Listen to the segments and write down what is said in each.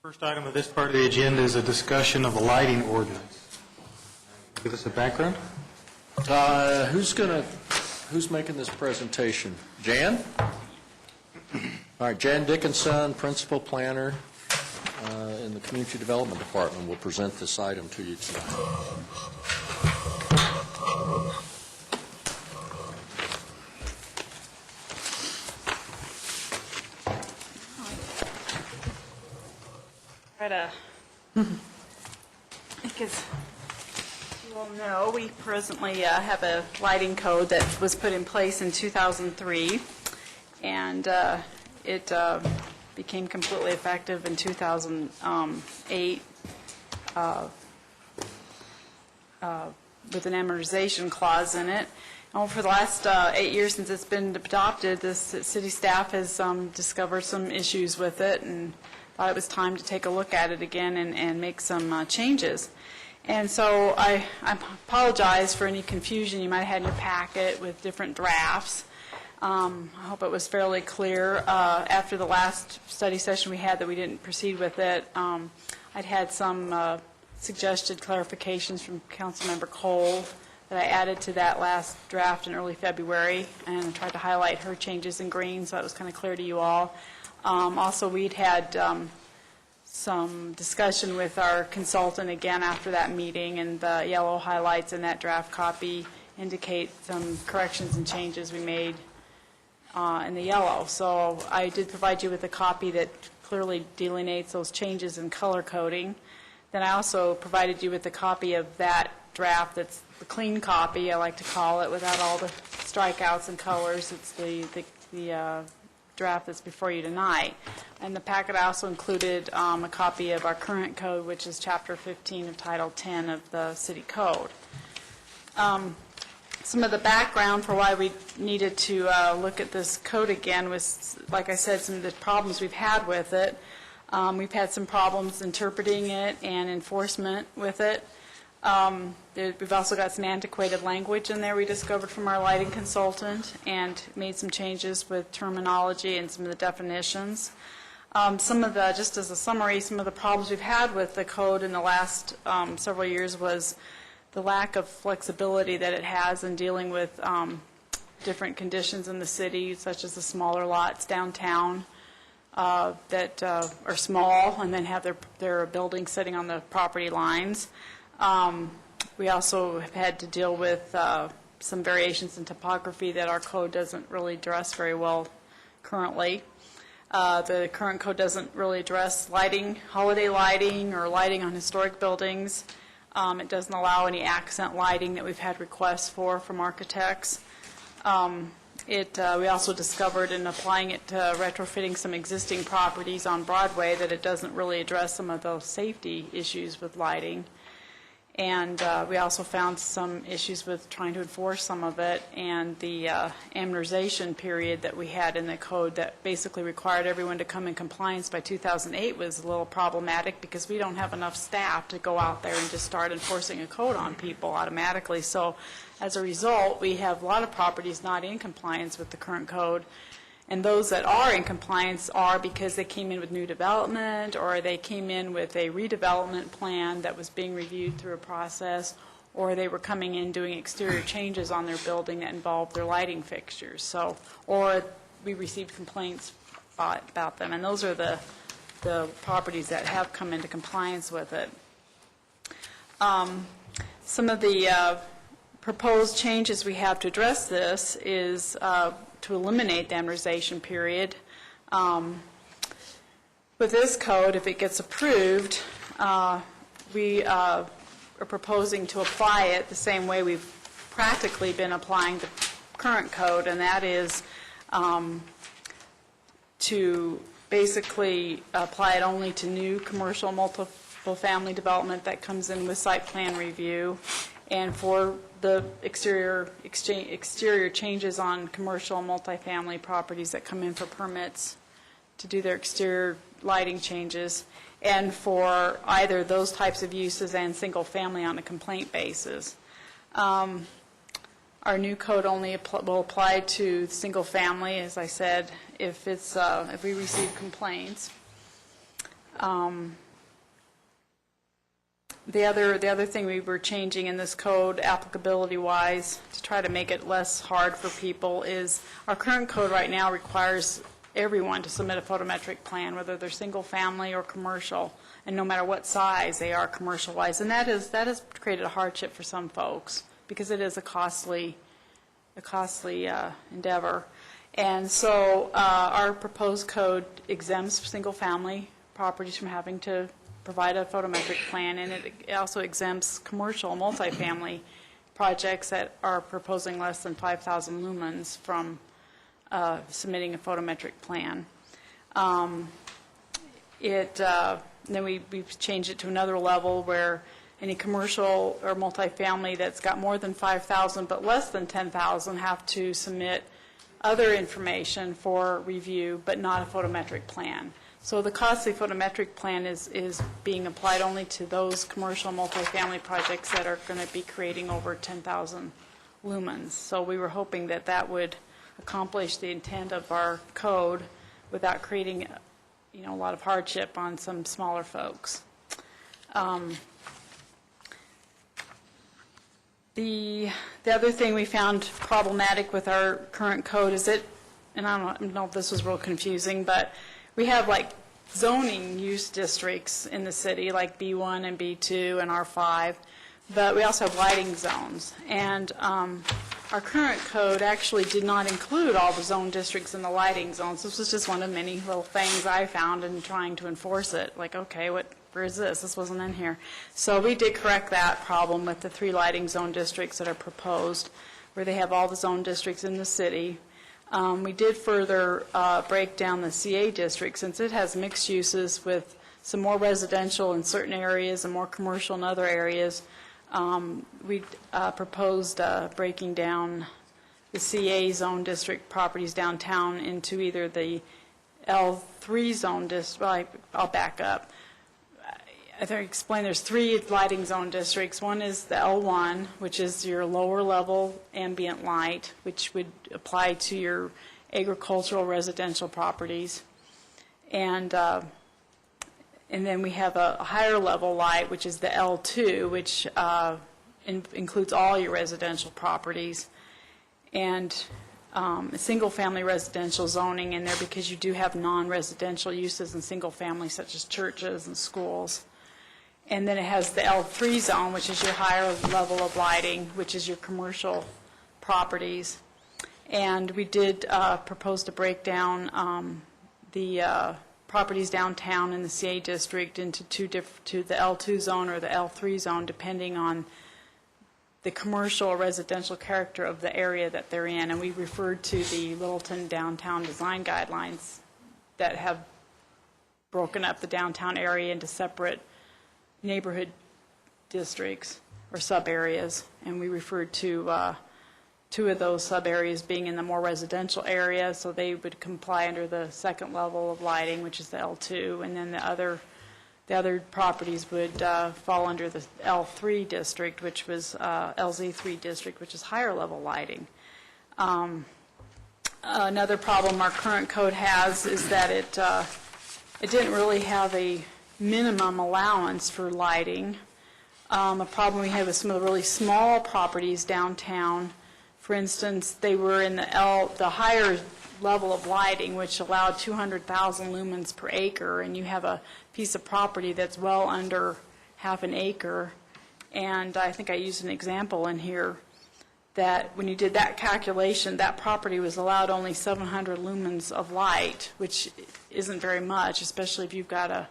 First item of this part of the agenda is a discussion of the lighting ordinance. Give us a background. Who's making this presentation? Jan? All right, Jan Dickinson, Principal Planner in the Community Development Department, will present this item to you tonight. Because you all know, we presently have a lighting code that was put in place in 2003, and it became completely effective in 2008 with an amortization clause in it. And for the last 8 years since it's been adopted, this city staff has discovered some issues with it and thought it was time to take a look at it again and make some changes. And so I apologize for any confusion you might have had in your packet with different drafts. I hope it was fairly clear. After the last study session we had that we didn't proceed with it, I'd had some suggested clarifications from Councilmember Cole that I added to that last draft in early February, and I tried to highlight her changes in green so that was kind of clear to you all. Also, we'd had some discussion with our consultant again after that meeting, and the yellow highlights in that draft copy indicate some corrections and changes we made in the yellow. So I did provide you with a copy that clearly delineates those changes in color coding. Then I also provided you with a copy of that draft that's the clean copy, I like to call it, without all the strikeouts and colors. It's the draft that's before you tonight. And the packet also included a copy of our current code, which is Chapter 15 of Title 10 of the City Code. Some of the background for why we needed to look at this code again was, like I said, some of the problems we've had with it. We've had some problems interpreting it and enforcement with it. We've also got some antiquated language in there we discovered from our lighting consultant, and made some changes with terminology and some of the definitions. Some of the, just as a summary, some of the problems we've had with the code in the last several years was the lack of flexibility that it has in dealing with different conditions in the city, such as the smaller lots downtown that are small and then have their buildings sitting on the property lines. We also have had to deal with some variations in topography that our code doesn't really address very well currently. The current code doesn't really address lighting, holiday lighting, or lighting on historic buildings. It doesn't allow any accent lighting that we've had requests for from architects. We also discovered in applying it to retrofitting some existing properties on Broadway that it doesn't really address some of those safety issues with lighting. And we also found some issues with trying to enforce some of it, and the amortization period that we had in the code that basically required everyone to come in compliance by 2008 was a little problematic because we don't have enough staff to go out there and just start enforcing a code on people automatically. So as a result, we have a lot of properties not in compliance with the current code. And those that are in compliance are because they came in with new development, or they came in with a redevelopment plan that was being reviewed through a process, or they were coming in doing exterior changes on their building that involved their lighting fixtures. So, or we received complaints about them. And those are the properties that have come into compliance with it. Some of the proposed changes we have to address this is to eliminate the amortization period. With this code, if it gets approved, we are proposing to apply it the same way we've practically been applying the current code, and that is to basically apply it only to new commercial multiple family development that comes in with site plan review, and for the exterior changes on commercial multifamily properties that come in for permits to do their exterior lighting changes, and for either those types of uses and single family on a complaint basis. Our new code only will apply to single family, as I said, if we receive complaints. The other thing we were changing in this code, applicability-wise, to try to make it less hard for people, is our current code right now requires everyone to submit a photometric plan, whether they're single-family or commercial, and no matter what size they are commercial-wise. And that has created a hardship for some folks, because it is a costly endeavor. And so our proposed code exempts single-family properties from having to provide a photometric plan, and it also exempts commercial multifamily projects that are proposing less than 5,000 lumens from submitting a photometric plan. Then we've changed it to another level where any commercial or multifamily that's got more than 5,000 but less than 10,000 have to submit other information for review, but not a photometric plan. So the costly photometric plan is being applied only to those commercial multifamily projects that are going to be creating over 10,000 lumens. So we were hoping that that would accomplish the intent of our code without creating, a lot of hardship on some smaller folks. The other thing we found problematic with our current code is and I don't know if this was real confusing, but we have like zoning use districts in the city, like B1 and B2 and R5, but we also have lighting zones. And our current code actually did not include all the zone districts in the lighting zones. This was just one of many little things I found in trying to enforce it. Like, okay, where is this? This wasn't in here. So we did correct that problem with the 3 lighting zone districts that are proposed, where they have all the zone districts in the city. We did further break down the CA district, since it has mixed uses with some more residential in certain areas and more commercial in other areas. We proposed breaking down the CA zone district properties downtown into either the L3 zone district. Well, I'll back up. I think I explained there's 3 lighting zone districts. One is the L1, which is your lower level ambient light, which would apply to your agricultural residential properties. And then we have a higher level light, which is the L2, which includes all your residential properties. And single family residential zoning in there, because you do have non-residential uses in single family, such as churches and schools. And then it has the L3 zone, which is your higher level of lighting, which is your commercial properties. And we did propose to break down the properties downtown in the CA district into to the L2 zone or the L3 zone, depending on the commercial or residential character of the area that they're in. And we referred to the Littleton Downtown Design Guidelines that have broken up the downtown area into separate neighborhood districts or sub-areas, and we referred to 2 of those sub-areas being in the more residential area, so they would comply under the second level of lighting, which is the L2, and then the other properties would fall under the L3 district, which was LZ3 district, which is higher level lighting. Another problem our current code has is that it didn't really have a minimum allowance for lighting. A problem we had with some of the really small properties downtown, for instance, they were in the higher level of lighting, which allowed 200,000 lumens per acre, and you have a piece of property that's well under half an acre. And I think I used an example in here that when you did that calculation, that property was allowed only 700 lumens of light, which isn't very much, especially if you've got a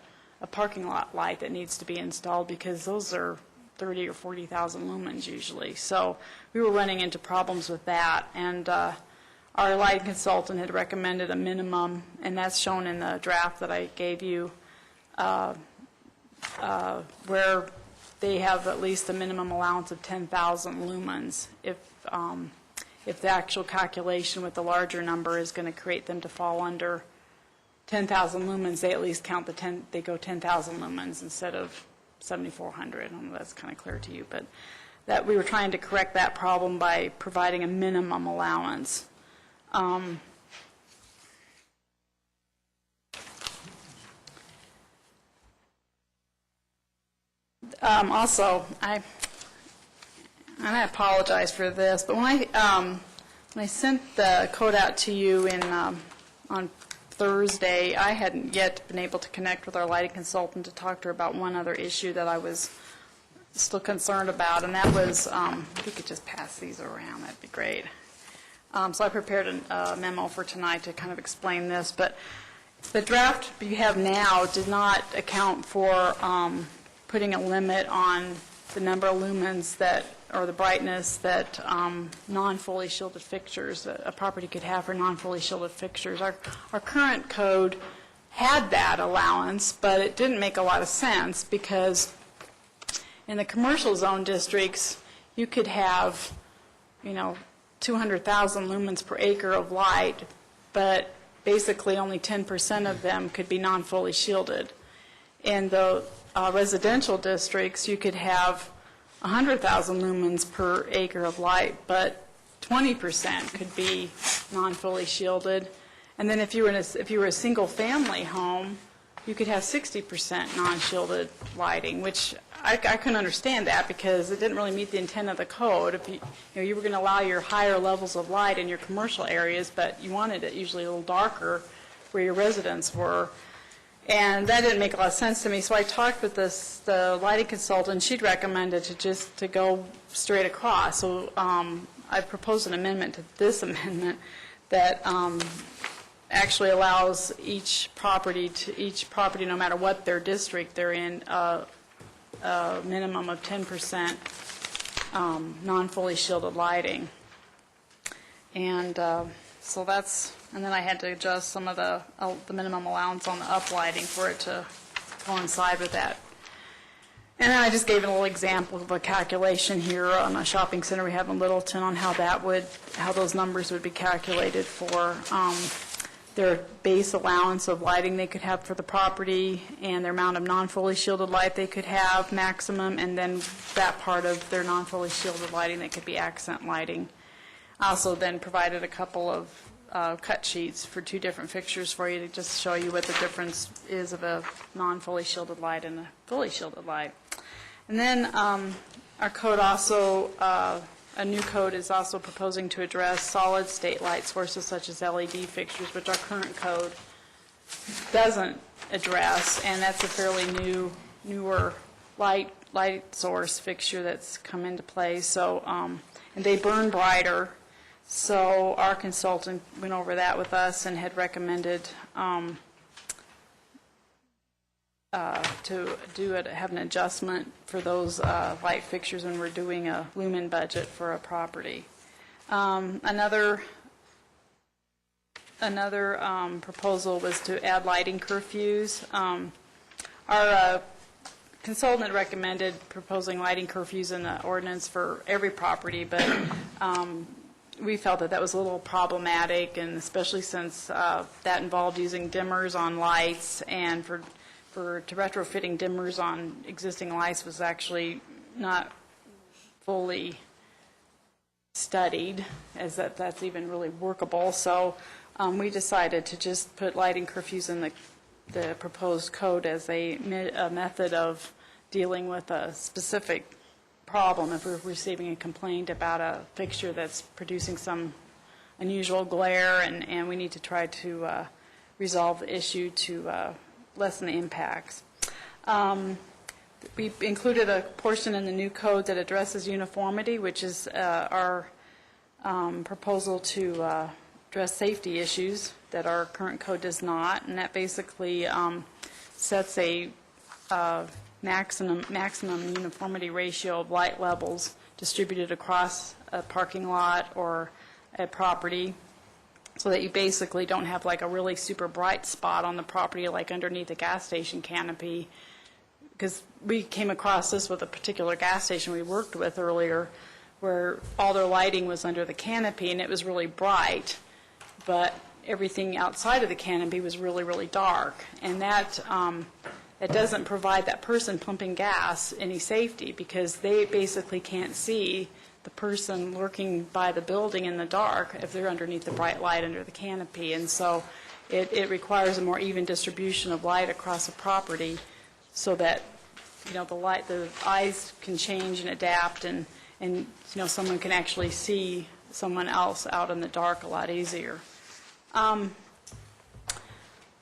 parking lot light that needs to be installed, because those are 30 or 40,000 lumens usually. So we were running into problems with that, and our lighting consultant had recommended a minimum, and that's shown in the draft that I gave you, where they have at least a minimum allowance of 10,000 lumens. If the actual calculation with the larger number is going to create them to fall under 10,000 lumens, they at least count they go 10,000 lumens instead of 7,400. I don't know if that's kind of clear to you, but that we were trying to correct that problem by providing a minimum allowance. Also, I apologize for this, but when I sent the code out to you on Thursday, I hadn't yet been able to connect with our lighting consultant to talk to her about one other issue that I was still concerned about, and that was, if you could just pass these around, that'd be great. So I prepared a memo for tonight to kind of explain this, but the draft you have now did not account for putting a lit on the number of lumens that, or the brightness that non-fully shielded fixtures, a property could have for non-fully shielded fixtures. Our current code had that allowance, but it didn't make a lot of sense because in the commercial zone districts, you could have, 200,000 lumens per acre of light, but basically only 10% of them could be non-fully shielded. In the residential districts, you could have 100,000 lumens per acre of light, but 20% could be non-fully shielded. And then if you were a single-family home, you could have 60% non-shielded lighting, which I couldn't understand that because it didn't really meet the intent of the code. If you were going to allow your higher levels of light in your commercial areas, but you wanted it usually a little darker where your residents were. And that didn't make a lot of sense to me, so I talked with the lighting consultant. She'd recommended to go straight across. So I proposed an amendment to this amendment that actually allows each property, no matter what their district they're in, a minimum of 10% non-fully shielded lighting. And so that's, and then I had to adjust some of the minimum allowance on the uplighting for it to coincide with that. And then I just gave a little example of a calculation here on a shopping center we have in Littleton on how those numbers would be calculated for their base allowance of lighting they could have for the property and their amount of non-fully shielded light they could have maximum, and then that part of their non-fully shielded lighting that could be accent lighting. I also then provided a couple of cut sheets for two different fixtures for you to just show you what the difference is of a non-fully shielded light and a fully shielded light. And then our code also, a new code is also proposing to address solid state light sources such as LED fixtures, which our current code doesn't address, and that's a fairly newer light source fixture that's come into play. So, and they burn brighter. So our consultant went over that with us and had recommended to have an adjustment for those light fixtures when we're doing a lumen budget for a property. Another proposal was to add lighting curfews. Our consultant recommended proposing lighting curfews in the ordinance for every property, but we felt that was a little problematic, and especially since that involved using dimmers on lights, and to retrofitting dimmers on existing lights was actually not fully studied as that's even really workable. So we decided to just put lighting curfews in the proposed code as a method of dealing with a specific problem. If we're receiving a complaint about a fixture that's producing some unusual glare, and we need to try to resolve the issue to lessen the impacts. We included a portion in the new code that addresses uniformity, which is our proposal to address safety issues that our current code does not, and that basically sets a maximum uniformity ratio of light levels distributed across a parking lot or a property, so that you basically don't have like a really super bright spot on the property like underneath a gas station canopy. Because we came across this with a particular gas station we worked with earlier, where all their lighting was under the canopy and it was really bright, but everything outside of the canopy was really, really dark. And that it doesn't provide that person pumping gas any safety, because they basically can't see the person lurking by the building in the dark if they're underneath the bright light under the canopy. And so it requires a more even distribution of light across a property so that the eyes can change and adapt, and someone can actually see someone else out in the dark a lot easier. On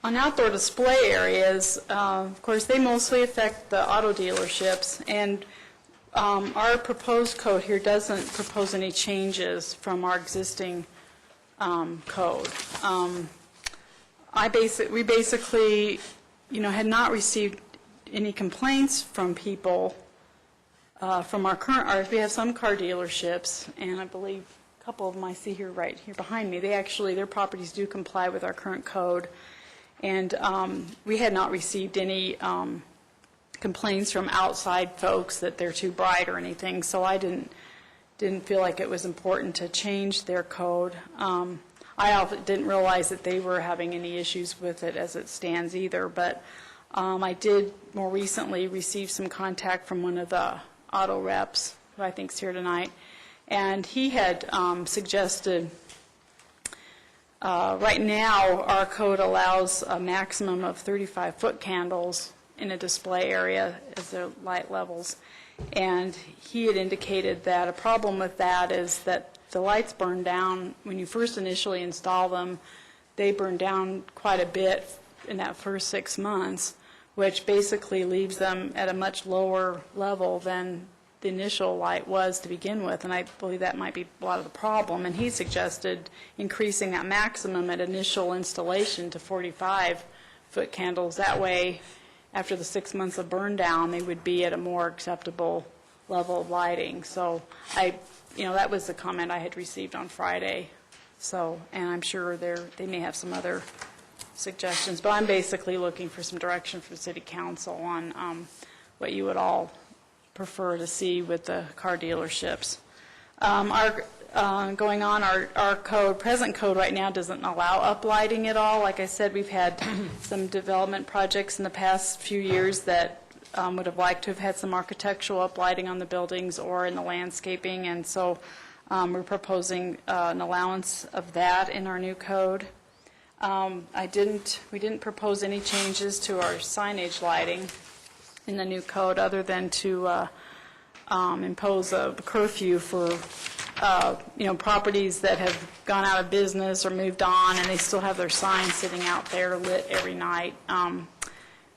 outdoor display areas, of course, they mostly affect the auto dealerships, and our proposed code here doesn't propose any changes from our existing code. We basically, had not received any complaints from people from our current, we have some car dealerships, and I believe a couple of them I see here right here behind me, their properties do comply with our current code, and we had not received any complaints from outside folks that they're too bright or anything, so I didn't feel like it was important to change their code. I didn't realize that they were having any issues with it as it stands either, but I did more recently receive some contact from one of the auto reps, who I think is here tonight, and he had suggested, right now our code allows a maximum of 35-foot candles in a display area as their light levels, and he had indicated that a problem with that is that the lights burn down when you first initially install them. They burn down quite a bit in that first 6 months, which basically leaves them at a much lower level than the initial light was to begin with, and I believe that might be a lot of the problem. And he suggested increasing that maximum at initial installation to 45-foot candles. That way, after the 6 months of burn down, they would be at a more acceptable level of lighting. So that was the comment I had received on Friday. So, and I'm sure they may have some other suggestions, but I'm basically looking for some direction from City Council on what you would all prefer to see with the car dealerships. Our present code right now doesn't allow uplighting at all. Like I said, we've had some development projects in the past few years that would have liked to have had some architectural uplighting on the buildings or in the landscaping, and so we're proposing an allowance of that in our new code. We didn't propose any changes to our signage lighting in the new code other than to impose a curfew for properties that have gone out of business or moved on and they still have their signs sitting out there lit every night.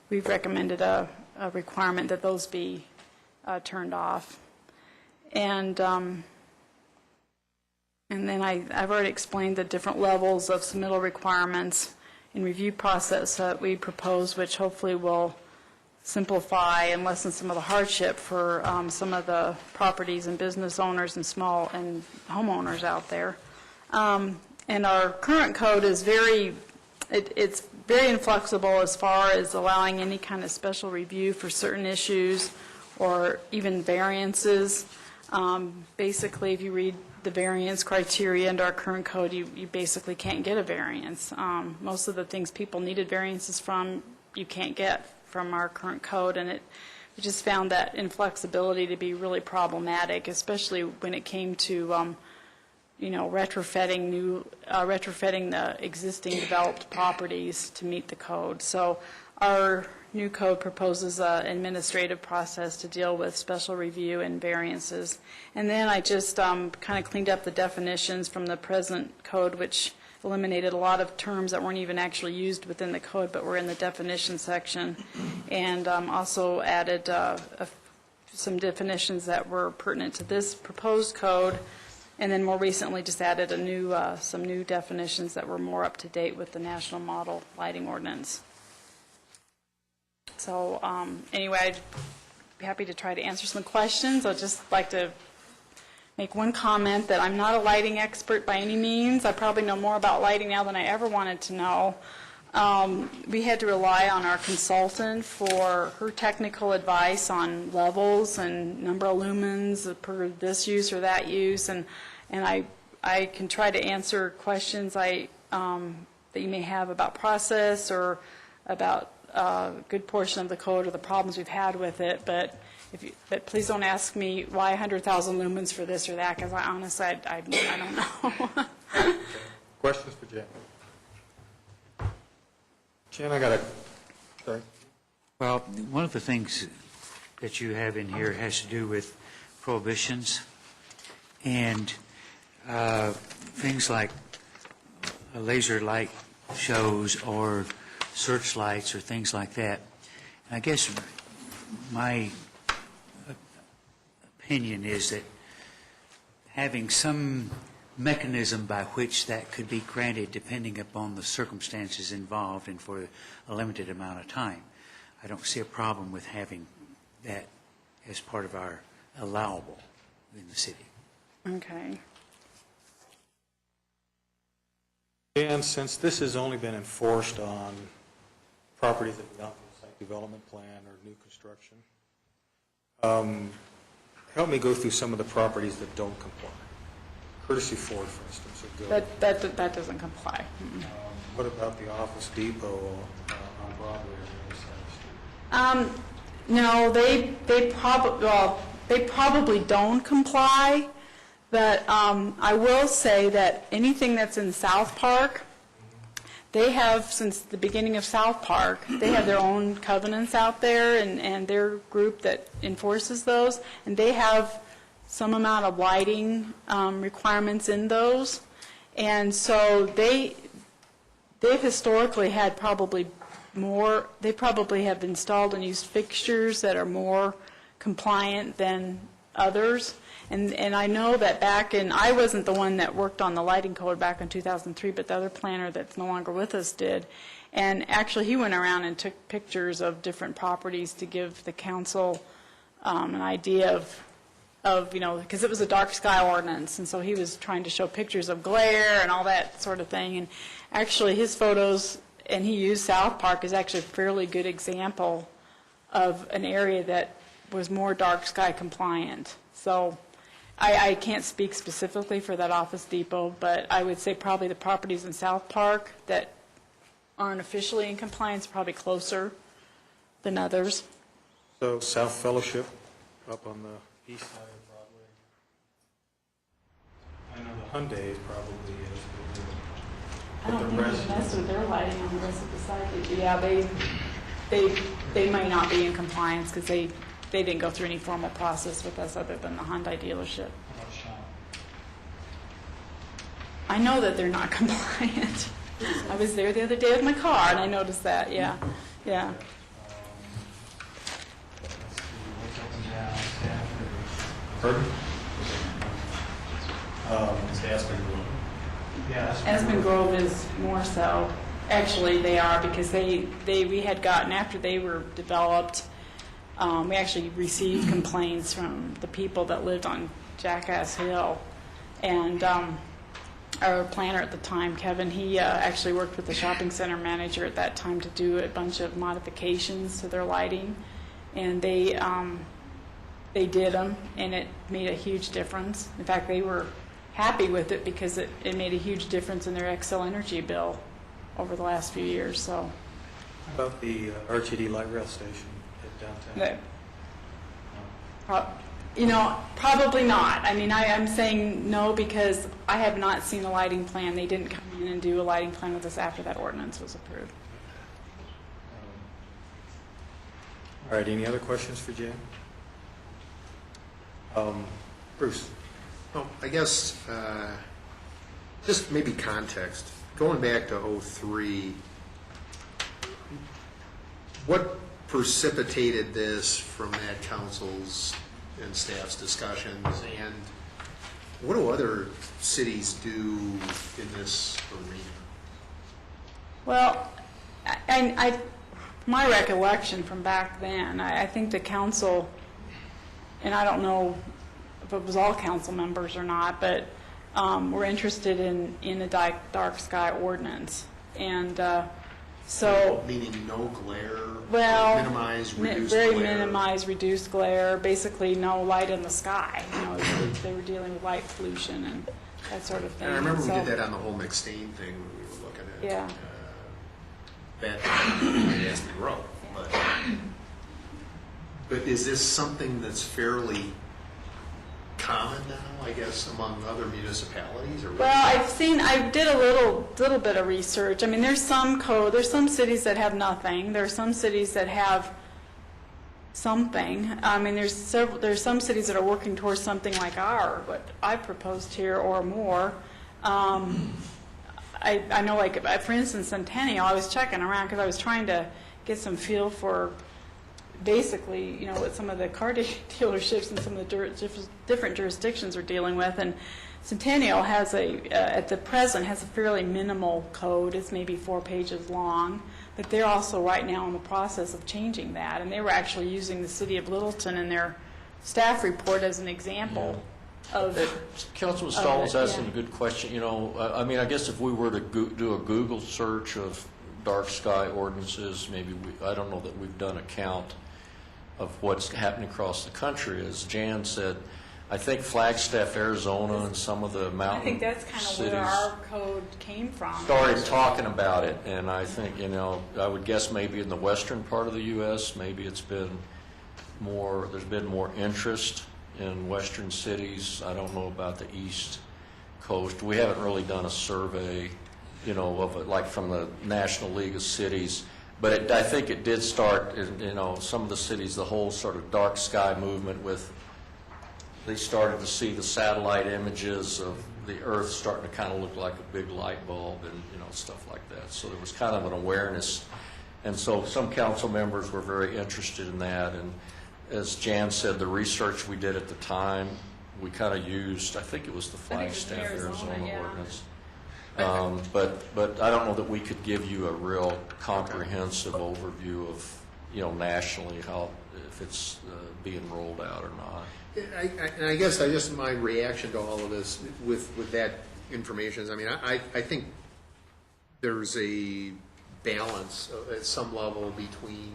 We've recommended a requirement that those be turned off. And then I've already explained the different levels of submittal requirements and review process that we propose, which hopefully will simplify and lessen some of the hardship for some of the properties and business owners and small and homeowners out there. And our current code is it's very inflexible as far as allowing any kind of special review for certain issues or even variances. Basically, if you read the variance criteria under our current code, you basically can't get a variance. Most of the things people needed variances from, you can't get from our current code, and we just found that inflexibility to be really problematic, especially when it came to retrofitting the existing developed properties to meet the code. So our new code proposes an administrative process to deal with special review and variances. And then I just kind of cleaned up the definitions from the present code, which eliminated a lot of terms that weren't even actually used within the code but were in the definition section, and also added some definitions that were pertinent to this proposed code, and then more recently just added some new definitions that were more up to date with the National Model Lighting Ordinance. So anyway, I'd be happy to try to answer some questions. I'd just like to make one comment that I'm not a lighting expert by any means. I probably know more about lighting now than I ever wanted to know. We had to rely on our consultant for her technical advice on levels and number of lumens per this use or that use, and I can try to answer questions that you may have about process or about a good portion of the code or the problems we've had with it, but please don't ask me why 100,000 lumens for this or that, because I honestly, I don't know. Questions for Jen? Jen, I got a... Sorry. Well, one of the things that you have in here has to do with prohibitions and things like laser light shows or searchlights or things like that. And I guess my opinion is that having some mechanism by which that could be granted depending upon the circumstances involved and for a limited amount of time. I don't see a problem with having that as part of our allowable in the city. Okay. And since this has only been enforced on properties that have not been a site development plan or new construction, help me go through some of the properties that don't comply. Courtesy Ford, for instance, would go. That doesn't comply. What about the Office Depot on Broadway or the other side of the street? No, they probably don't comply, but I will say that anything that's in South Park, they have, since the beginning of South Park, they have their own covenants out there, and their group that enforces those, and they have some amount of lighting requirements in those. And so they've historically had probably more, they probably have installed and used fixtures that are more compliant than others. And I know that back in, I wasn't the one that worked on the lighting code back in 2003, but the other planner that's no longer with us did. And actually he went around and took pictures of different properties to give the council an idea of, you know, because it was a dark sky ordinance, and so he was trying to show pictures of glare and all that sort of thing. And actually his photos, and he used South Park, is actually a fairly good example of an area that was more dark sky compliant. So I can't speak specifically for that Office Depot, but I would say probably the properties in South Park that aren't officially in compliance are probably closer than others. So South Fellowship up on the east side of Broadway. I know the Hyundai probably is. I don't think they messed with their lighting on the rest of the site. Yeah, they might not be in compliance because they didn't go through any formal process with us other than the Hyundai dealership. I know that they're not compliant. I was there the other day with my car and I noticed that, yeah. Pardon? It's Aspen Grove. Aspen Grove is more so. Actually, they are, because we had gotten, after they were developed, we actually received complaints from the people that lived on Jackass Hill. And our planner at the time, Kevin, he actually worked with the shopping center manager at that time to do a bunch of modifications to their lighting. And they did them, and it made a huge difference. In fact, they were happy with it because it made a huge difference in their Xcel Energy bill over the last few years. So, How about the RTD light rail station at downtown? Probably not. I mean, I'm saying no because I have not seen a lighting plan. They didn't come in and do a lighting plan with us after that ordinance was approved. All right, any other questions for Jan? Bruce? Well, I guess just maybe context. Going back to '03, what precipitated this from that council's and staff's discussions, and what do other cities do in this arena? Well, my recollection from back then, I think the council, and I don't know if it was all council members or not, but were interested in a dark sky ordinance. And so... Meaning no glare? Well, minimize, reduce very glare? minimize, reduced glare, basically no light in the sky. You know, they were dealing with light pollution and that sort of thing. And I remember we did that on the whole McStain thing when we were looking at that Aspen Grove. But is this something that's fairly common now, I guess, among other municipalities? Or well, I did a little bit of research. I mean, there's some cities that have nothing. There are some cities that have something. I mean, there's some cities that are working towards something like what I proposed here or more. I know, like, for instance, Centennial, I was checking around because I was trying to get some feel for basically, what some of the car dealerships and some of the different jurisdictions are dealing with. And Centennial has at the present, has a fairly minimal code. It's maybe 4 pages long. But they're also right now in the process of changing that. And they were actually using the city of Littleton in their staff report as an example of... Councilman Stallings asking yeah. a good question. I mean, I guess if we were to do a Google search of dark sky ordinances, maybe I don't know that we've done a count of what's happening across the country. As Jan said, I think Flagstaff, Arizona, and some of the mountain I think that's kind of where our code came from. started talking about it, and I think, I would guess maybe in the western part of the U.S., maybe there's been more interest in western cities. I don't know about the East Coast. We haven't really done a survey, of it, like from the National League of Cities. But I think it did start in, some of the cities, the whole sort of dark sky movement they started to see the satellite images of the Earth starting to kind of look like a big light bulb and, stuff like that. So there was kind of an awareness. And so some council members were very interested in that. And as Jan said, the research we did at the time, we kind of used, I think it was the Flagstaff, Arizona yeah. ordinance. But I don't know that we could give you a real comprehensive overview of, nationally if it's being rolled out or not. I guess my reaction to all of this with that information is, I think there's a balance at some level between,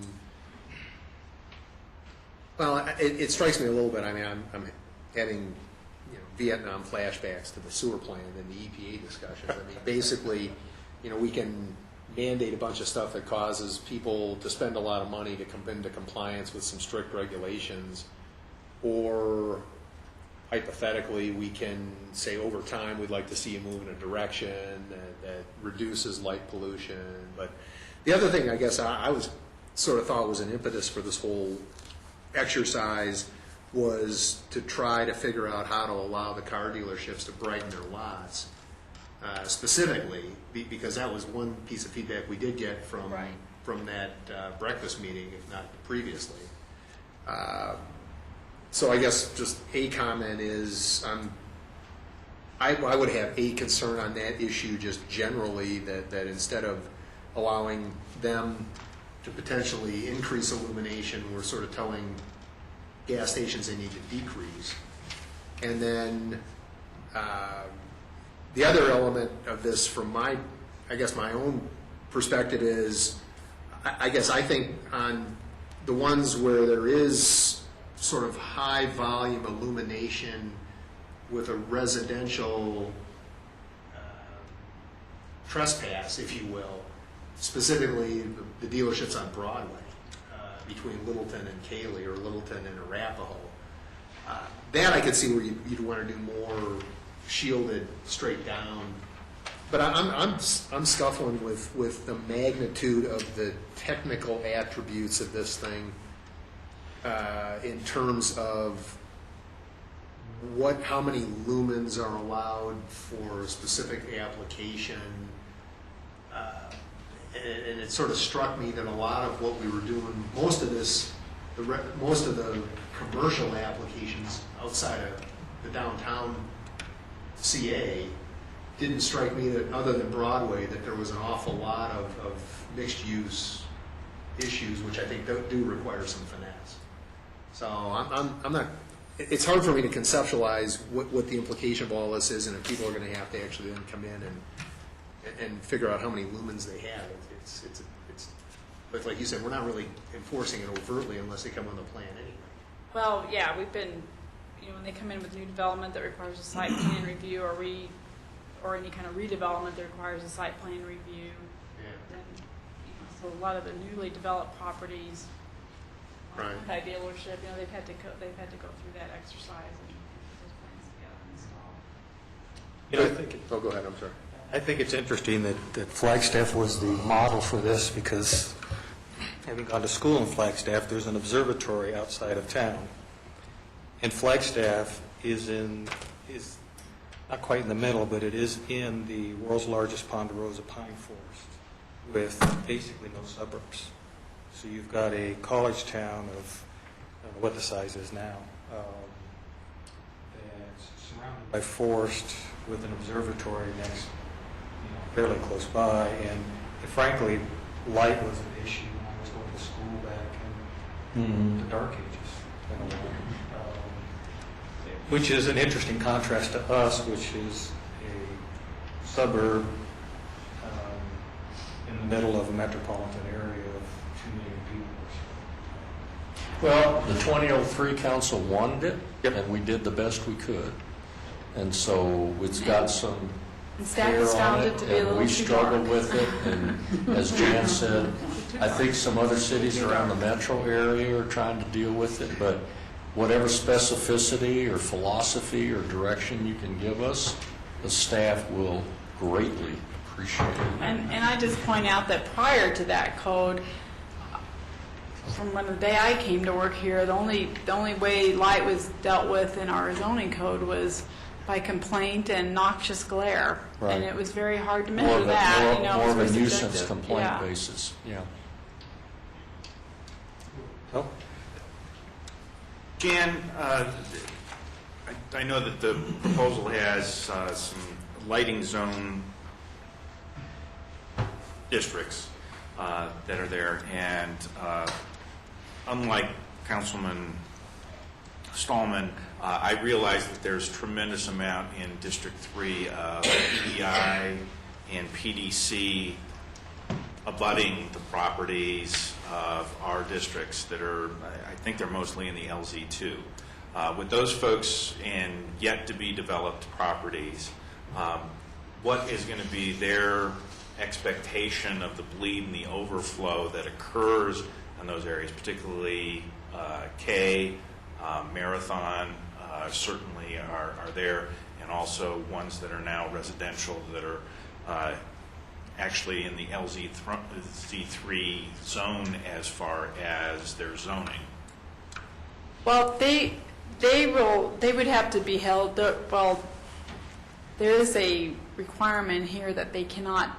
well, it strikes me a little bit, I'm having Vietnam flashbacks to the sewer plant and the EPA discussions. Basically, we can mandate a bunch of stuff that causes people to spend a lot of money to come into compliance with some strict regulations, or hypothetically, we can say over time we'd like to see you move in a direction that reduces light pollution. But the other thing, I guess, I was sort of thought was an impetus for this whole exercise was to try to figure out how to allow the car dealerships to brighten their lots, specifically, because that was one piece of feedback we did get from that breakfast meeting, if not previously. So I guess just a comment is I would have a concern on that issue just generally, that instead of allowing them to potentially increase illumination, we're sort of telling gas stations they need to decrease. And then the other element of this from my own perspective is, I think on the ones where there is sort of high volume illumination with a residential trespass, if you will, specifically the dealerships on Broadway, between Littleton and Cayley, or Littleton and Arapahoe. That I could see where you'd want to do more shielded straight down. But I'm scuffling with the magnitude of the technical attributes of this thing in terms of how many lumens are allowed for a specific application. And it sort of struck me that a lot of what we were doing, most of the commercial applications outside of the downtown CA, didn't strike me that, other than Broadway, that there was an awful lot of mixed use issues, which I think do require some finesse. So I'm not. It's hard for me to conceptualize what the implication of all this is, and if people are going to have to actually then come in and figure out how many lumens they have. It's like you said, we're not really enforcing it overtly unless they come on the plan anyway. Well, yeah, we've been, when they come in with new development that requires a site plan review, or any kind of redevelopment that requires a site plan review. Yeah. Then, so a lot of the newly developed properties, Right. Multi-dealership, they've had to go through that exercise and put those plans together and install. Go ahead. I'm sorry. I think it's interesting that Flagstaff was the model for this, because having gone to school in Flagstaff, there's an observatory outside of town. And Flagstaff is not quite in the middle, but it is in the world's largest ponderosa pine forest with basically no suburbs. So you've got a college town of, I don't know what the size is now, that's surrounded by forest with an observatory next, fairly close by. And frankly, light was an issue when I was going to school back in the dark ages. Which is an interesting contrast to us, which is a suburb in the middle of a metropolitan area of 2 million people. Well, the 2003 council wanted it, Yep. and we did the best we could. And so it's got some And staff hair has on found it, it to be a and little we too struggle dark. with it. And as Jan said, I think some other cities around the metro area are trying to deal with it, but whatever specificity or philosophy or direction you can give us, the staff will greatly appreciate it. And I just point out that prior to that code, from when the day I came to work here, the only way light was dealt with in our zoning code was by complaint and noxious glare. Right. And it was very hard to More measure of that. a, more of a it was nuisance subjective. complaint Yeah. basis, yeah. Oh, Jan, I know that the proposal has some lighting zone districts that are there, and unlike Councilman Stallman, I realize that there's tremendous amount in District 3 of EDI and PDC abutting the properties of our districts that are, I think they're mostly in the LZ2. With those folks in yet to be developed properties, what is going to be their expectation of the bleed and the overflow that occurs in those areas, particularly K, Marathon certainly are there, and also ones that are now residential that are actually in the LZ3 zone as far as their zoning. Well, they would have to be held, well, there is a requirement here that they cannot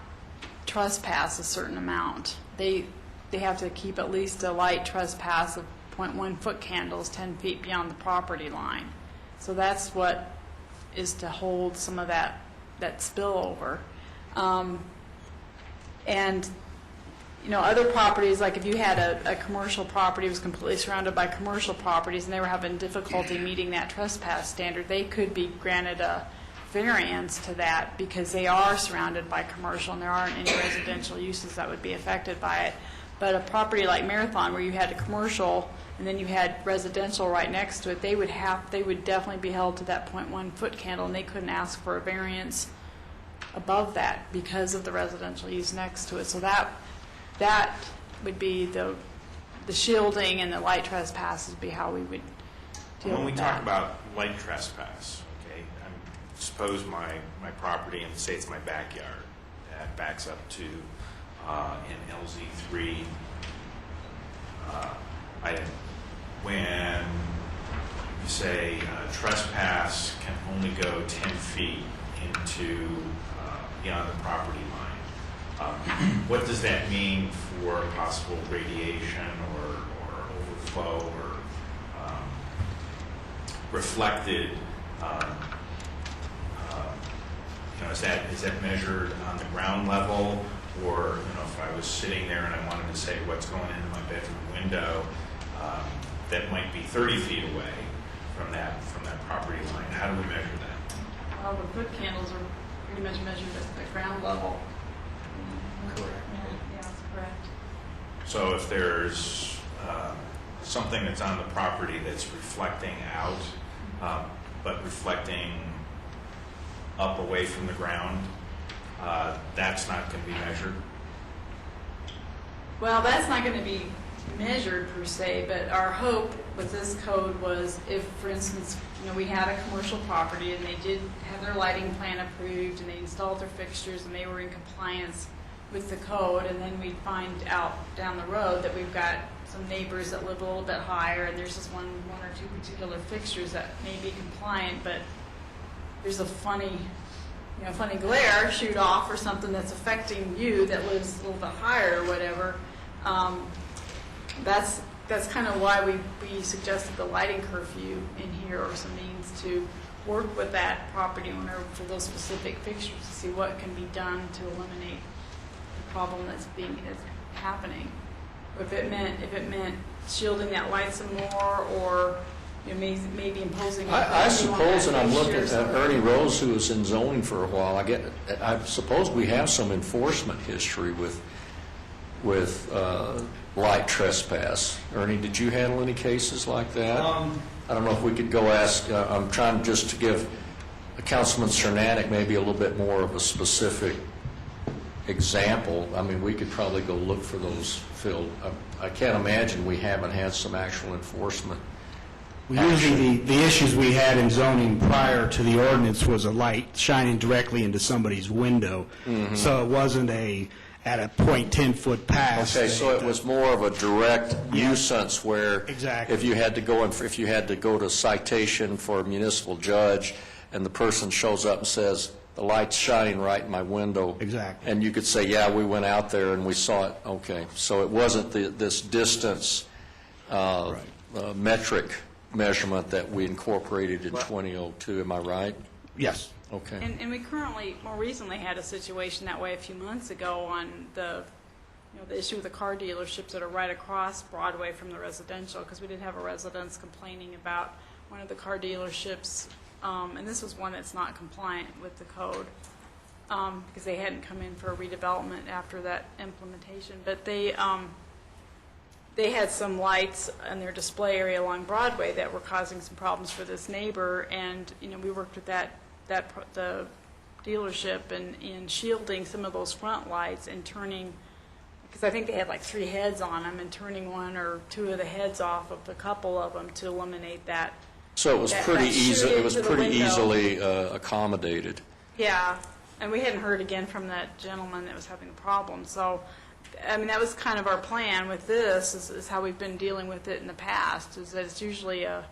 trespass a certain amount. They have to keep at least a light trespass of 0.1 foot candles 10 feet beyond the property line. So that's what is to hold some of that spillover. And, other properties, like if you had a commercial property, was completely surrounded by commercial properties, and they were having difficulty meeting that trespass standard, they could be granted a variance to that because they are surrounded by commercial and there aren't any residential uses that would be affected by it. But a property like Marathon, where you had a commercial and then you had residential right next to it, they would definitely be held to that 0.1 foot candle, and they couldn't ask for a variance above that because of the residential use next to it. So that would be the shielding, and the light trespass would be how we would deal When we with talk that. about light trespass, okay, suppose my property, and say it's my backyard, that backs up to an LZ3 item. When you say trespass can only go 10 feet into beyond the property line, what does that mean for possible radiation or overflow or reflected? Is that measured on the ground level, or if I was sitting there and I wanted to say what's going into my bedroom window, that might be 30 feet away from that property line. How do we measure that? Well, the foot candles are pretty much measured at the ground level. Correct. Yeah, that's correct. So if there's something that's on the property that's reflecting out, but reflecting up away from the ground, that's not going to be measured? Well, that's not going to be measured per se, but our hope with this code was if, for instance, we had a commercial property and they did have their lighting plan approved and they installed their fixtures and they were in compliance with the code, and then we'd find out down the road that we've got some neighbors that live a little bit higher, and there's just one or two particular fixtures that may be compliant, but there's a funny glare shoot off or something that's affecting you that lives a little bit higher or whatever. That's kind of why we suggested the lighting curfew in here, or some means to work with that property owner for those specific fixtures to see what can be done to eliminate the problem that's happening. If it meant shielding that light some more, or maybe imposing. I suppose, and I'm looking at Ernie Rose, who was in zoning for a while. I suppose we have some enforcement history with light trespass. Ernie, did you handle any cases like that? I don't know if we could go ask. I'm trying just to give Councilman Cernatic maybe a little bit more of a specific example. I mean, we could probably go look for those filled. I can't imagine we haven't had some actual enforcement. Well, usually the issues we had in zoning prior to the ordinance was a light shining directly into somebody's window. So it wasn't at a 10-foot pass. Okay, so it was more of a direct nuisance where Exactly. if you had to go to citation for a municipal judge and the person shows up and says, the light's shining right in my window. Exactly. And you could say, yeah, we went out there and we saw it. Okay, so it wasn't this distance metric measurement that we incorporated in 2002, am I right? Yes. Okay. And we more recently had a situation that way a few months ago on the issue with the car dealerships that are right across Broadway from the residential, because we did have a residence complaining about one of the car dealerships, and this was one that's not compliant with the code, because they hadn't come in for a redevelopment after that implementation. But they had some lights in their display area along Broadway that were causing some problems for this neighbor, and we worked with the dealership in shielding some of those front lights and turning, because I think they had like 3 heads on them, and turning 1 or 2 of the heads off of the couple of them to eliminate that. So it was pretty easy. It was pretty window. easily accommodated. Yeah, and we hadn't heard again from that gentleman that was having the problem. So, I mean, that was kind of our plan with this, is how we've been dealing with it in the past, is that it's usually a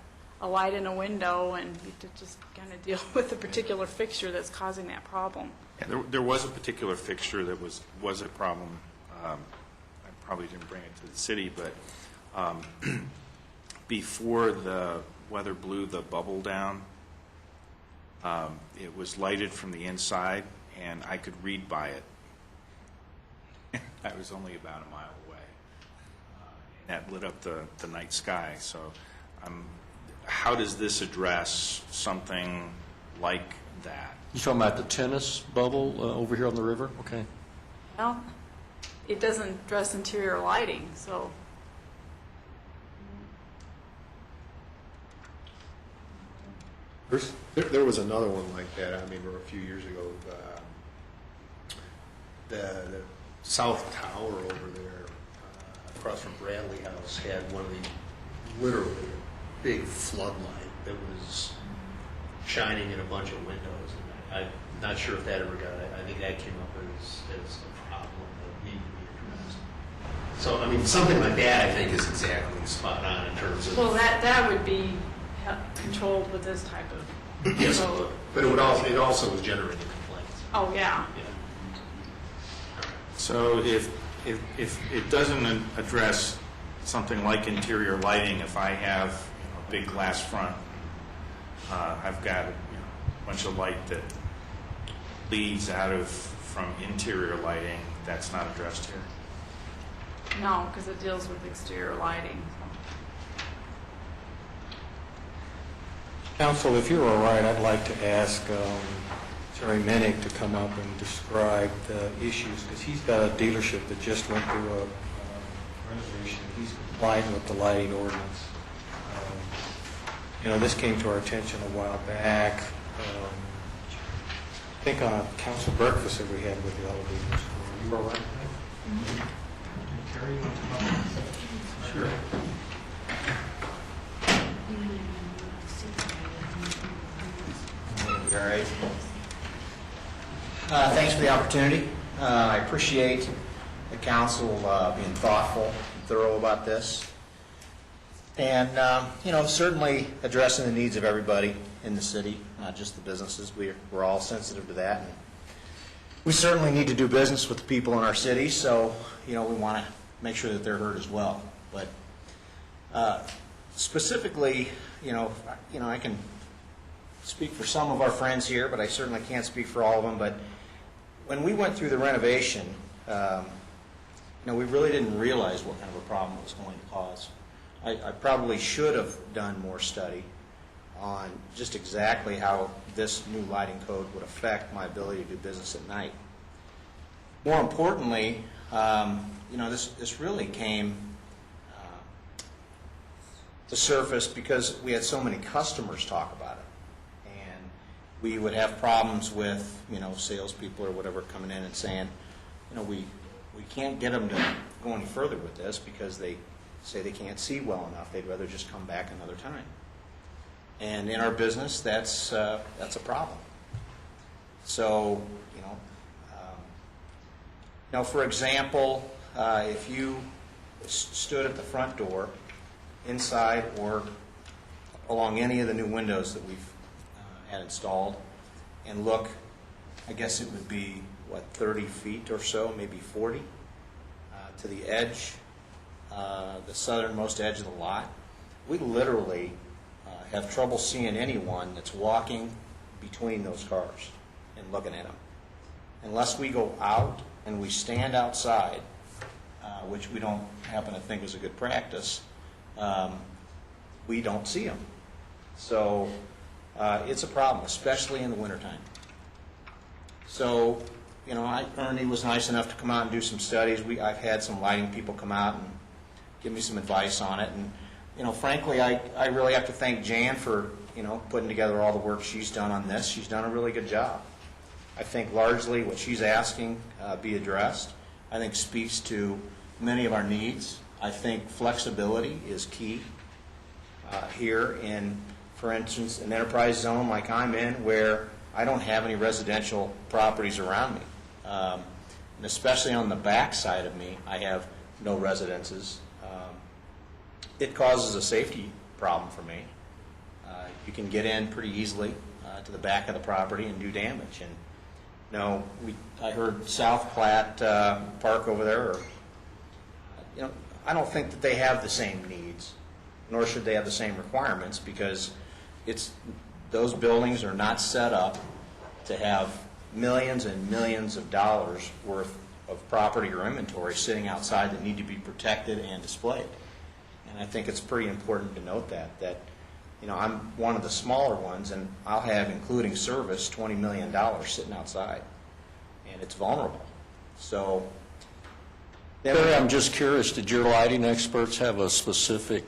light in a window, and you just kind of deal with the particular fixture that's causing that problem. There was a particular fixture that was a problem. I probably didn't bring it to the city, but before the weather blew the bubble down, it was lighted from the inside, and I could read by it. I was only about a mile away. That lit up the night sky. So how does this address something like that? You talking about the tennis bubble over here on the river? Okay. Well, it doesn't address interior lighting, so. Bruce? There was another one like that, I remember a few years ago, the South Tower over there, across from Bradley House, had one of these, literally a big floodlight that was shining in a bunch of windows. And I'm not sure if that ever got, I think that came up as a problem that needed to be addressed. So, I mean, something like that, I think, is exactly spot on in terms of. Well, that would be controlled with this type of Yes, code. but it also was generating complaints. Oh, yeah. Yeah. So if it doesn't address something like interior lighting, if I have a big glass front, I've got a bunch of light that leads from interior lighting, that's not addressed here? No, because it deals with exterior lighting. Council, if you're all right, I'd like to ask Terry Minnick to come up and describe the issues, because he's got a dealership that just went through a renovation. He's complying with the lighting ordinance. This came to our attention a while back. I think on a council breakfast that we had with the elevators. Are you all right? Terry, you want to come up? Sure. All right. Thanks for the opportunity. I appreciate the council being thoughtful and thorough about this. And, certainly addressing the needs of everybody in the city, not just the businesses. We're all sensitive to that. And we certainly need to do business with the people in our city, so, we want to make sure that they're heard as well. But specifically, I can speak for some of our friends here, but I certainly can't speak for all of them. But when we went through the renovation, we really didn't realize what kind of a problem it was going to cause. I probably should have done more study on just exactly how this new lighting code would affect my ability to do business at night. More importantly, this really came to surface because we had so many customers talk about it. And we would have problems with, salespeople or whatever coming in and saying, we can't get them to go any further with this because they say they can't see well enough. They'd rather just come back another time. And in our business, that's a problem. So, for example, if you stood at the front door, inside or along any of the new windows that we've had installed, and look, I guess it would be, 30 feet or so, maybe 40, to the edge, the southernmost edge of the lot, we literally have trouble seeing anyone that's walking between those cars and looking at them. Unless we go out and we stand outside, which we don't happen to think is a good practice, we don't see them. So it's a problem, especially in the wintertime. So, Ernie was nice enough to come out and do some studies. I've had some lighting people come out and give me some advice on it. And, frankly, I really have to thank Jan for, putting together all the work she's done on this. She's done a really good job. I think largely what she's asking be addressed, I think speaks to many of our needs. I think flexibility is key here in, for instance, an enterprise zone like I'm in where I don't have any residential properties around me. And especially on the back side of me, I have no residences. It causes a safety problem for me. You can get in pretty easily to the back of the property and do damage. And I heard South Platte Park over there, I don't think that they have the same needs, nor should they have the same requirements, because those buildings are not set up to have millions and millions of dollars worth of property or inventory sitting outside that need to be protected and displayed. And I think it's pretty important to note that I'm one of the smaller ones, and I'll have, including service, $20 million sitting outside, and it's vulnerable. So, Barry, I'm just curious, did your lighting experts have a specific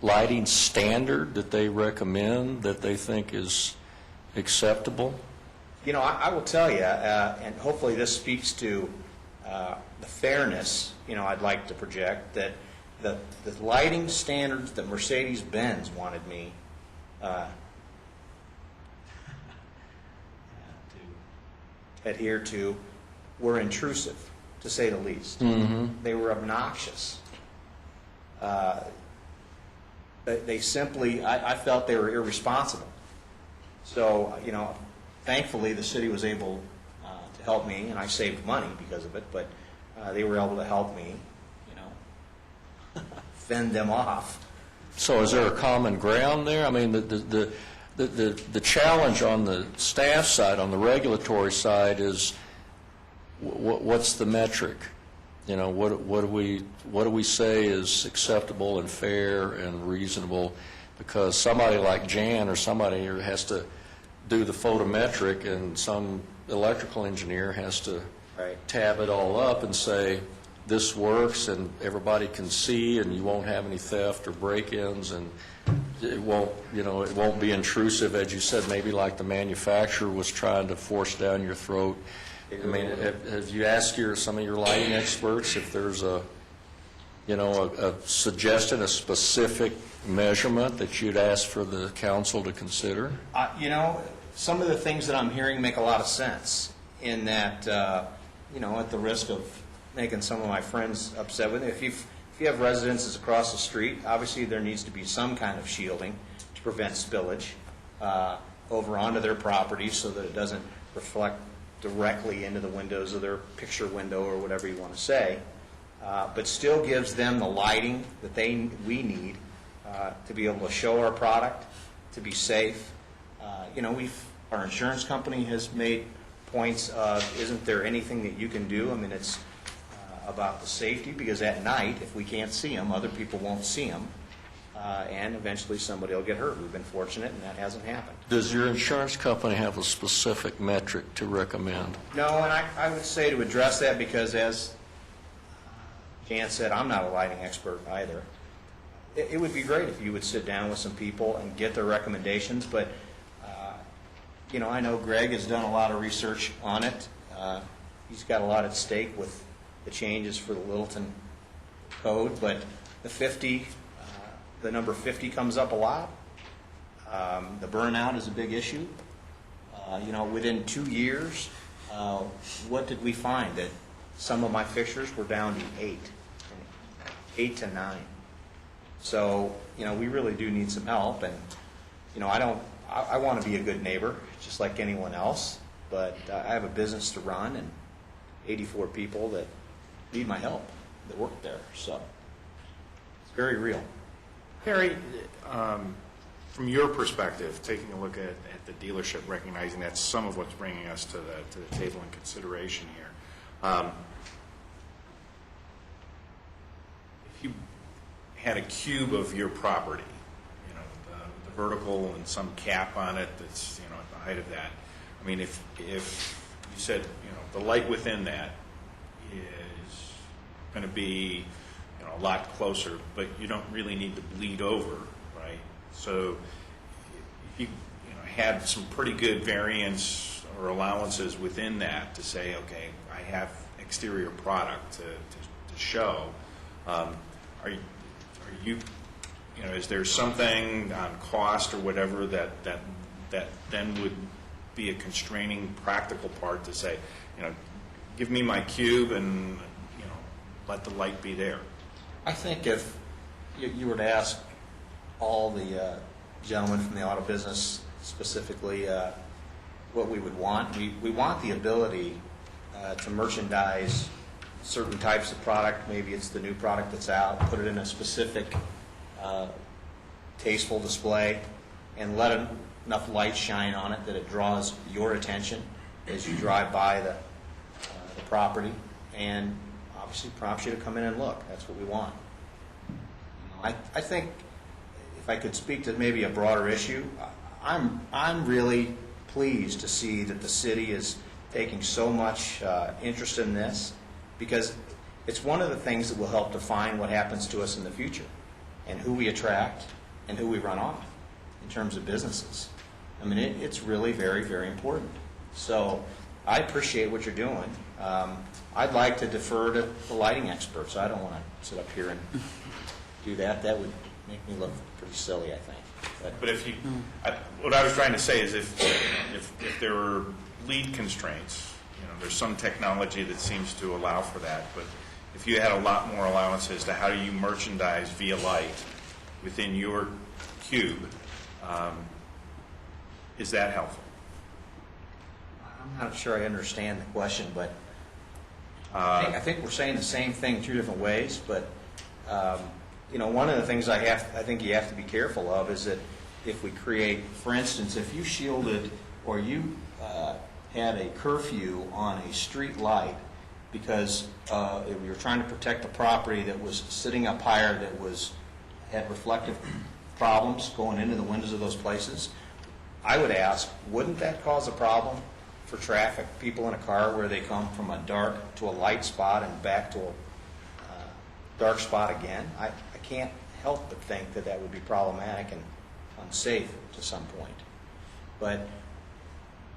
lighting standard that they recommend that they think is acceptable? I will tell you, and hopefully this speaks to the fairness, I'd like to project, that the lighting standards that Mercedes-Benz wanted me to adhere to were intrusive, to say the least. Mm-hmm. They were obnoxious. They simply, I felt they were irresponsible. So, thankfully the city was able to help me, and I saved money because of it, but they were able to help me, fend them off. So is there a common ground there? I mean, the challenge on the staff side, on the regulatory side, is what's the metric? What do we say is acceptable and fair and reasonable? Because somebody like Jan or somebody here has to do the photometric, and some electrical engineer has to tab it all up and say, this works and everybody can see and you won't have any theft or break-ins, and it won't be intrusive, as you said, maybe like the manufacturer was trying to force down your throat. I mean, have you asked some of your lighting experts if there's a suggestion, a specific measurement that you'd ask for the council to consider? Some of the things that I'm hearing make a lot of sense in that, at the risk of making some of my friends upset with me, if you have residences across the street, obviously there needs to be some kind of shielding to prevent spillage over onto their property so that it doesn't reflect directly into the windows of their picture window or whatever you want to say, but still gives them the lighting that we need to be able to show our product, to be safe. Our insurance company has made points of, isn't there anything that you can do? I mean, it's about the safety, because at night, if we can't see them, other people won't see them, and eventually somebody will get hurt. We've been fortunate, and that hasn't happened. Does your insurance company have a specific metric to recommend? No, and I would say to address that, because as Jan said, I'm not a lighting expert either. It would be great if you would sit down with some people and get their recommendations, but I know Greg has done a lot of research on it. He's got a lot at stake with the changes for the Littleton code, but the number 50 comes up a lot. The burnout is a big issue. Within 2 years, what did we find? That some of my fixtures were down to 8 to 9. So, we really do need some help, and, I want to be a good neighbor, just like anyone else, but I have a business to run and 84 people that need my help that work there, so it's very real. Harry, from your perspective, taking a look at the dealership, recognizing that's some of what's bringing us to the table in consideration here. If you had a cube of your property, the vertical and some cap on it that's at the height of that. I mean, if you said the light within that is going to be a lot closer, but you don't really need to bleed over, right? So if you had some pretty good variance or allowances within that to say, okay, I have exterior product to show. Are you is there something on cost or whatever that then would be a constraining practical part to say, give me my cube and let the light be there? I think if you were to ask all the gentlemen from the auto business specifically what we would want, we want the ability to merchandise certain types of product. Maybe it's the new product that's out, put it in a specific tasteful display, and let enough light shine on it that it draws your attention as you drive by the property, and obviously prompts you to come in and look. That's what we want. I think if I could speak to maybe a broader issue, I'm really pleased to see that the city is taking so much interest in this, because it's one of the things that will help define what happens to us in the future and who we attract and who we run off in terms of businesses. I mean, it's really very, very important. So I appreciate what you're doing. I'd like to defer to the lighting experts. I don't want to sit up here and do that. That would make me look pretty silly, I think. But if what I was trying to say is if there were lead constraints, there's some technology that seems to allow for that, but if you had a lot more allowances to how do you merchandise via light within your cube, is that helpful? I'm not sure I understand the question, but I think we're saying the same thing 2 different ways. But one of the things I think you have to be careful of is that if we create, for instance, if you shielded or you had a curfew on a street light because if we were trying to protect a property that was sitting up higher that had reflective problems going into the windows of those places, I would ask, wouldn't that cause a problem for traffic, people in a car where they come from a dark to a light spot and back to a dark spot again? I can't help but think that would be problematic and unsafe to some point. But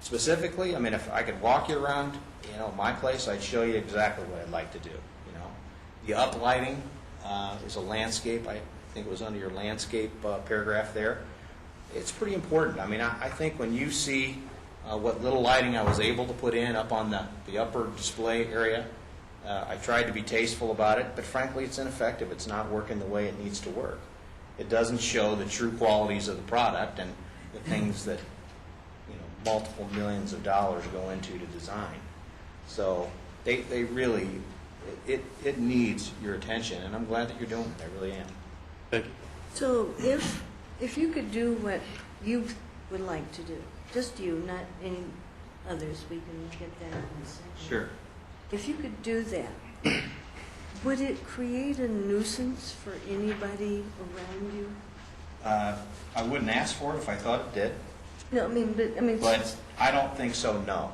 specifically, I mean, if I could walk you around, my place, I'd show you exactly what I'd like to do. The uplighting is a landscape. I think it was under your landscape paragraph there. It's pretty important. I mean, I think when you see What little lighting I was able to put in up on the upper display area, I tried to be tasteful about it, but frankly, it's ineffective. It's not working the way it needs to work. It doesn't show the true qualities of the product and the things that, multiple millions of dollars go into to design. So they really, it needs your attention, and I'm glad that you're doing it. I really am. Thank you. So if you could do what you would like to do, just you, not any others, we can get that in a second. Sure. If you could do that, would it create a nuisance for anybody around you? I wouldn't ask for it if I thought it did. No, But I don't think so, no.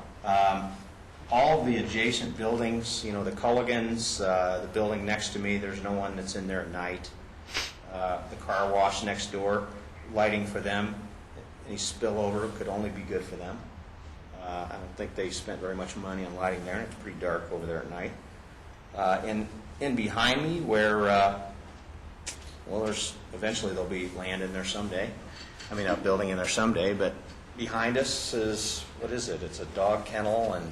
All the adjacent buildings, the Culligans, the building next to me, there's no one that's in there at night. The car wash next door, lighting for them, any spillover could only be good for them. I don't think they spent very much money on lighting there, and it's pretty dark over there at night. In behind me where, eventually there'll be land in there someday. I mean, a building in there someday, but behind us is, what is it? It's a dog kennel and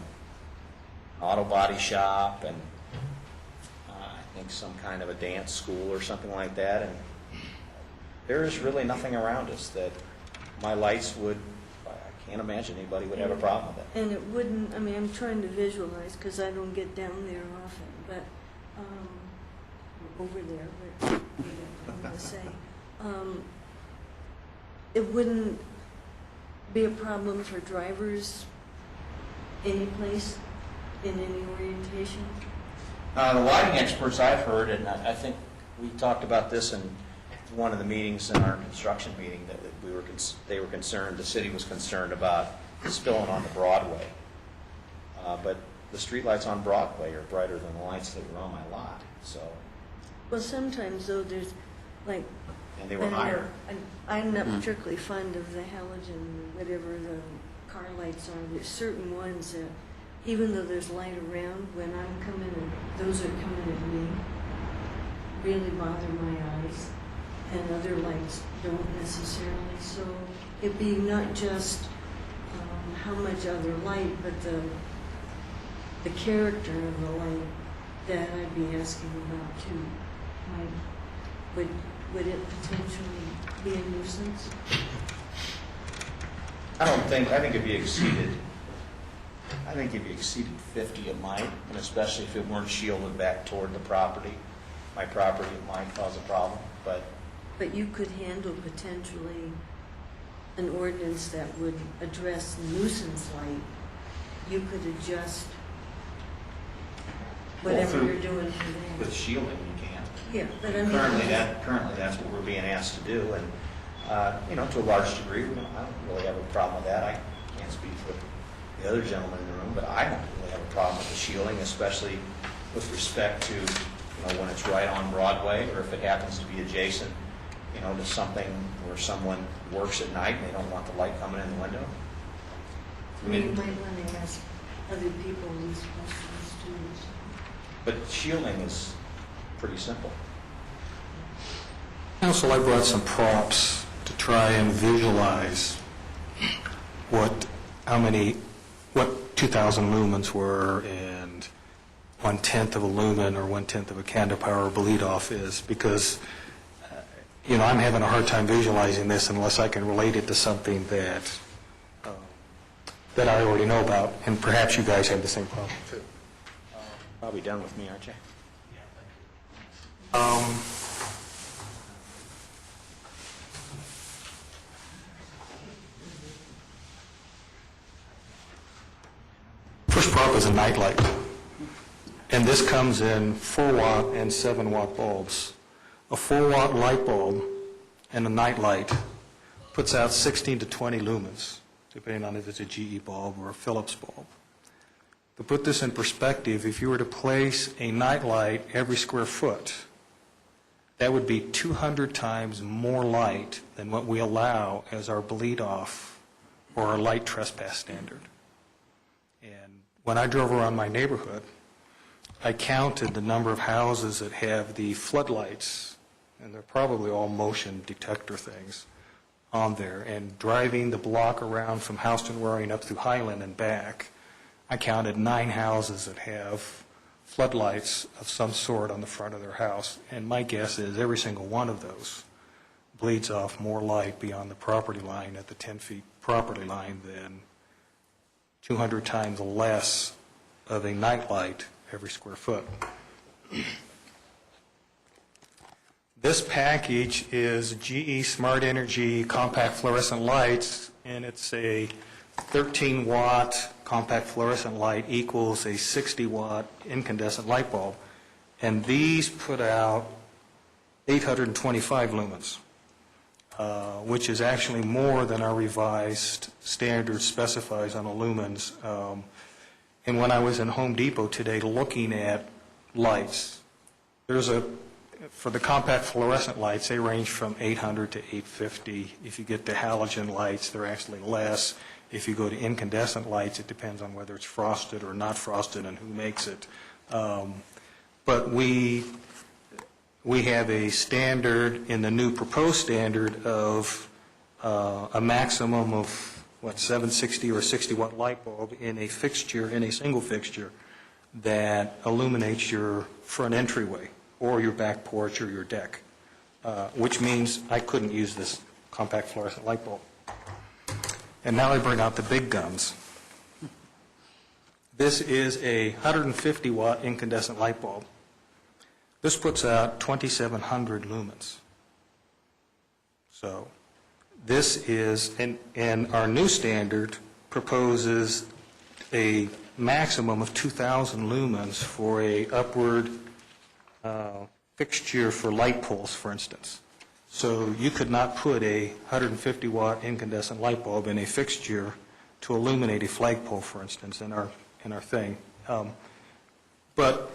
auto body shop and I think some kind of a dance school or something like that. And there is really nothing around us that my lights would, I can't imagine anybody would have a problem with it. And it wouldn't, I'm trying to visualize because I don't get down there often, but, over there, but I'm going to say, it wouldn't be a problem for drivers any place in any orientation? The lighting experts I've heard, and I think we talked about this in one of the meetings in our construction meeting, that they were concerned, the city was concerned about spilling onto Broadway. But the streetlights on Broadway are brighter than the lights that were on my lot, so. Well, sometimes though, there's like. And they were higher. I'm not particularly fond of the halogen, whatever the car lights are. There's certain ones that, even though there's light around, when I'm coming in, those are coming at me, really bother my eyes. And other lights don't necessarily. So it'd be not just how much other light, but the character of the light that I'd be asking about too. Would it potentially be a nuisance? I think it'd be exceeded. I think if you exceeded 50, it might, and especially if it weren't shielded back toward the property. My property, it might cause a problem, but But you could handle potentially an ordinance that would address nuisance light. You could adjust whatever you're doing for them. with shielding, you can. Yeah, but Currently, that's what we're being asked to do, and, to a large degree, I don't really have a problem with that. I can't speak for the other gentleman in the room, but I don't really have a problem with the shielding, especially with respect to, when it's right on Broadway, or if it happens to be adjacent, to something where someone works at night and they don't want the light coming in the window. You might want to ask other people these questions too. But shielding is pretty simple. Council, I brought some props to try and visualize what 2,000 lumens were and 1/10 of a lumen or 1/10 of a candle power bleed off is, because I'm having a hard time visualizing this unless I can relate it to something that I already know about, and perhaps you guys have the same problem too. Probably done with me, aren't you? First prop is a nightlight, and this comes in 4-watt and 7-watt bulbs. A 4-watt light bulb and a nightlight puts out 16 to 20 lumens, depending on if it's a GE bulb or a Philips bulb. To put this in perspective, if you were to place a nightlight every square foot, that would be 200 times more light than what we allow as our bleed-off or our light trespass standard. And when I drove around my neighborhood, I counted the number of houses that have the floodlights, and they're probably all motion detector things, on there. And driving the block around from Houston Roaring up through Highland and back, I counted 9 houses that have floodlights of some sort on the front of their house. And my guess is every single one of those bleeds off more light beyond the property line at the 10 feet property line than 200 times less of a night light every square foot. This package is GE Smart Energy compact fluorescent lights, and it's a 13-watt compact fluorescent light equals a 60-watt incandescent light bulb. And these put out 825 lumens, which is actually more than our revised standard specifies on the lumens. And when I was in Home Depot today looking at lights, for the compact fluorescent lights, they range from 800 to 850. If you get the halogen lights, they're actually less. If you go to incandescent lights, it depends on whether it's frosted or not frosted and who makes it. But we have a standard in the new proposed standard of a maximum of, 760 or 60-watt light bulb in a fixture, in a single fixture, that illuminates your front entryway or your back porch or your deck, which means I couldn't use this compact fluorescent light bulb. And now I bring out the big guns. This is a 150-watt incandescent light bulb. This puts out 2,700 lumens. So this is, and our new standard proposes a maximum of 2,000 lumens for a upward fixture for light poles, for instance. So you could not put a 150-watt incandescent light bulb in a fixture to illuminate a flagpole, for instance, in our thing. But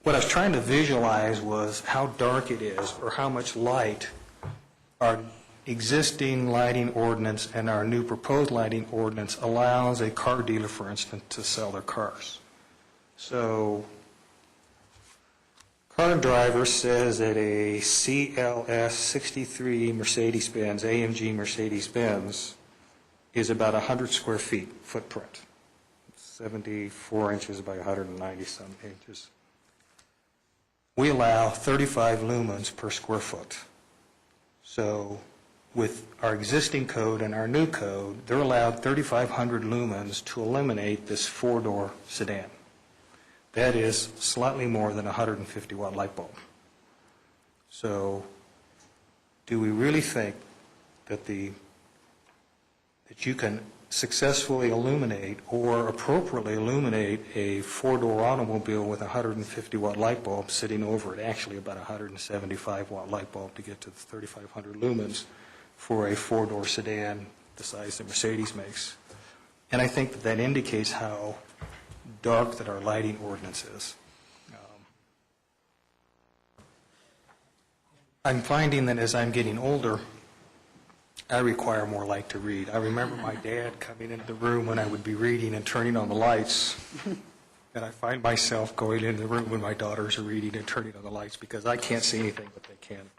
what I was trying to visualize was how dark it is, or how much light our existing lighting ordinance and our new proposed lighting ordinance allows a car dealer, for instance, to sell their cars. So Car Driver says that a CLS 63 Mercedes-Benz, AMG Mercedes-Benz, is about 100 square feet footprint, 74 inches by 190 some inches. We allow 35 lumens per square foot. So with our existing code and our new code, they're allowed 3,500 lumens to eliminate this 4-door sedan. That is slightly more than a 150-watt light bulb. So do we really think that you can successfully illuminate or appropriately illuminate a 4-door automobile with a 150-watt light bulb sitting over it, actually about a 175-watt light bulb to get to the 3,500 lumens for a 4-door sedan the size that Mercedes makes? And I think that indicates how dark that our lighting ordinance is. I'm finding that as I'm getting older, I require more light to read. I remember my dad coming into the room when I would be reading and turning on the lights, and I find myself going into the room when my daughters are reading and turning on the lights because I can't see anything, but they can.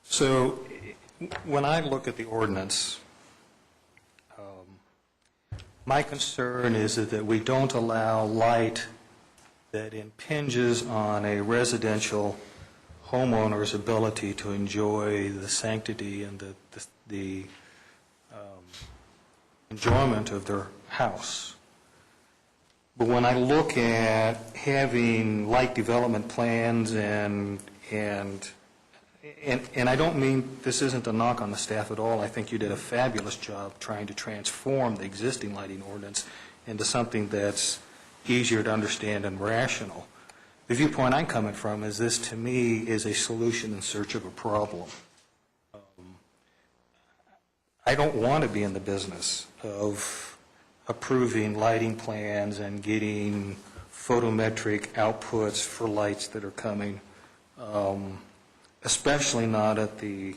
So when I look at the ordinance, my concern is that we don't allow light that impinges on a residential homeowner's ability to enjoy the sanctity and the enjoyment of their house. But when I look at having light development plans and I don't mean, this isn't a knock on the staff at all. I think you did a fabulous job trying to transform the existing lighting ordinance into something that's easier to understand and rational. The viewpoint I'm coming from is this, to me, is a solution in search of a problem. I don't want to be in the business of approving lighting plans and getting photometric outputs for lights that are coming, especially not at the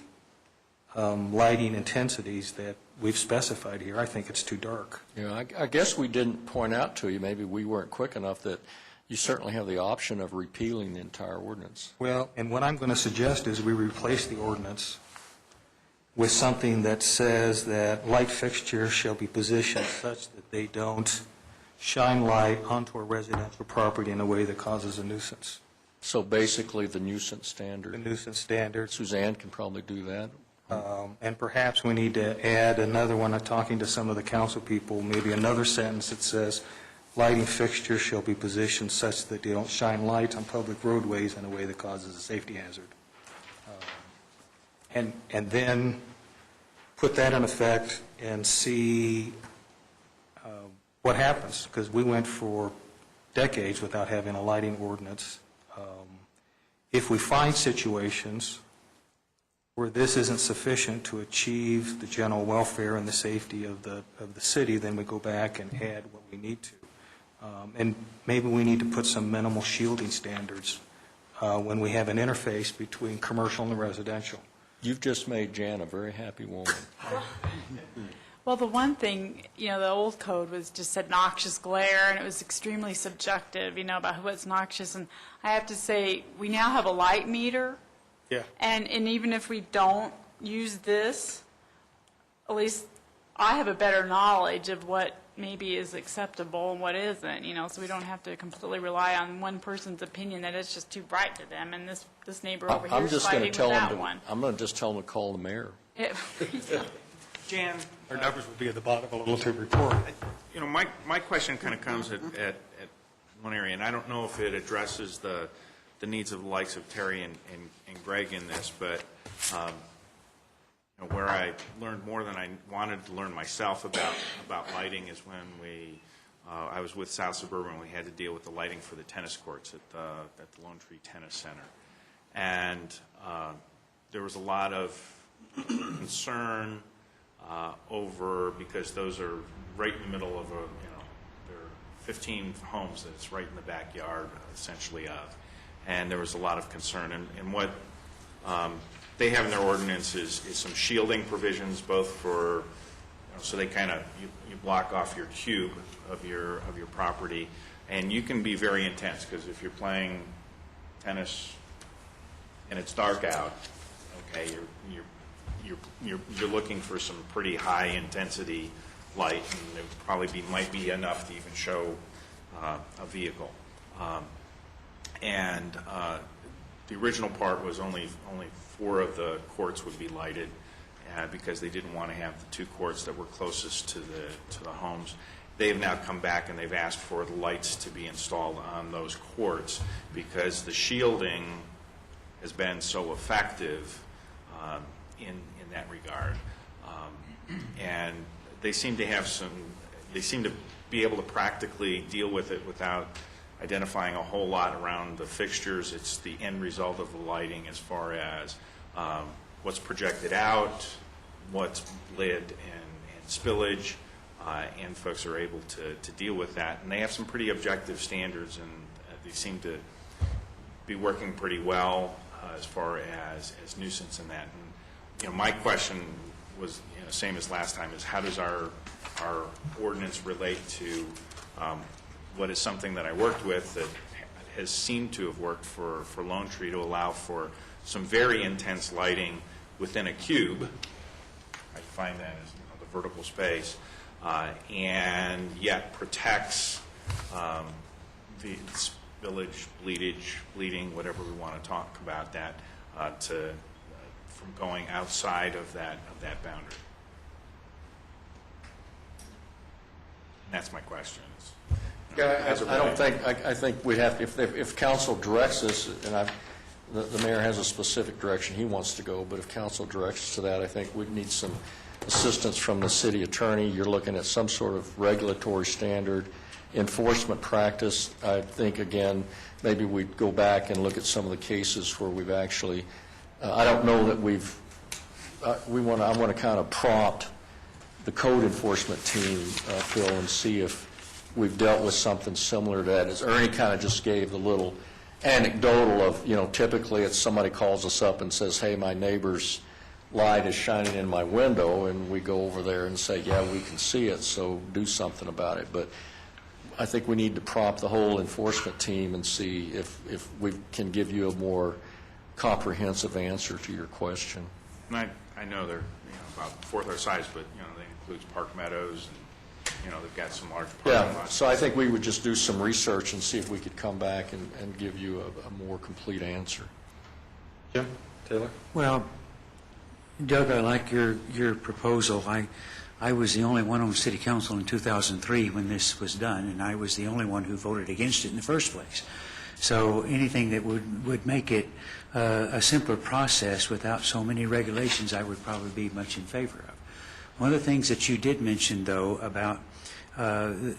lighting intensities that we've specified here. I think it's too dark. I guess we didn't point out to you, maybe we weren't quick enough, that You certainly have the option of repealing the entire ordinance. Well, and what I'm going to suggest is we replace the ordinance with something that says that light fixtures shall be positioned such that they don't shine light onto a residential property in a way that causes a nuisance. So basically, the nuisance The standard. nuisance standards. Suzanne can probably do that. And perhaps we need to add another one, talking to some of the council people, maybe another sentence that says, lighting fixtures shall be positioned such that they don't shine light on public roadways in a way that causes a safety hazard. And then put that in effect and see what happens, because we went for decades without having a lighting ordinance. If we find situations where this isn't sufficient to achieve the general welfare and the safety of the city, then we go back and add what we need to. And maybe we need to put some minimal shielding standards when we have an interface between commercial and residential. You've just made Jan a very happy woman. Well, the one thing, the old code was just said noxious glare, and it was extremely subjective, about what's noxious. And I have to say, we now have a light meter, Yeah. and even if we don't use this, at least I have a better knowledge of what maybe is acceptable and what isn't, so we don't have to completely rely on one person's opinion that it's just too bright to them, and this neighbor over here I'm is just fighting going with to tell that him one. I'm going to just tell him to call the mayor. Jan, Our numbers would be at the bottom of a little report. my question kind of comes at one area, and I don't know if it addresses the needs of the likes of Terry and Greg in this, but where I learned more than I wanted to learn myself about lighting is when I was with South Suburban. We had to deal with the lighting for the tennis courts at the Lone Tree Tennis Center, and there was a lot of concern over, because those are right in the middle of there are 15 homes that it's right in the backyard essentially of, and there was a lot of concern, and what they have in their ordinance is some shielding provisions, both for, so they kind of, you block off your cube of your property, and you can be very intense, because if you're playing tennis and it's dark out, okay, you're looking for some pretty high intensity light, and it probably might be enough to even show a vehicle. The original part was only 4 of the courts would be lighted, because they didn't want to have the 2 courts that were closest to the homes. They have now come back and they've asked for the lights to be installed on those courts, because the shielding has been so effective in that regard. And they seem to be able to practically deal with it without identifying a whole lot around the fixtures. It's the end result of the lighting as far as what's projected out, what's lit and spillage, and folks are able to deal with that. And they have some pretty objective standards, and they seem to be working pretty well as far as nuisance and that. And my question was same as last time, is how does our ordinance relate to what is something that I worked with that has seemed to have worked for Lone Tree, to allow for some very intense lighting within a cube. I find that as the vertical space, and yet protects the spillage, bleeding, whatever we want to talk about that, from going outside of that boundary. And that's my question. I think we have, if council directs us, and the mayor has a specific direction he wants to go, but if council directs us to that, I think we'd need some assistance from the city attorney. You're looking at some sort of regulatory standard, enforcement practice. I think, again, maybe we'd go back and look at some of the cases where we've actually, I don't know that I want to kind of prompt the code enforcement team, Phil, and see if we've dealt with something similar to that. As Ernie kind of just gave the little anecdotal of, typically it's somebody calls us up and says, hey, my neighbor's light is shining in my window, and we go over there and say, yeah, we can see it, so do something about it. But I think we need to prompt the whole enforcement team and see if we can give you a more comprehensive answer to your question. And I know they're, about a fourth our size, but, that includes Park Meadows, and, they've got some large parking Yeah, lots. so I think we would just do some research and see if we could come back and give you a more complete answer. Jim? Taylor? Well, Doug, I like your proposal. I was the only one on city council in 2003 when this was done, and I was the only one who voted against it in the first place. So anything that would make it a simpler process without so many regulations, I would probably be much in favor of. One of the things that you did mention, though, about the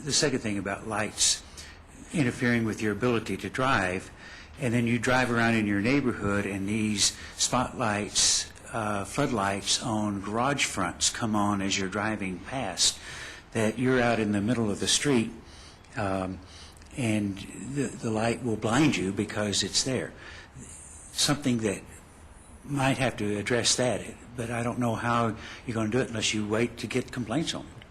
second thing about lights interfering with your ability to drive, and then you drive around in your neighborhood and these spotlights, floodlights on garage fronts come on as you're driving past, that you're out in the middle of the street and the light will blind you because it's there. Something that might have to address that, but I don't know how you're going to do it unless you wait to get complaints on it.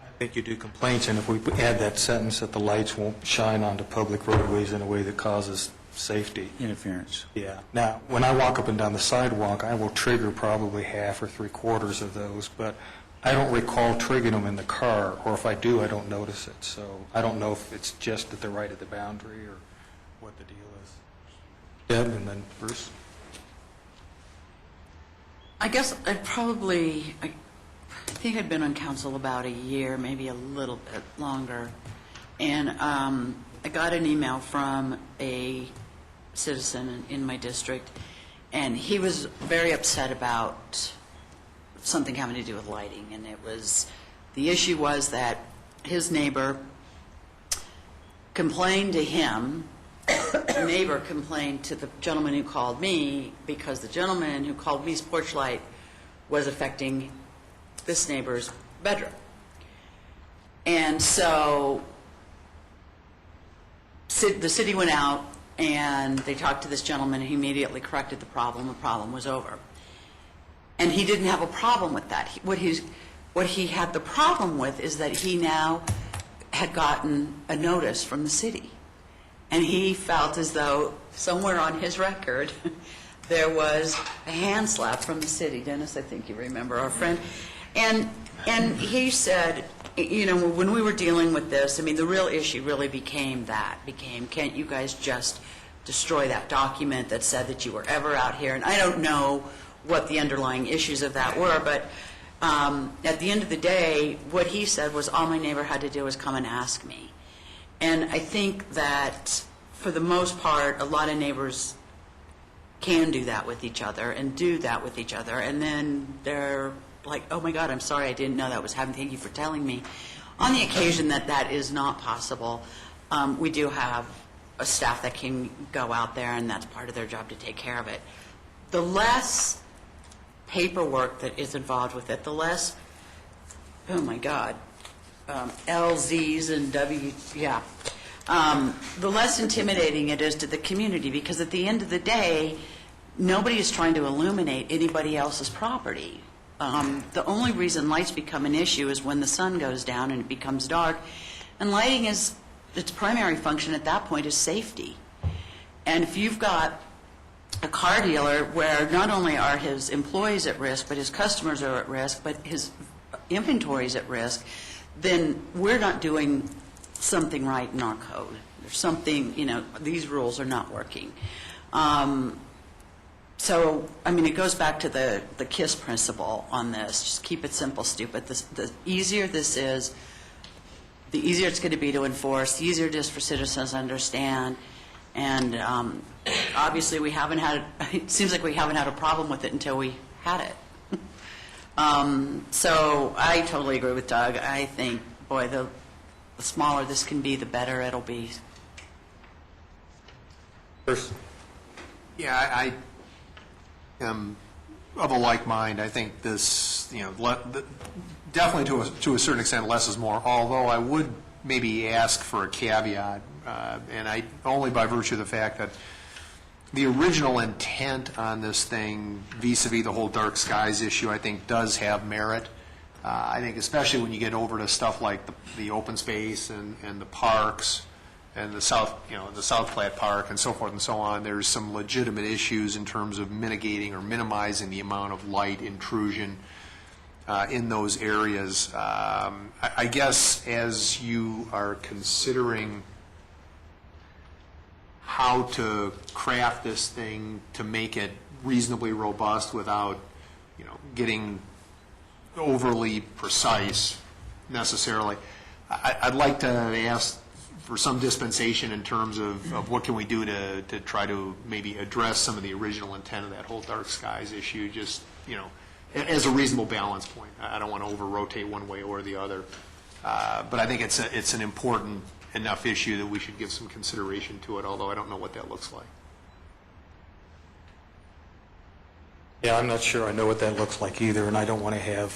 I think you do complaints, and if we add that sentence that the lights won't shine onto public roadways in a way that causes safety. Interference. Yeah. Now, when I walk up and down the sidewalk, I will trigger probably half or three-quarters of those, but I don't recall triggering them in the car, or if I do, I don't notice it. So I don't know if it's just that they're right at the boundary or what the deal is. Deb, and then Bruce. I guess I think I'd been on council about a year, maybe a little bit longer, and I got an email from a citizen in my district, and he was very upset about something having to do with lighting, and the issue was that his neighbor complained to him. The neighbor complained to the gentleman who called me because the gentleman who called me's porch light was affecting this neighbor's bedroom. And so the city went out and they talked to this gentleman, and he immediately corrected the problem. The problem was over. And he didn't have a problem with that. What he had the problem with is that he now had gotten a notice from the city. And he felt as though somewhere on his record there was a hand slap from the city. Dennis, I think you remember our friend. And he said, when we were dealing with this, the real issue really became, can't you guys just destroy that document that said that you were ever out here? And I don't know what the underlying issues of that were, but at the end of the day, what he said was all my neighbor had to do was come and ask me. And I think that for the most part, a lot of neighbors can do that with each other and do that with each other, and then they're like, oh my God, I'm sorry, I didn't know that was happening. Thank you for telling me. On the occasion that is not possible, we do have a staff that can go out there, and that's part of their job to take care of it. The less paperwork that is involved with it, the less, oh my God, LZs and W, yeah. The less intimidating it is to the community, because at the end of the day, nobody is trying to illuminate anybody else's property. The only reason lights become an issue is when the sun goes down and it becomes dark, and lighting is, its primary function at that point is safety. And if you've got a car dealer where not only are his employees at risk, but his customers are at risk, but his inventory is at risk, then we're not doing something right in our code. There's something, these rules are not working. So, it goes back to the KISS principle on this. Just keep it simple, stupid. The easier this is, the easier it's going to be to enforce, the easier it is for citizens to understand. And obviously it seems like we haven't had a problem with it until we had it. So I totally agree with Doug. I think, boy, the smaller this can be, the better it'll be. Bruce? Yeah, I am of a like mind. I think this, definitely to a certain extent, less is more, although I would maybe ask for a caveat, and only by virtue of the fact that the original intent on this thing, vis-a-vis the whole dark skies issue, I think does have merit. I think especially when you get over to stuff like the open space and the parks and the South Platte Park and so forth and so on, there's some legitimate issues in terms of mitigating or minimizing the amount of light intrusion in those areas. I guess as you are considering how to craft this thing to make it reasonably robust without, getting overly precise necessarily, I'd like to ask for some dispensation in terms of what can we do to try to maybe address some of the original intent of that whole dark skies issue, just, as a reasonable balance point. I don't want to over-rotate one way or the other. But I think it's an important enough issue that we should give some consideration to it, although I don't know what that looks like. Yeah, I'm not sure I know what that looks like either, and I don't want to have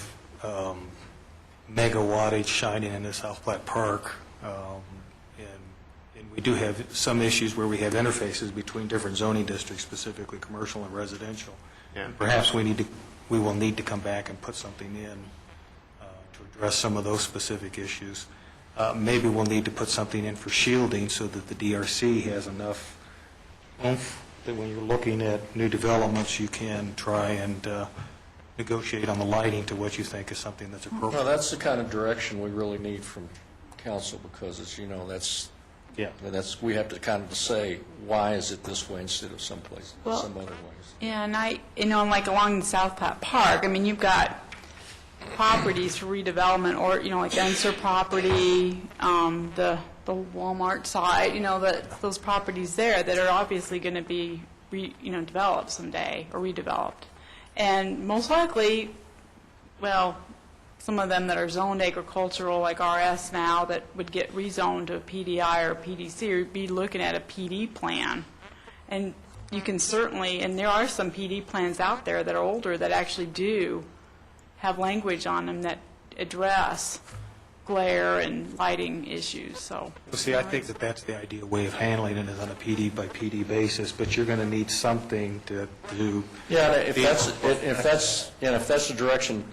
mega wattage shining into South Platte Park. And we do have some issues where we have interfaces between different zoning districts, specifically commercial and residential. Yeah. Perhaps we will need to come back and put something in to address some of those specific issues. Maybe we'll need to put something in for shielding so that the DRC has enough oomph that when you're looking at new developments, you can try and negotiate on the lighting to what you think is something that's appropriate. Well, that's the kind of direction we really need from council, because it's, we have to kind of say, why is it this way instead of some other ways. Yeah, and like along the South Platte Park, you've got properties for redevelopment, or, like the Unser property, the Walmart side, those properties there that are obviously going to be, developed someday or redeveloped. And most likely, well, some of them that are zoned agricultural, like RS now, that would get rezoned to a PDI or a PDC, or be looking at a PD plan. And you can certainly, and there are some PD plans out there that are older that actually do have language on them that address glare and lighting issues. So, See, I think that's the ideal way of handling it, is on a PD by PD basis, but you're going to need something to do. Yeah, if that's the direction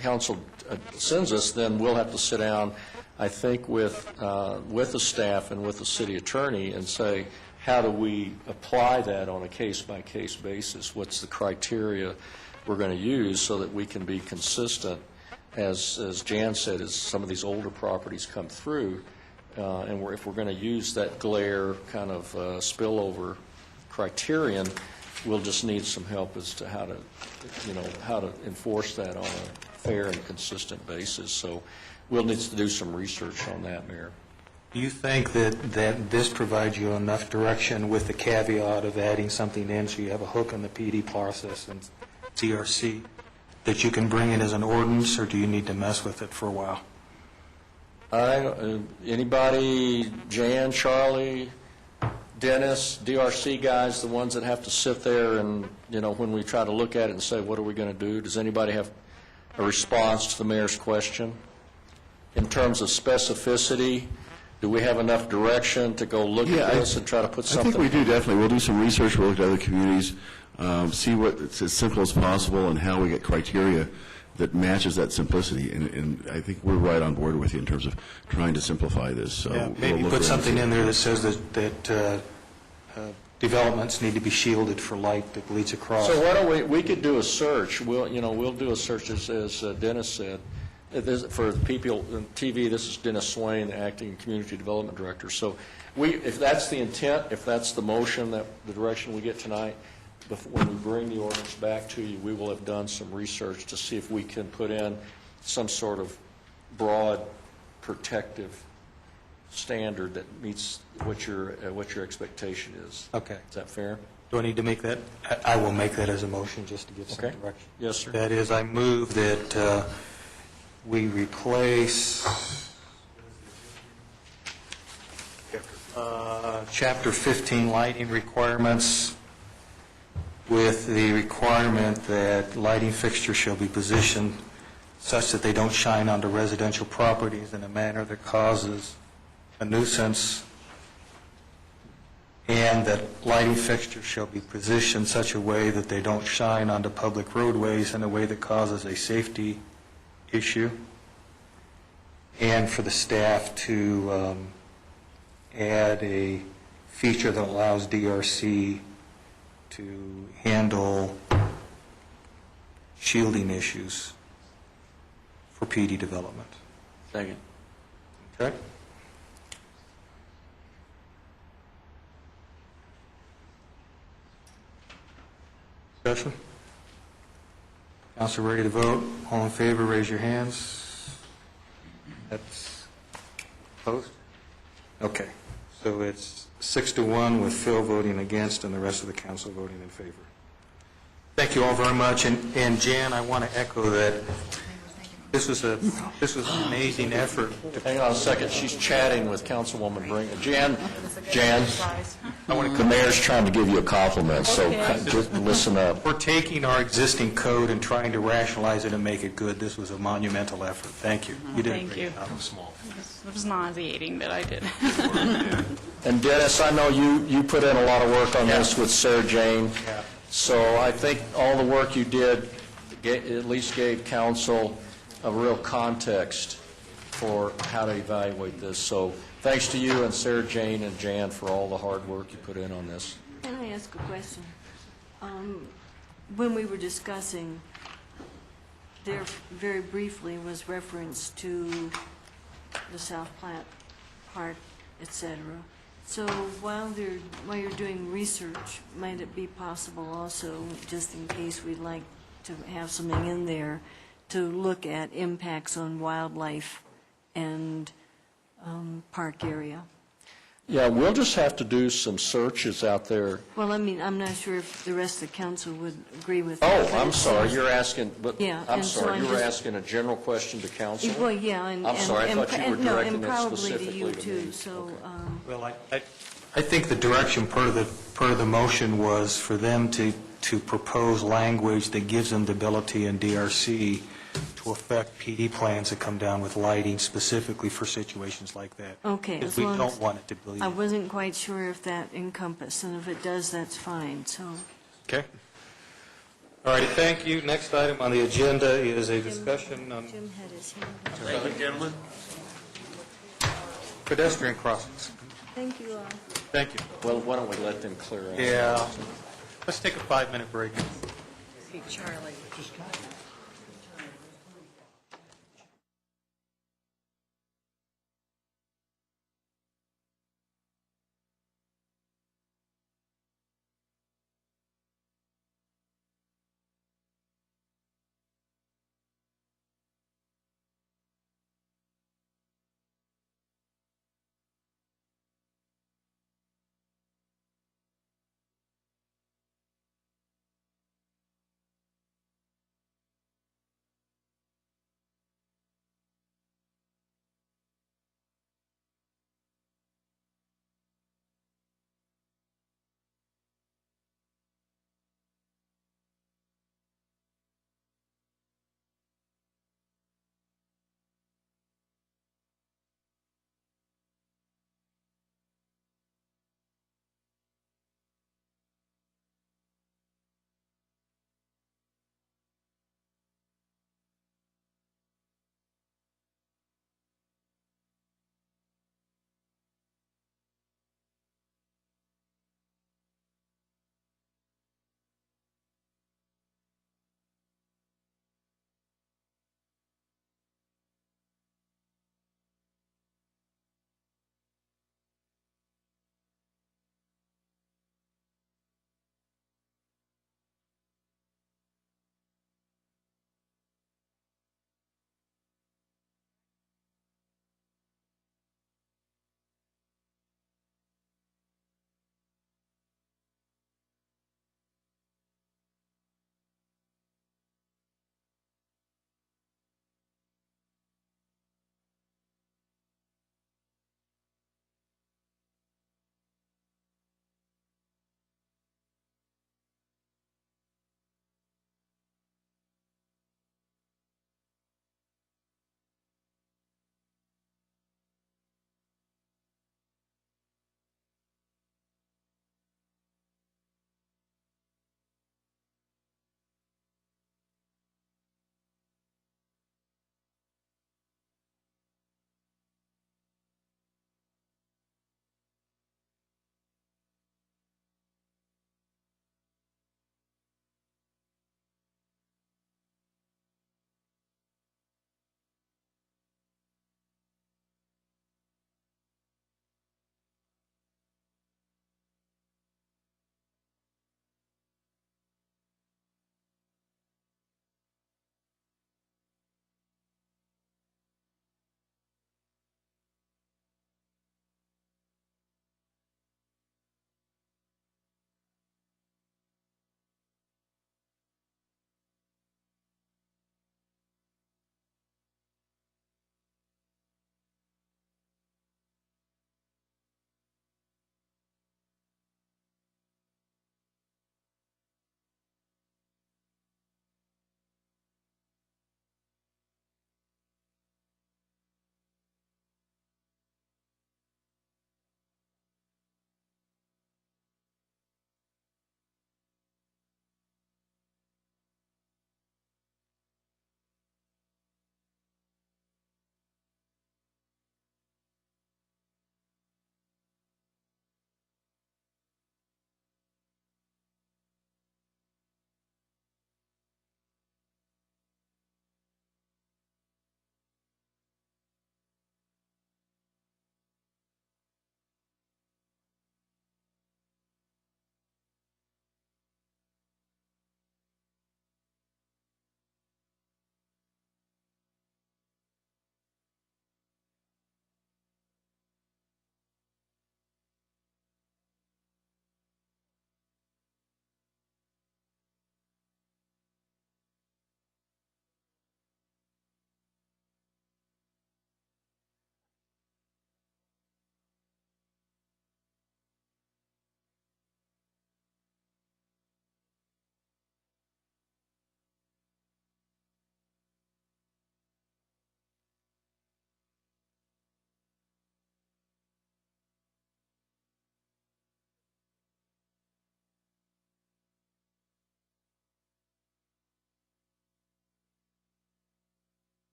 council sends us, then we'll have to sit down, I think, with the staff and with the city attorney and say, how do we apply that on a case-by-case basis? What's the criteria we're going to use so that we can be consistent, as Jan said, as some of these older properties come through, and if we're going to use that glare kind of spillover criterion, we'll just need some help as to how to enforce that on a fair and consistent basis. So we'll need to do some research on that, Mayor. Do you think that this provides you enough direction with the caveat of adding something in so you have a hook on the PD process and CRC that you can bring it as an ordinance, or do you need to mess with it for a while? Anybody, Jan, Charlie, Dennis, DRC guys, the ones that have to sit there and, when we try to look at it and say, what are we going to do? Does anybody have a response to the mayor's question? In terms of specificity, do we have enough direction to go look at this and try to put something? I think we do, definitely. We'll do some research. We'll look at other communities, see what it's as simple as possible and how we get criteria that matches that simplicity. And I think we're right on board with you in terms of trying to simplify this. So maybe put something in there that says that developments need to be shielded for light that bleeds across. So why don't we could do a search. We'll do a search, as Dennis said. For people on TV, this is Dennis Swain, the acting community development director. So if that's the intent, if that's the motion, the direction we get tonight, when we bring the ordinance back to you, we will have done some research to see if we can put in some sort of broad protective standard that meets what your expectation is. Okay. Is that fair? Do I need to make that? I will make that as a motion just to give some direction. Yes, sir. That is, I move that we replace Chapter 15 lighting requirements with the requirement that lighting fixtures shall be positioned such that they don't shine onto residential properties in a manner that causes a nuisance, and that lighting fixtures shall be positioned such a way that they don't shine onto public roadways in a way that causes a safety issue, and for the staff to add a feature that allows DRC to handle shielding issues for PD development. Second. Okay? Discussion? Council ready to vote? All in favor, raise your hands. That's opposed? Okay. So it's 6-1 with Phil voting against and the rest of the council voting in favor. Thank you all very much. And Jan, I want to echo that this was an amazing effort. Hang on a second, she's chatting with Councilwoman Bring. Jan, the mayor's trying to give you a compliment, so just listen up. We're taking our existing code and trying to rationalize it and make it good. This was a monumental effort. Thank you. You did a Thank great you. job. It was nauseating that I did. And Dennis, I know you put in a lot of work on this with Sarah Jane. Yeah. So I think all the work you did at least gave council a real context for how to evaluate this. So thanks to you and Sarah Jane and Jan for all the hard work you put in on this. Can I ask a question? When we were discussing, there very briefly was reference to the South Platte Park, et cetera. So while you're doing research, might it be possible also, just in case we'd like to have something in there, to look at impacts on wildlife and park area? Yeah, we'll just have to do some searches out there. Well, I mean, I'm not sure if the rest of the council would agree with that. Oh, but I'm it sorry, seems- you're asking, but, Yeah, I'm and so sorry, I'm you were just- asking a general question to council? Well, yeah, and... I'm sorry, I and- thought you were and- no, directing and it probably specifically to you, to too, me. so... Well, I think the direction per the motion was for them to propose language that gives them the ability in DRC to affect PD plans that come down with lighting specifically for situations like that. Okay, Because as we long don't as... want it to be. I wasn't quite sure if that encompassed, and if it does, that's fine, so... Okay. All righty, thank you. Next item on the agenda is a discussion on Jim had his hand up. pedestrian crossings. Thank you all. Thank you. Well, why don't we let them clear out? Yeah. Let's take a 5-minute break. Hey, Charlie.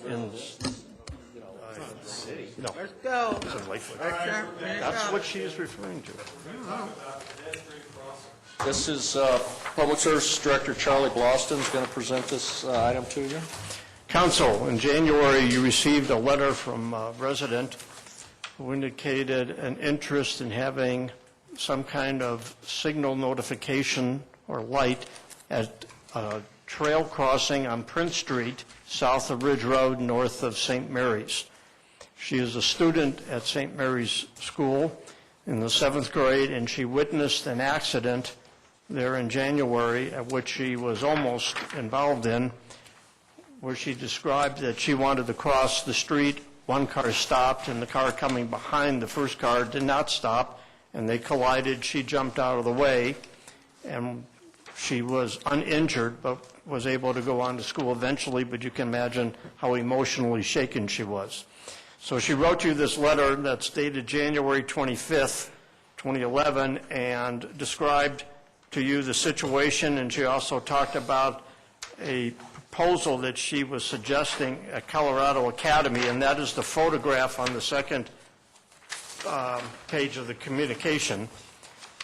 in, no. Let's go. It's in Lakewood. That's what she is referring to. This is Public Service Director Charlie Bloston is going to present this item to you. Council, in January, you received a letter from a resident who indicated an interest in having some kind of signal notification or light at a trail crossing on Prince Street, south of Ridge Road, north of St. Mary's. She is a student at St. Mary's School in the 7th grade, and she witnessed an accident there in January at which she was almost involved in, where she described that she wanted to cross the street. One car stopped, and the car coming behind the first car did not stop, and they collided. She jumped out of the way, and she was uninjured, but was able to go on to school eventually, but you can imagine how emotionally shaken she was. So she wrote you this letter that's dated January 25th, 2011, and described to you the situation, and she also talked about a proposal that she was suggesting at Colorado Academy, and that is the photograph on the second page of the communication.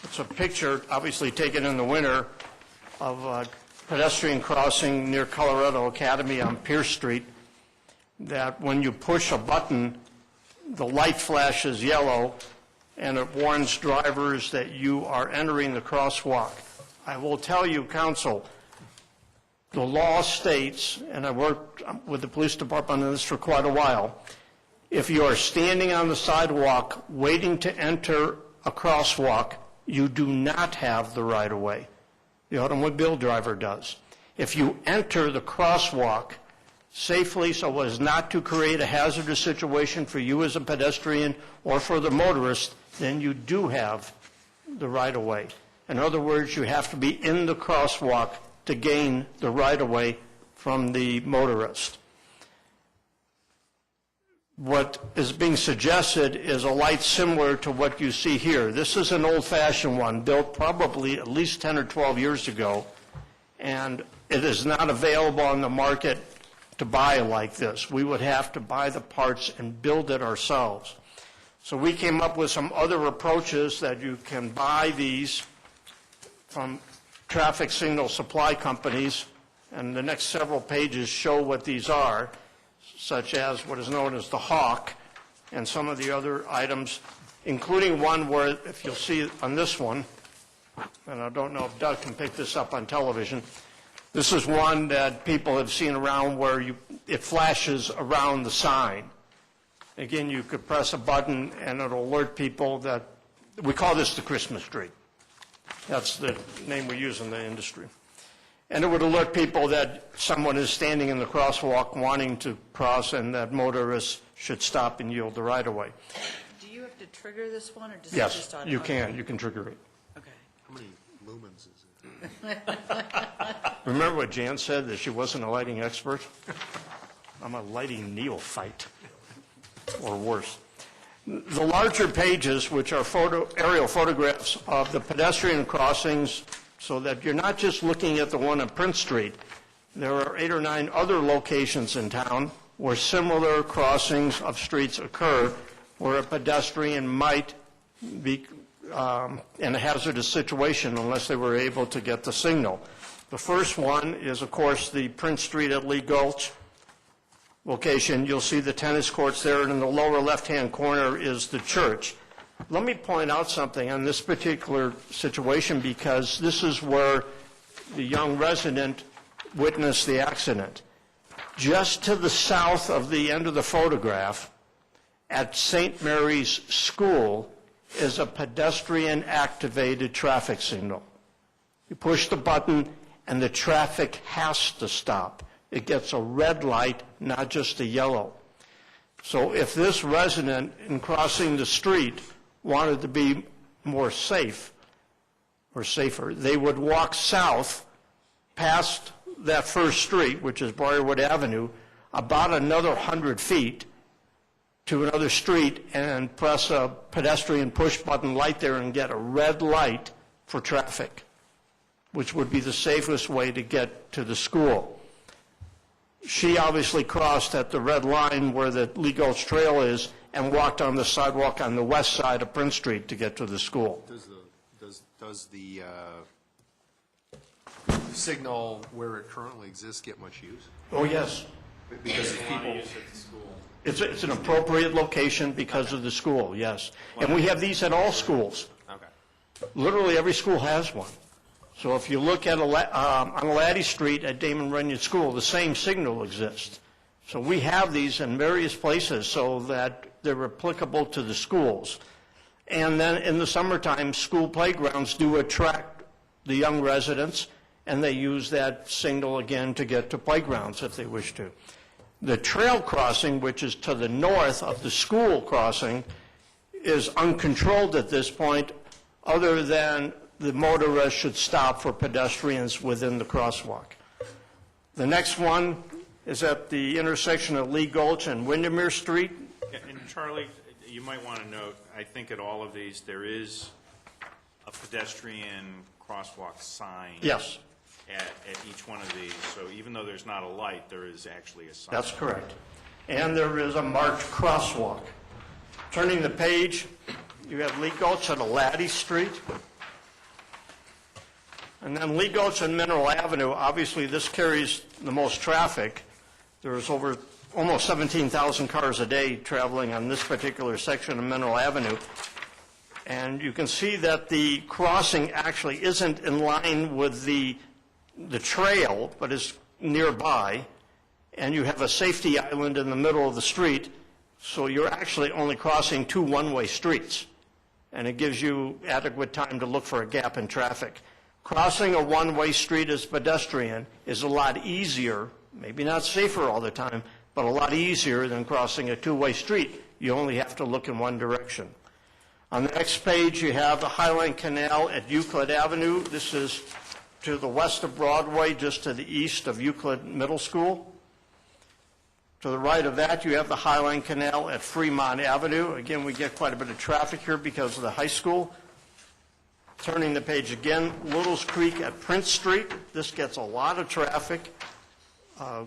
It's a picture, obviously taken in the winter, of a pedestrian crossing near Colorado Academy on Pierce Street, that when you push a button, the light flashes yellow, and it warns drivers that you are entering the crosswalk. I will tell you, Council, the law states, and I worked with the police department on this for quite a while, if you are standing on the sidewalk waiting to enter a crosswalk, you do not have the right-of-way. The automobile driver does. If you enter the crosswalk safely so as not to create a hazardous situation for you as a pedestrian or for the motorist, then you do have the right-of-way. In other words, you have to be in the crosswalk to gain the right-of-way from the motorist. What is being suggested is a light similar to what you see here. This is an old-fashioned one, built probably at least 10 or 12 years ago, and it is not available on the market to buy like this. We would have to buy the parts and build it ourselves. So we came up with some other approaches that you can buy these from traffic signal supply companies, and the next several pages show what these are, such as what is known as the Hawk and some of the other items, including one where, if you'll see on this one, and I don't know if Doug can pick this up on television, this is one that people have seen around where it flashes around the sign. Again, you could press a button and it'll alert people that, we call this the Christmas tree. That's the name we use in the industry. And it would alert people that someone is standing in the crosswalk wanting to cross and that motorists should stop and yield the right-of-way. Do you have to trigger this one, or does it Yes, just you can trigger it. Okay. How many lumens is it? Remember what Jan said, that she wasn't a lighting expert? I'm a lighting neophyte, or worse. The larger pages, which are aerial photographs of the pedestrian crossings, so that you're not just looking at the one on Prince Street. There are 8 or 9 other locations in town where similar crossings of streets occur, where a pedestrian might be in a hazardous situation unless they were able to get the signal. The first one is, of course, the Prince Street at Lee Gulch location. You'll see the tennis courts there, and in the lower left-hand corner is the church. Let me point out something on this particular situation, because this is where the young resident witnessed the accident. Just to the south of the end of the photograph, at St. Mary's School, is a pedestrian-activated traffic signal. You push the button, and the traffic has to stop. It gets a red light, not just a yellow. So if this resident, in crossing the street, wanted to be more safe or safer, they would walk south past that first street, which is Briarwood Avenue, about another 100 feet to another street, and press a pedestrian push button light there and get a red light for traffic, which would be the safest way to get to the school. She obviously crossed at the red line where the Lee Gulch Trail is and walked on the sidewalk on the west side of Prince Street to get to the school. Does the signal where it currently exists get much use? Oh, yes. Because of people. It's an appropriate location because of the school, yes. And we have these at all schools. Okay. Literally every school has one. So if you look at on Laddie Street at Damon Runyon School, the same signal exists. So we have these in various places so that they're applicable to the schools. And then in the summertime, school playgrounds do attract the young residents, and they use that signal again to get to playgrounds if they wish to. The trail crossing, which is to the north of the school crossing, is uncontrolled at this point, other than the motorist should stop for pedestrians within the crosswalk. The next one is at the intersection of Lee Gulch and Windermere Street. And Charlie, you might want to note, I think at all of these, there is a pedestrian crosswalk sign. Yes, At each one of these, so even though there's not a light, there is actually a sign. that's correct. And there is a marked crosswalk. Turning the page, you have Lee Gulch and Laddie Street. And then Lee Gulch and Mineral Avenue, obviously this carries the most traffic. There's over almost 17,000 cars a day traveling on this particular section of Mineral Avenue. And you can see that the crossing actually isn't in line with the trail, but is nearby. And you have a safety island in the middle of the street, so you're actually only crossing two one-way streets. And it gives you adequate time to look for a gap in traffic. Crossing a one-way street as pedestrian is a lot easier, maybe not safer all the time, but a lot easier than crossing a two-way street. You only have to look in one direction. On the next page, you have the Highline Canal at Euclid Avenue. This is to the west of Broadway, just to the east of Euclid Middle School. To the right of that, you have the Highline Canal at Fremont Avenue. Again, we get quite a bit of traffic here because of the high school. Turning the page again, Little's Creek at Prince Street. This gets a lot of traffic,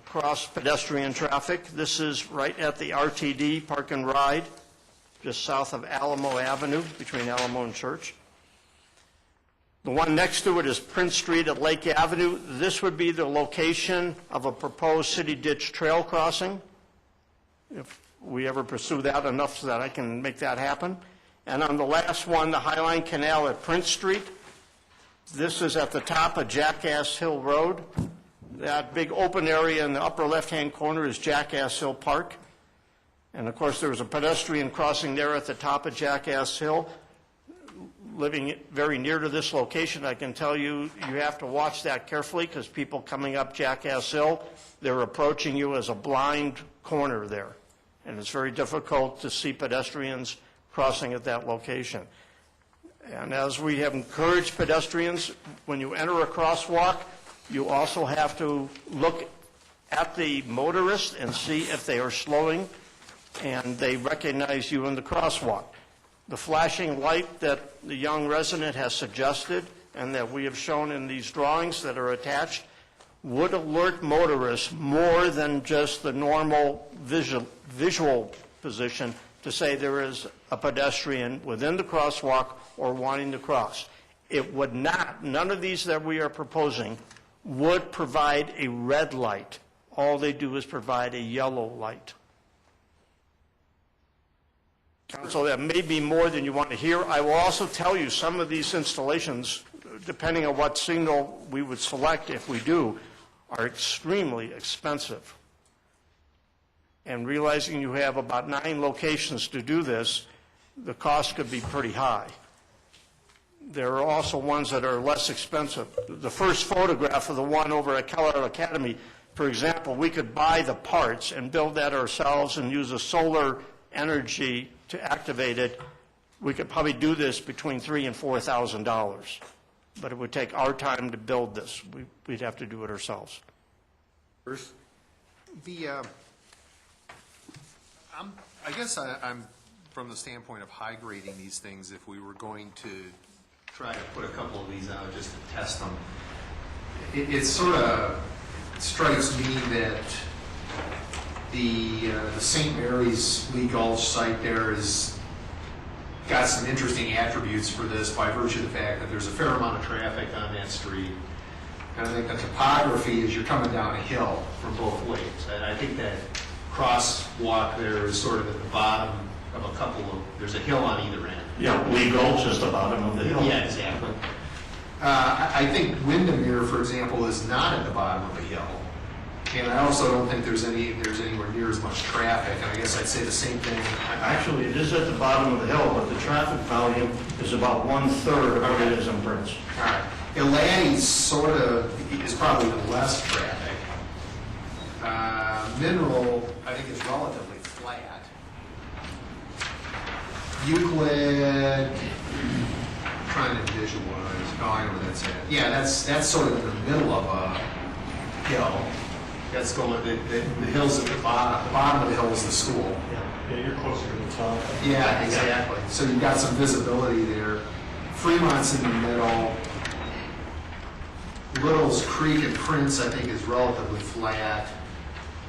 cross pedestrian traffic. This is right at the RTD, Park and Ride, just south of Alamo Avenue, between Alamo and Church. The one next to it is Prince Street at Lake Avenue. This would be the location of a proposed city ditch trail crossing, if we ever pursue that enough so that I can make that happen. And on the last one, the Highline Canal at Prince Street. This is at the top of Jackass Hill Road. That big open area in the upper left-hand corner is Jackass Hill Park. And of course, there's a pedestrian crossing there at the top of Jackass Hill. Living very near to this location, I can tell you, you have to watch that carefully because people coming up Jackass Hill, they're approaching you as a blind corner there. And it's very difficult to see pedestrians crossing at that location. And as we have encouraged pedestrians, when you enter a crosswalk, you also have to look at the motorist and see if they are slowing and they recognize you in the crosswalk. The flashing light that the young resident has suggested and that we have shown in these drawings that are attached would alert motorists more than just the normal visual position to say there is a pedestrian within the crosswalk or wanting to cross. It would not, none of these that we are proposing would provide a red light. All they do is provide a yellow light. Council, that may be more than you want to hear. I will also tell you some of these installations, depending on what signal we would select if we do, are extremely expensive. And realizing you have about 9 locations to do this, the cost could be pretty high. There are also ones that are less expensive. The first photograph of the one over at Keller Academy, for example, we could buy the parts and build that ourselves and use a solar energy to activate it. We could probably do this between $3,000 and $4,000, but it would take our time to build this. We'd have to do it ourselves. Bruce? I guess I'm from the standpoint of high grading these things. If we were going to try to put a couple of these out just to test them, it sort of strikes me that the St. Mary's Lee Gulch site there is got some interesting attributes for this by virtue of the fact that there's a fair amount of traffic on that street. And I think the topography is you're coming down a hill from both lakes. And I think that crosswalk there is sort of at the bottom of a couple of, there's a hill on either end. Yeah, Lee Gulch is the bottom of the hill. Yeah, exactly. I think Windermere, for example, is not at the bottom of a hill. And I also don't think there's anywhere near as much traffic. And I guess I'd say the same thing. Actually, it is at the bottom of the hill, but the traffic volume is about 1/3 of what it is in Prince. All right. Elady's sort of is probably the less traffic. Mineral, I think, is relatively flat. Euclid, trying to visualize. Oh, I know where that's at. Yeah, that's sort of in the middle of a hill. That's going, the hill's at the bottom. The bottom of the hill is the school. Yeah, you're closer to the top. Yeah, exactly. So you've got some visibility there. Fremont's in the middle. Little's Creek and Prince, I think, is relatively flat.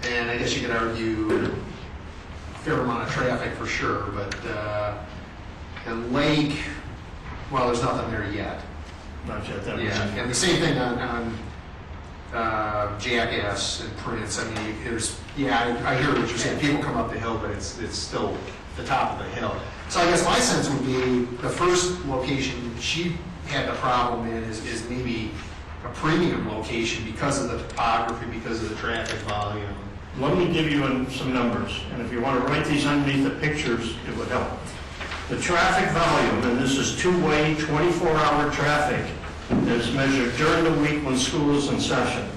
And I guess you could argue a fair amount of traffic for sure, but, and Lake, well, there's nothing there yet. Not yet, that was Yeah, and the same thing on Jackass and Prince. I mean, I hear what you're saying. People come up the hill, but it's still the top of the hill. So I guess my sense would be the first location she had the problem in is maybe a premium location because of the topography, because of the traffic volume. Let me give you some numbers, and if you want to write these underneath the pictures, it would help. The traffic volume, and this is two-way, 24-hour traffic, is measured during the week when school is in session.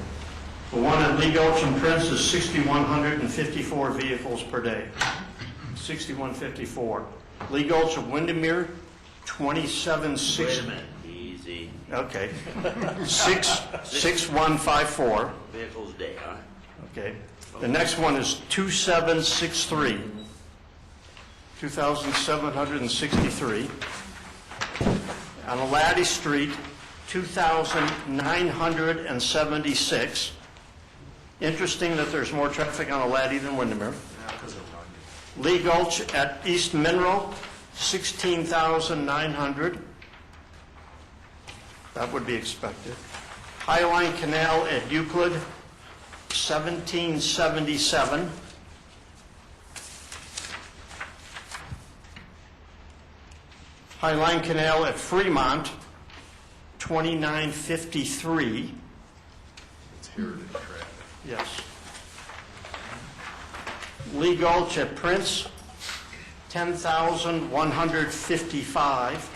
The one at Lee Gulch and Prince is 6,154 vehicles per day. 6,154. Lee Gulch of Windermere, 2760. Wait a minute, easy. Okay. 6,154. Vehicles a day, huh? Okay. The next one is 2,763. 2,763. On Laddie Street, 2,976. Interesting that there's more traffic on Laddie than Windermere. Lee Gulch at East Mineral, 16,900. That would be expected. Highline Canal at Euclid, 1777. Highline Canal at Fremont, 2953. It's heritage traffic. Yes. Lee Gulch at Prince, 10,155.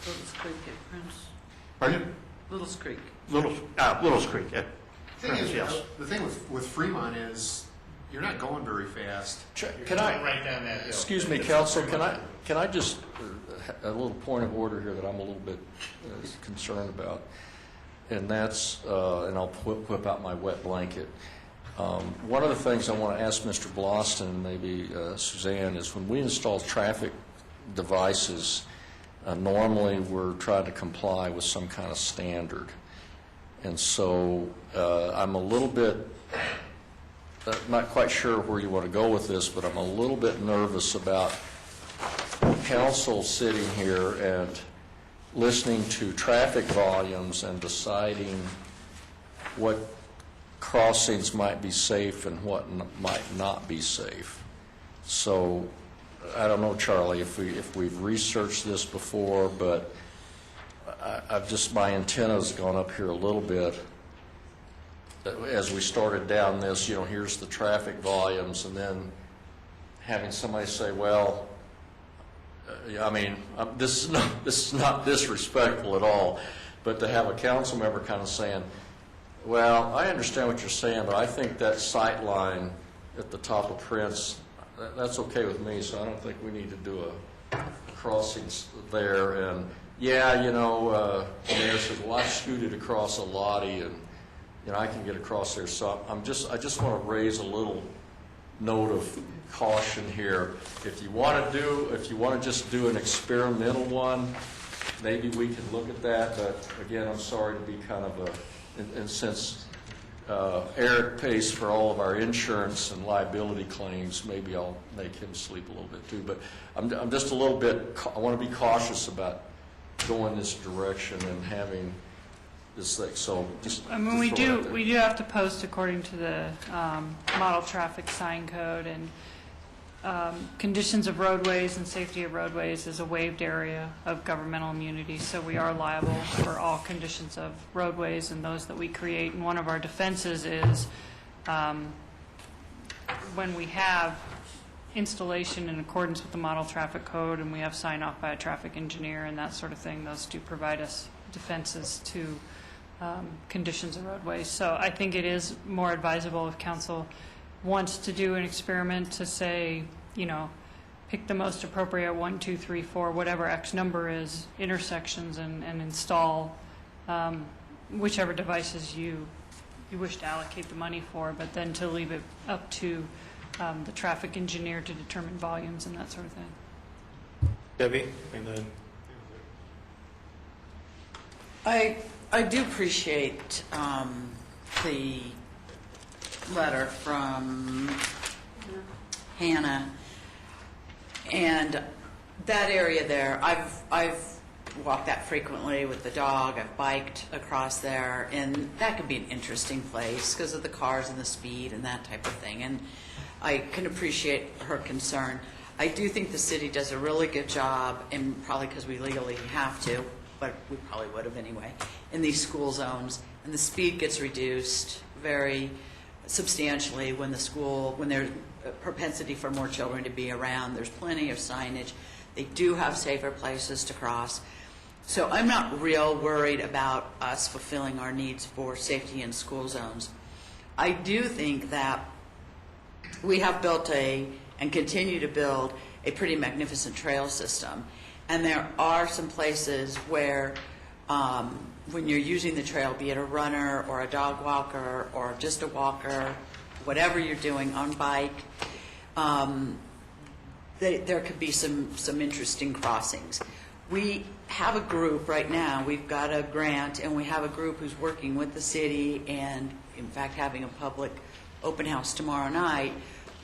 Little's Creek at Prince. Pardon? Little's Creek. Little's Creek at Thing Prince, is, yes. the thing with Fremont is you're not going very fast. Can I, right down that hill. excuse me, counsel, can I just, a little point of order here that I'm a little bit concerned about, and that's, and I'll whip out my wet blanket. One of the things I want to ask Mr. Bloston and maybe Suzanne is when we install traffic devices, normally we're trying to comply with some kind of standard. And so I'm a little bit, not quite sure where you want to go with this, but I'm a little bit nervous about council sitting here and listening to traffic volumes and deciding what crossings might be safe and what might not be safe. So I don't know, Charlie, if we've researched this before, but I've just, my antenna's gone up here a little bit. As we started down this, here's the traffic volumes, and then having somebody say, well, this is not disrespectful at all, but to have a council member kind of saying, well, I understand what you're saying, but I think that sight line at the top of Prince, that's okay with me, so I don't think we need to do a crossings there. And yeah, the mayor says, well, I scooted across a Lottie, and I can get across there. So I just want to raise a little note of caution here. If you want to just do an experimental one, maybe we can look at that. But again, I'm sorry to be kind of and since Eric pays for all of our insurance and liability claims. Maybe I'll make him sleep a little bit too. But I'm just a little bit, I want to be cautious about going this direction and having this thing, so just. I mean, we just throw it out do there. we do have to post according to the model traffic sign code, and conditions of roadways and safety of roadways is a waived area of governmental immunity, so we are liable for all conditions of roadways and those that we create. And one of our defenses is when we have installation in accordance with the model traffic code and we have sign off by a traffic engineer and that sort of thing, those do provide us defenses to conditions of roadways. So I think it is more advisable if council wants to do an experiment to say, you know, pick the most appropriate 1, 2, 3, 4, whatever X number is, intersections and install whichever devices you wish to allocate the money for, but then to leave it up to the traffic engineer to determine volumes and that sort of thing. Debbie, and then I do appreciate the letter from Hannah, and that area there, I've walked that frequently with the dog. I've biked across there, and that could be an interesting place because of the cars and the speed and that type of thing, and I can appreciate her concern. I do think the city does a really good job, and probably because we legally have to, but we probably would have anyway, in these school zones, and the speed gets reduced very substantially when there's a propensity for more children to be around. There's plenty of signage. They do have safer places to cross. So I'm not real worried about us fulfilling our needs for safety in school zones. I do think that we have built and continue to build a pretty magnificent trail system. And there are some places where when you're using the trail, be it a runner or a dog walker or just a walker, whatever you're doing on bike, there could be some interesting crossings. We have a group right now, we've got a grant, and we have a group who's working with the city and, in fact, having a public open house tomorrow night,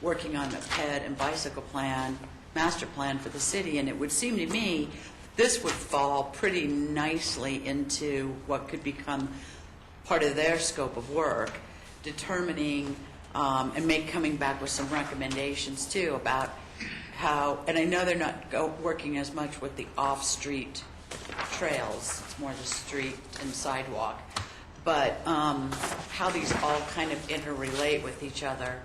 working on a ped and bicycle plan, master plan for the city, and it would seem to me this would fall pretty nicely into what could become part of their scope of work, determining and coming back with some recommendations too about how, and I know they're not working as much with the off-street trails, it's more the street and sidewalk, but how these all kind of interrelate with each other,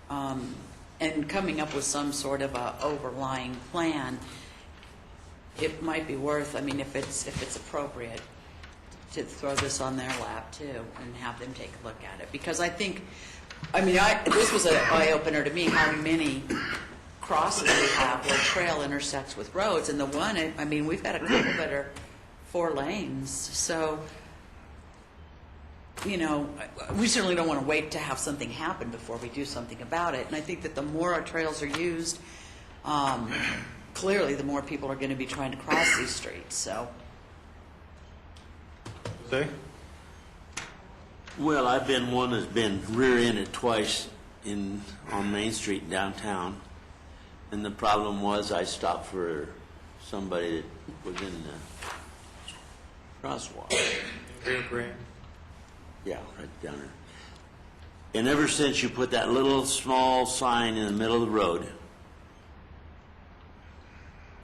and coming up with some sort of a overlying plan. It might be worth, I mean, if it's appropriate, to throw this on their lap too and have them take a look at it. Because I think, I mean, this was an eye-opener to me how many crosses we have where trail intersects with roads. And the one, I mean, we've got a couple that are 4 lanes. So, you know, we certainly don't want to wait to have something happen before we do something about it. And I think that the more our trails are used, clearly the more people are going to be trying to cross these streets. So, Jose? Well, I've been one that's been rear-ended twice on Main Street downtown, and the problem was I stopped for somebody that was in the crosswalk. Rio Grande. Yeah, right down there. And ever since you put that little small sign in the middle of the road,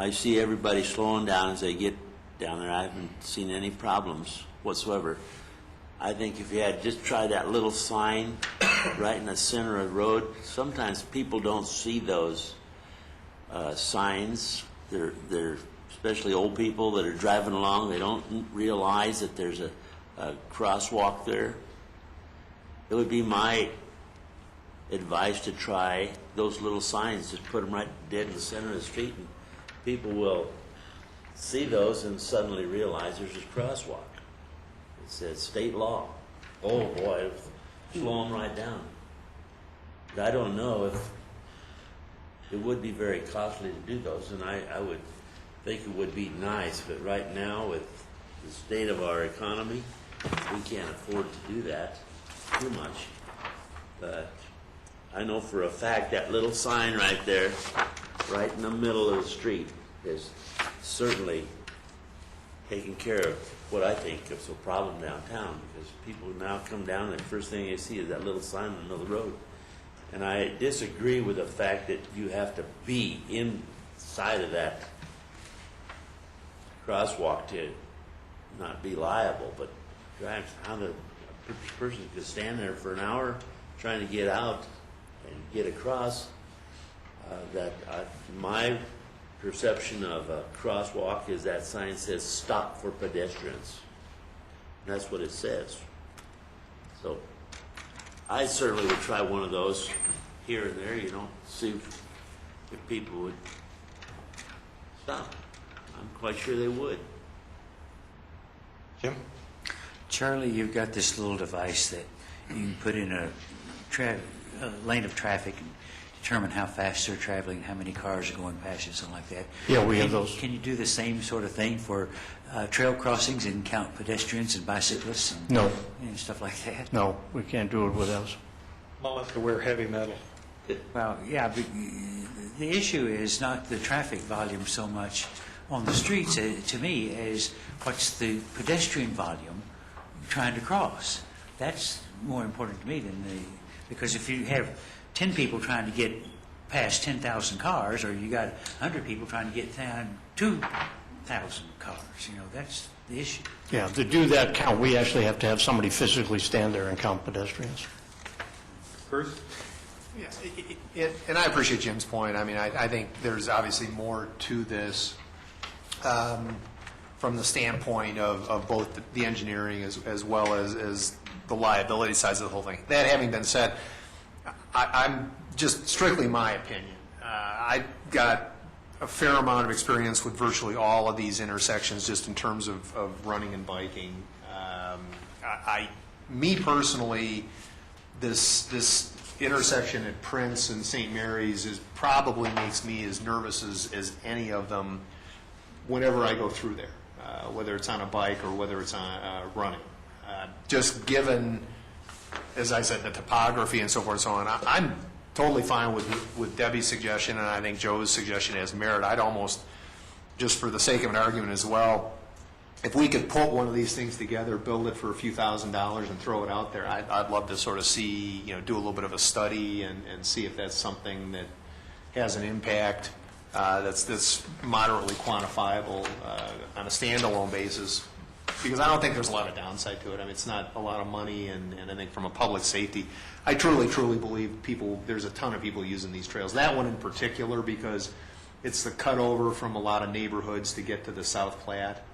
I see everybody slowing down as they get down there. I haven't seen any problems whatsoever. I think if you had just tried that little sign right in the center of the road, sometimes people don't see those signs. They're especially old people that are driving along. They don't realize that there's a crosswalk there. It would be my advice to try those little signs. Just put them right dead in the center of the street, and people will see those and suddenly realize there's a crosswalk. It says state law. Oh boy, slow them right down. But I don't know if it would be very costly to do those, and I would think it would be nice, but right now with the state of our economy, we can't afford to do that. too much, but I know for a fact that little sign right there, right in the middle of the street, is certainly taking care of what I think is a problem downtown, because people now come down and the first thing they see is that little sign in the middle of the road. And I disagree with the fact that you have to be inside of that crosswalk to not be liable, but how the person could stand there for an hour trying to get out and get across. My perception of a crosswalk is that sign says "Stop for pedestrians." And that's what it says. So I certainly would try one of those here and there, see if people would stop. I'm quite sure they would. Jim? Charlie, you've got this little device that you can put in a lane of traffic and determine how fast they're traveling, how many cars are going past you, something like that. Yeah, we have those. Can you do the same sort of thing for trail crossings and count pedestrians and bicyclists and No. Stuff like that? No, we can't do it with those. I'll have to wear heavy metal. Well, yeah, but the issue is not the traffic volume so much on the streets, to me, as what's the pedestrian volume trying to cross. That's more important to me because if you have 10 people trying to get past 10,000 cars, or you got 100 people trying to get down 2,000 cars, that's the issue. Yeah, to do that count, we actually have to have somebody physically stand there and count pedestrians. Bruce? Yeah, and I appreciate Jim's point. I mean, I think there's obviously more to this from the standpoint of both the engineering as well as the liability sides of the whole thing. That having been said, I'm just strictly my opinion. I got a fair amount of experience with virtually all of these intersections just in terms of running and biking. Me personally, this intersection at Prince and St. Mary's probably makes me as nervous as any of them whenever I go through there, whether it's on a bike or whether it's on running. Just given, as I said, the topography and so forth and so on, I'm totally fine with Debbie's suggestion, and I think Joe's suggestion has merit. I'd almost, just for the sake of an argument as well, if we could put one of these things together, build it for a few $1,000s and throw it out there, I'd love to sort of see, do a little bit of a study and see if that's something that has an impact that's moderately quantifiable on a standalone basis. Because I don't think there's a lot of downside to it. I mean, it's not a lot of money, and I think from a public safety, I truly believe there's a ton of people using these trails. That one in particular, because it's the cutover from a lot of neighborhoods to get to the South Platte.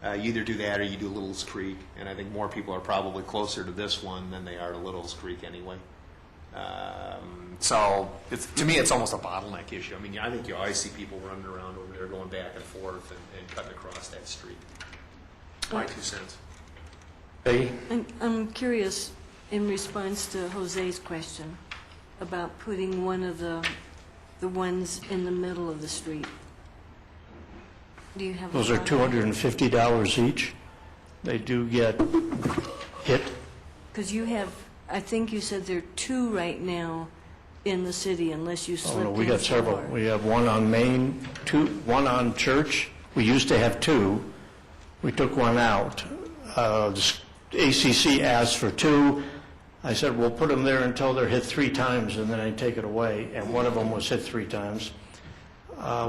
You either do that or you do Little's Creek, and I think more people are probably closer to this one than they are to Little's Creek anyway. So to me, it's almost a bottleneck issue. I mean, I think you always see people running around over there going back and forth and cutting across that street. My 2 cents. Peggy? I'm curious, in response to Jose's question, about putting one of the ones in the middle of the street. Do you have Those are $250 each. They do get hit. Because you have, I think you said there are 2 right now in the city, unless you slipped in. Oh, no, we got several. 4. We have one on Main, one on Church. We used to have 2. We took one out. The ACC asked for 2. I said, we'll put them there until they're hit 3 times, and then I take it away. And one of them was hit 3 times.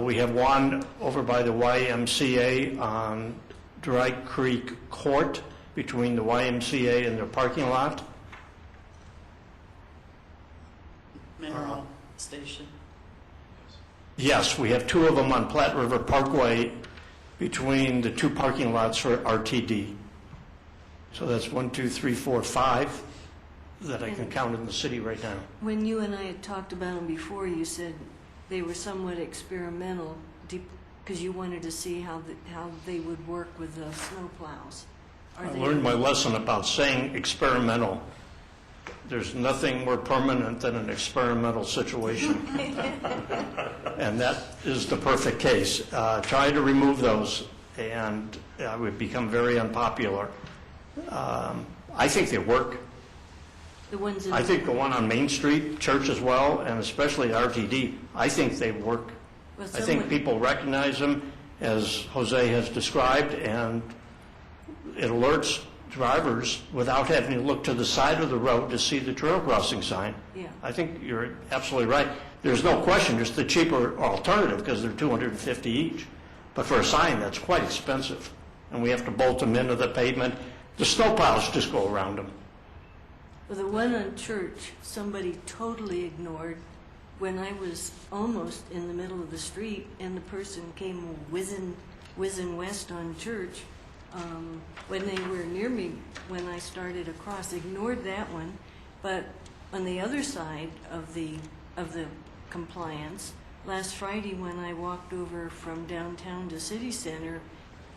We have one over by the YMCA on Dry Creek Court, between the YMCA and their parking lot. Mineral Station. Yes, we have 2 of them on Platte River Parkway between the 2 parking lots for RTD. So that's 1, 2, 3, 4, 5 that I can count in the city right now. When you and I had talked about them before, you said they were somewhat experimental because you wanted to see how they would work with the snow plows. I learned my lesson about saying experimental. There's nothing more permanent than an experimental situation. And that is the perfect case. Try to remove those, and it would become very unpopular. I think they work. The ones in... I think the one on Main Street, Church as well, and especially RTD, I think they work. Well, I think people recognize them, as Jose has described, and it alerts drivers without having to look to the side of the road to see the trail crossing sign. Yeah. I think you're absolutely right. There's no question, it's the cheaper alternative because they're $250 each. But for a sign, that's quite expensive. And we have to bolt them into the pavement. The snowplows just go around them. Well, the one on Church, somebody totally ignored when I was almost in the middle of the street and the person came whizzing west on Church. When they were near me, when I started across, ignored that one. But on the other side of the compliance, last Friday when I walked over from downtown to City Center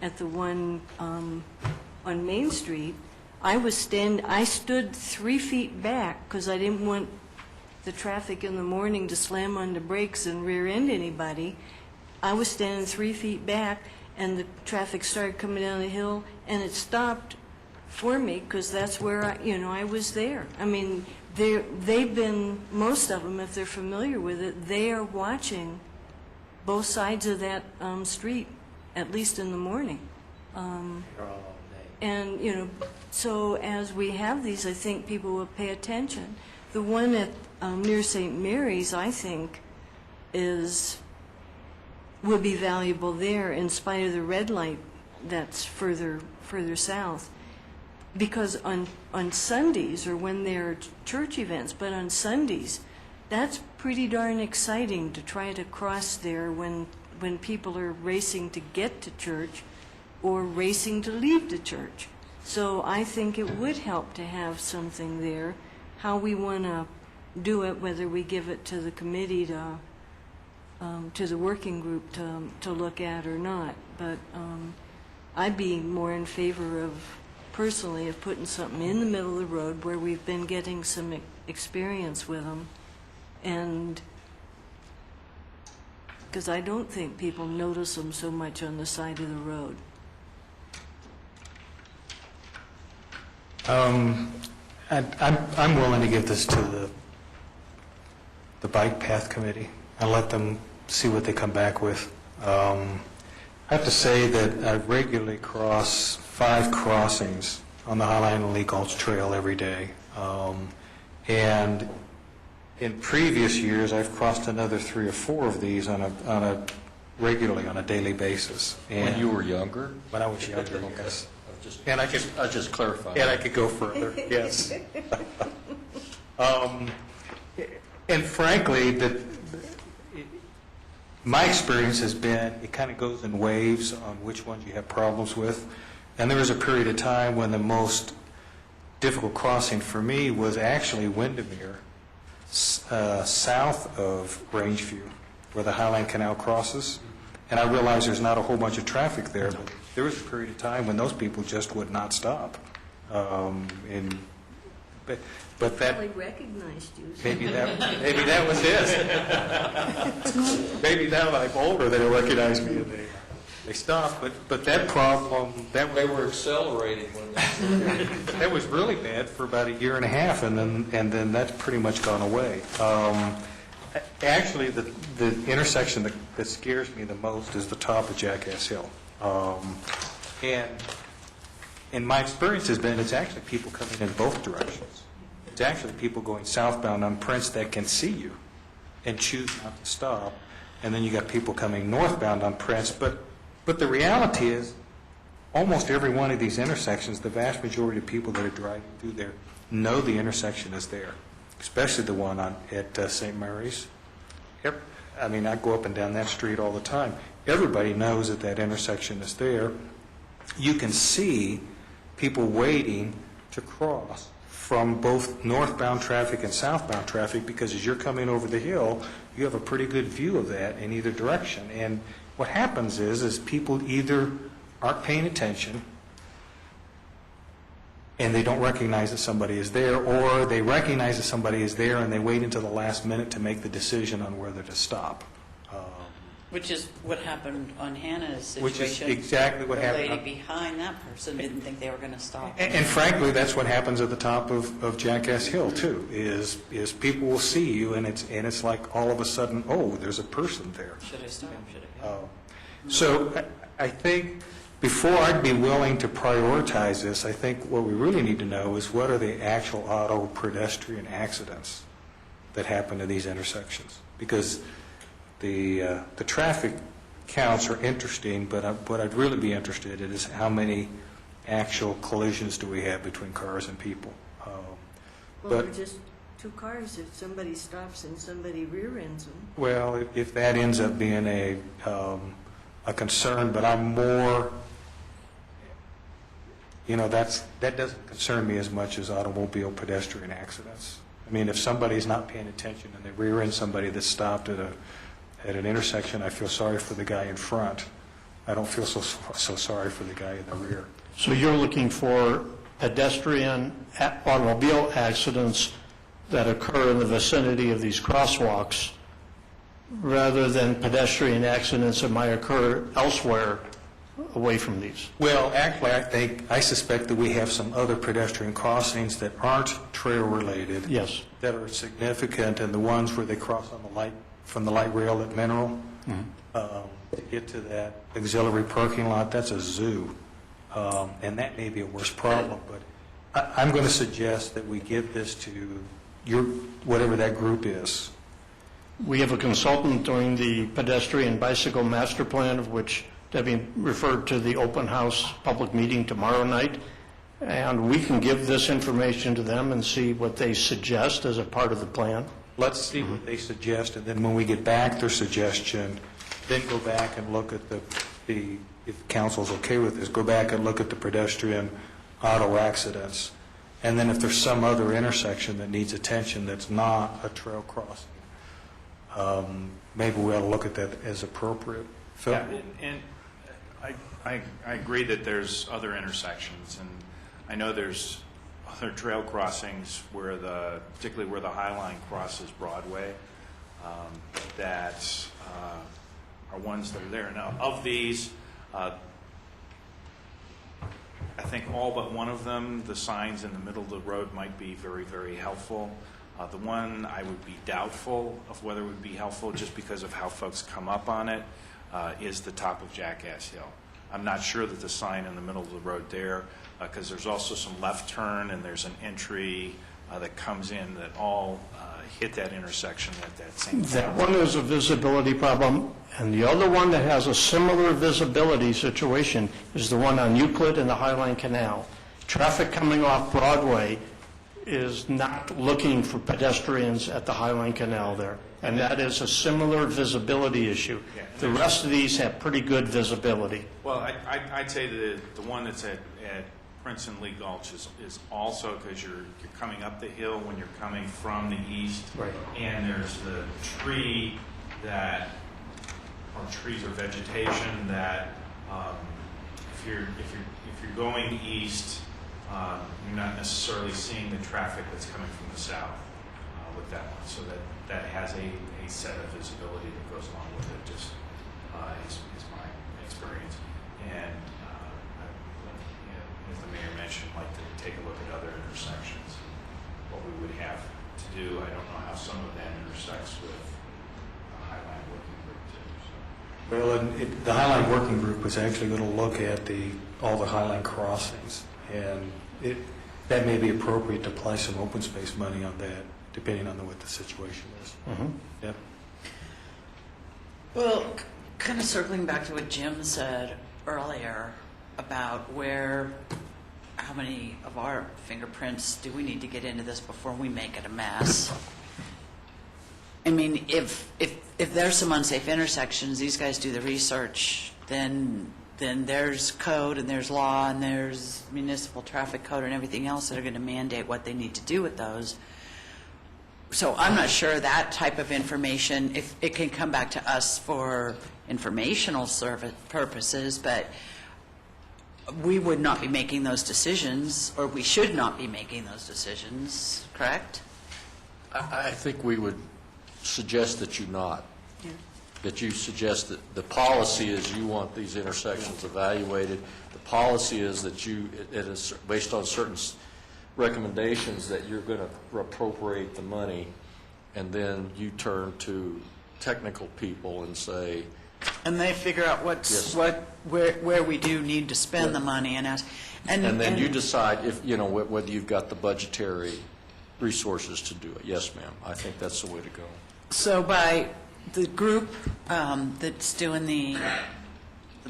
at the one on Main Street, I stood 3 feet back because I didn't want the traffic in the morning to slam on the brakes and rear end anybody. I was standing 3 feet back, and the traffic started coming down the hill, and it stopped for me because that's where I was there. I mean, they've been, most of them, if they're familiar with it, they are watching both sides of that street, at least in the morning. And, so as we have these, I think people will pay attention. The one at near St. Mary's, I think, would be valuable there in spite of the red light that's further south. Because on Sundays, or when there are church events, but on Sundays, that's pretty darn exciting to try to cross there when people are racing to get to church or racing to leave the church. So I think it would help to have something there. How we want to do it, whether we give it to the committee to the working group to look at or not. But I'd be more in favor of, personally, of putting something in the middle of the road where we've been getting some experience with them. And because I don't think people notice them so much on the side of the road. I'm willing to give this to the Bike Path Committee and let them see what they come back with. I have to say that I regularly cross 5 crossings on the Highline and Lee Gulch Trail every day. And in previous years, I've crossed another 3 or 4 of these regularly on a daily basis. And When you were younger? when I was younger, yes. And I just clarify. And I could go further, yes. And frankly, my experience has been, it kind of goes in waves on which ones you have problems with. And there was a period of time when the most difficult crossing for me was actually Windermere, south of Rangeview, where the Highline Canal crosses. And I realize there's not a whole bunch of traffic there, but there was a period of time when those people just would not stop. But that Probably recognized you. maybe that was it. Maybe now that I'm older, they recognize me and they stop. But that problem, They were accelerating when that was really bad for about a year and a half, and then that's pretty much gone away. Actually, the intersection that scares me the most is the top of Jackass Hill. And my experience has been it's actually people coming in both directions. It's actually people going southbound on Prince that can see you and choose not to stop. And then you got people coming northbound on Prince. But the reality is, almost every one of these intersections, the vast majority of people that are driving through there know the intersection is there, especially the one at St. Mary's. I mean, I go up and down that street all the time. Everybody knows that intersection is there. You can see people waiting to cross from both northbound traffic and southbound traffic, because as you're coming over the hill, you have a pretty good view of that in either direction. And what happens is people either aren't paying attention and they don't recognize that somebody is there, or they recognize that somebody is there and they wait until the last minute to make the decision on whether to stop. Which is what happened on Hannah's Which is situation. exactly what happened. The lady behind that person didn't think they were going to stop. And frankly, that's what happens at the top of Jackass Hill, too, is people will see you, and it's like all of a sudden, oh, there's a person there. Should I stop? Should I go? So I think before I'd be willing to prioritize this, I think what we really need to know is what are the actual auto pedestrian accidents that happen at these intersections. Because the traffic counts are interesting, but what I'd really be interested in is how many actual collisions do we have between cars and people. Well, they're just two cars if somebody stops and somebody rear ends them. Well, if that ends up being a concern, but I'm more, that doesn't concern me as much as automobile pedestrian accidents. I mean, if somebody's not paying attention and they rear end somebody that's stopped at an intersection, I feel sorry for the guy in front. I don't feel so sorry for the guy in the rear. So you're looking for pedestrian automobile accidents that occur in the vicinity of these crosswalks rather than pedestrian accidents that might occur elsewhere away from these? Well, actually, I suspect that we have some other pedestrian crossings that aren't trail-related. Yes. That are significant, and the ones where they cross on the light, from the light rail at Mineral, to get to that auxiliary parking lot, that's a zoo. And that may be a worse problem, but I'm going to suggest that we give this to whatever that group is. We have a consultant doing the pedestrian bicycle master plan, of which Debbie referred to the open house public meeting tomorrow night, and we can give this information to them and see what they suggest as a part of the plan. Let's see what they suggest, and then when we get back their suggestion, then go back and look at if council's okay with this, go back and look at the pedestrian auto accidents. And then if there's some other intersection that needs attention that's not a trail crossing, maybe we ought to look at that as appropriate. Phil? Yeah, and I agree that there's other intersections, and I know there's other trail crossings particularly where the High Line crosses Broadway, that are ones that are there. Now, of these, I think all but one of them, the signs in the middle of the road might be very, very helpful. The one I would be doubtful of whether it would be helpful just because of how folks come up on it is the top of Jackass Hill. I'm not sure that the sign in the middle of the road there, because there's also some left turn and there's an entry that comes in that all hit that intersection at that same time. That one is a visibility problem, and the other one that has a similar visibility situation is the one on Euclid and the Highline Canal. Traffic coming off Broadway is not looking for pedestrians at the Highline Canal there, and that is a similar visibility issue. Yeah, the rest of these have pretty good visibility. Well, I'd say the one that's at Prince and Lee Gulch is also because you're coming up the hill when you're coming from the east, right. And there's the tree trees or vegetation that if you're going east, you're not necessarily seeing the traffic that's coming from the south with that one. So that has a set of visibility that goes along with it. Just is my experience. And as the mayor mentioned, like to take a look at other intersections, what we would have to do. I don't know how some of that intersects with the Highline Working Group too. So. Well, the Highline Working Group was actually going to look at all the Highline crossings, and that may be appropriate to apply some open space money on that, depending on what the situation is. Mm-hmm. Yep. Well, kind of circling back to what Jim said earlier about how many of our fingerprints do we need to get into this before we make it a mess? I mean, if there's some unsafe intersections, these guys do the research, then there's code and there's law and there's municipal traffic code and everything else that are going to mandate what they need to do with those. So I'm not sure that type of information, if it can come back to us for informational purposes, but we would not be making those decisions, or we should not be making those decisions, correct? I think we would suggest that you not. Yeah. that you suggest that the policy is you want these intersections evaluated. The policy is that it is based on certain recommendations that you're going to appropriate the money, and then you turn to technical people and say, And they figure out Yes. where we do need to spend the money and ask. and then you decide if, whether you've got the budgetary resources to do it. Yes, ma'am. I think that's the way to go. So by the group that's doing the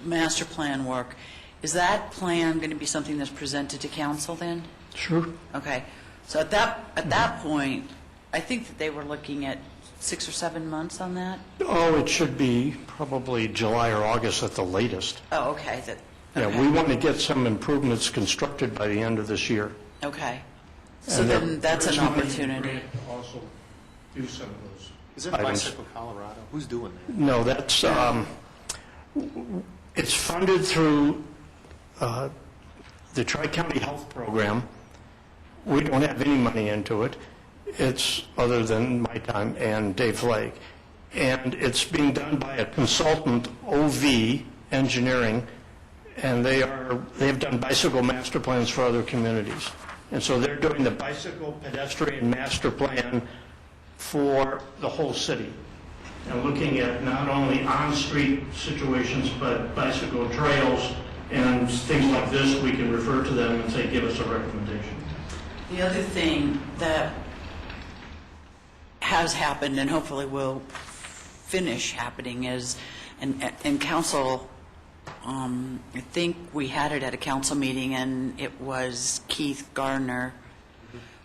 master plan work, is that plan going to be something that's presented to council then? Sure. Okay. So at that point, I think that they were looking at 6 or 7 months on that? Oh, it should be probably July or August at the latest. Oh, okay. Yeah, we want to get some improvements constructed by the end of this year. Okay. So And then that's an there's money opportunity. to also do some of those. Is it items. Bicycle Colorado? Who's doing that? No, that's, it's funded through the Tri-County Health Program. We don't have any money into it. It's, other than my time and Dave Flake. And it's being done by a consultant, OV Engineering, and they have done bicycle master plans for other communities. And so they're doing the bicycle pedestrian master plan for the whole city, and looking at not only on-street situations, but bicycle trails and things like this. We can refer to them and say, give us a recommendation. The other thing that has happened and hopefully will finish happening is, and council, I think we had it at a council meeting, and it was Keith Gardner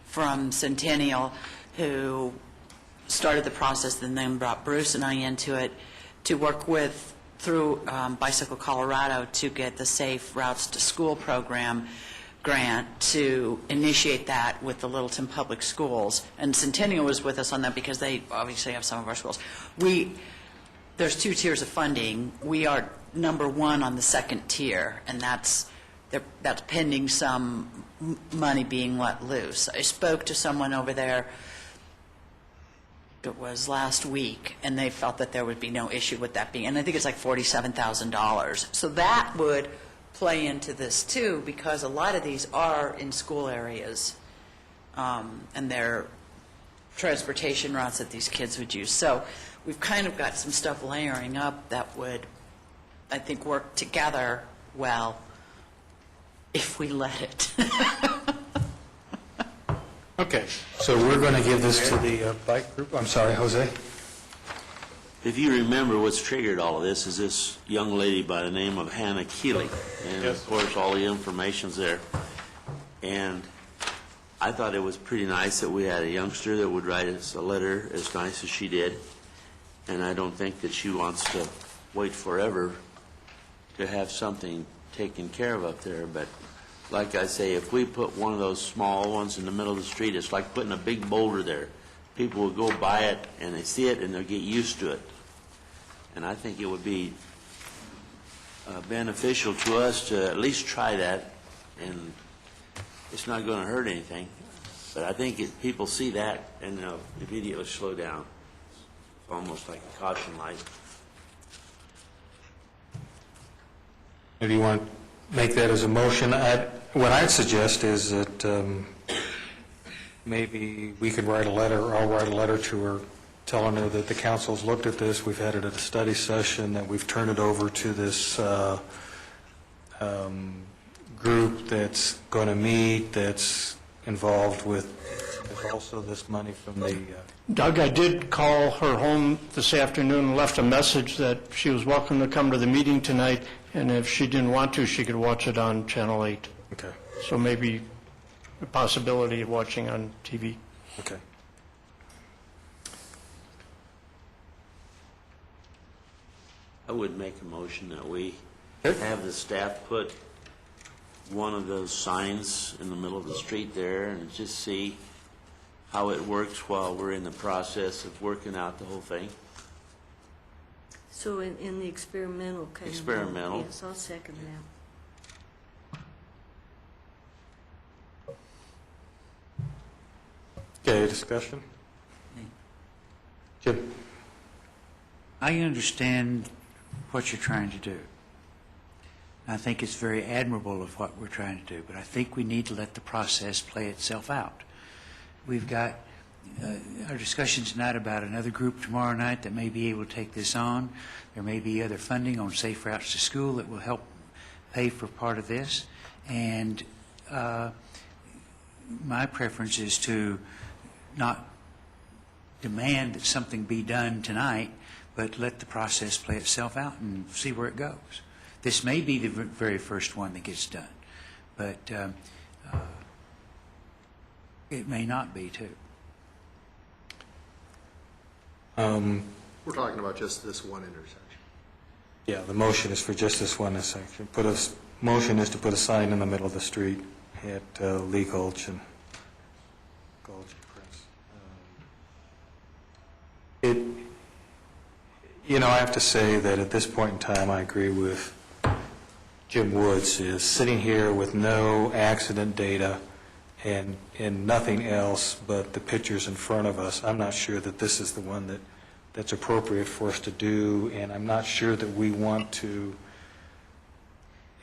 from Centennial who started the process and then brought Bruce and I into it to work with, through Bicycle Colorado, to get the Safe Routes to School program grant to initiate that with the Littleton Public Schools. And Centennial was with us on that because they obviously have some of our schools. There's 2 tiers of funding. We are number 1 on the second tier, and that's pending some money being let loose. I spoke to someone over there, it was last week, and they felt that there would be no issue with that being, and I think it's like $47,000. So that would play into this too, because a lot of these are in school areas, and they're transportation routes that these kids would use. So we've kind of got some stuff layering up that would, I think, work together well if we let it. Okay, so we're going to give this to the bike group. I'm sorry, Jose? If you remember, what's triggered all of this is this young lady by the name of Hannah Keeley. And of course, all the information's there. And I thought it was pretty nice that we had a youngster that would write us a letter as nice as she did. And I don't think that she wants to wait forever to have something taken care of up there. But like I say, if we put one of those small ones in the middle of the street, it's like putting a big boulder there. People will go by it, and they see it, and they'll get used to it. And I think it would be beneficial to us to at least try that, and it's not going to hurt anything. But I think if people see that, and they'll immediately slow down. It's almost like a caution light. Maybe you want to make that as a motion. What I'd suggest is that maybe we could write a letter, or I'll write a letter to her telling her that the council's looked at this, we've had it at a study session, that we've turned it over to this group that's going to meet, that's involved with also this money from the... Doug, I did call her home this afternoon and left a message that she was welcome to come to the meeting tonight, and if she didn't want to, she could watch it on Channel 8. Okay. So maybe a possibility of watching on TV. Okay. I would make a motion that we have the staff put one of those signs in the middle of the street there and just see how it works while we're in the process of working out the whole thing. So in the experimental kind of... Experimental. Yes, I'll second that. Okay, discussion? Jim? I understand what you're trying to do. I think it's very admirable of what we're trying to do, but I think we need to let the process play itself out. We've got our discussion tonight about another group tomorrow night that may be able to take this on. There may be other funding on Safe Routes to School that will help pay for part of this. And my preference is to not demand that something be done tonight, but let the process play itself out and see where it goes. This may be the very first one that gets done, but it may not be, too. We're talking about just this one intersection. Yeah, the motion is for just this one intersection. Motion is to put a sign in the middle of the street at Lee Gulch and Prince. I have to say that at this point in time, I agree with Jim Woods, is sitting here with no accident data and nothing else but the pictures in front of us. I'm not sure that this is the one that's appropriate for us to do, and I'm not sure that we want to,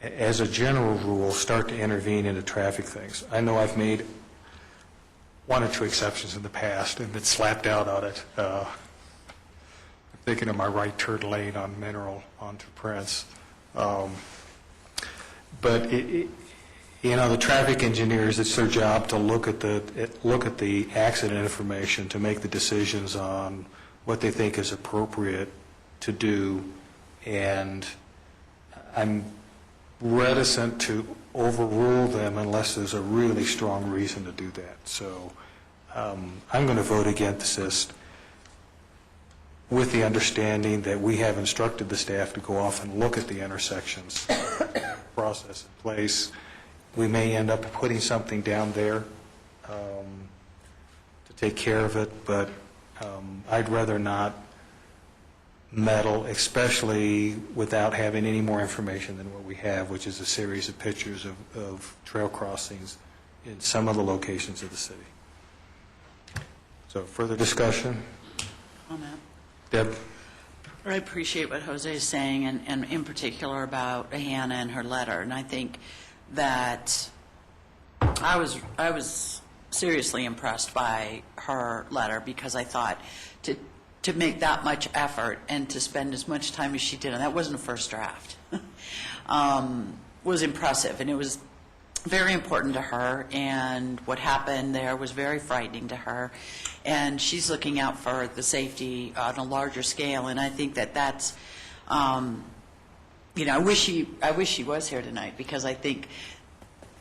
as a general rule, start to intervene into traffic things. I know I've made one or two exceptions in the past and been slapped out on it. I'm thinking of my right turn lane on Mineral onto Prince. But the traffic engineers, it's their job to look at the accident information to make the decisions on what they think is appropriate to do, and I'm reticent to overrule them unless there's a really strong reason to do that. So I'm going to vote against this with the understanding that we have instructed the staff to go off and look at the intersections, process in place. We may end up putting something down there to take care of it, but I'd rather not meddle, especially without having any more information than what we have, which is a series of pictures of trail crossings in some of the locations of the city. So further discussion? Comment. Deb? I appreciate what Jose is saying, and in particular about Hannah and her letter. And I think that I was seriously impressed by her letter, because I thought to make that much effort and to spend as much time as she did, and that wasn't a first draft, was impressive. And it was very important to her, and what happened there was very frightening to her. And she's looking out for the safety on a larger scale, and I think that's, I wish she was here tonight, because I think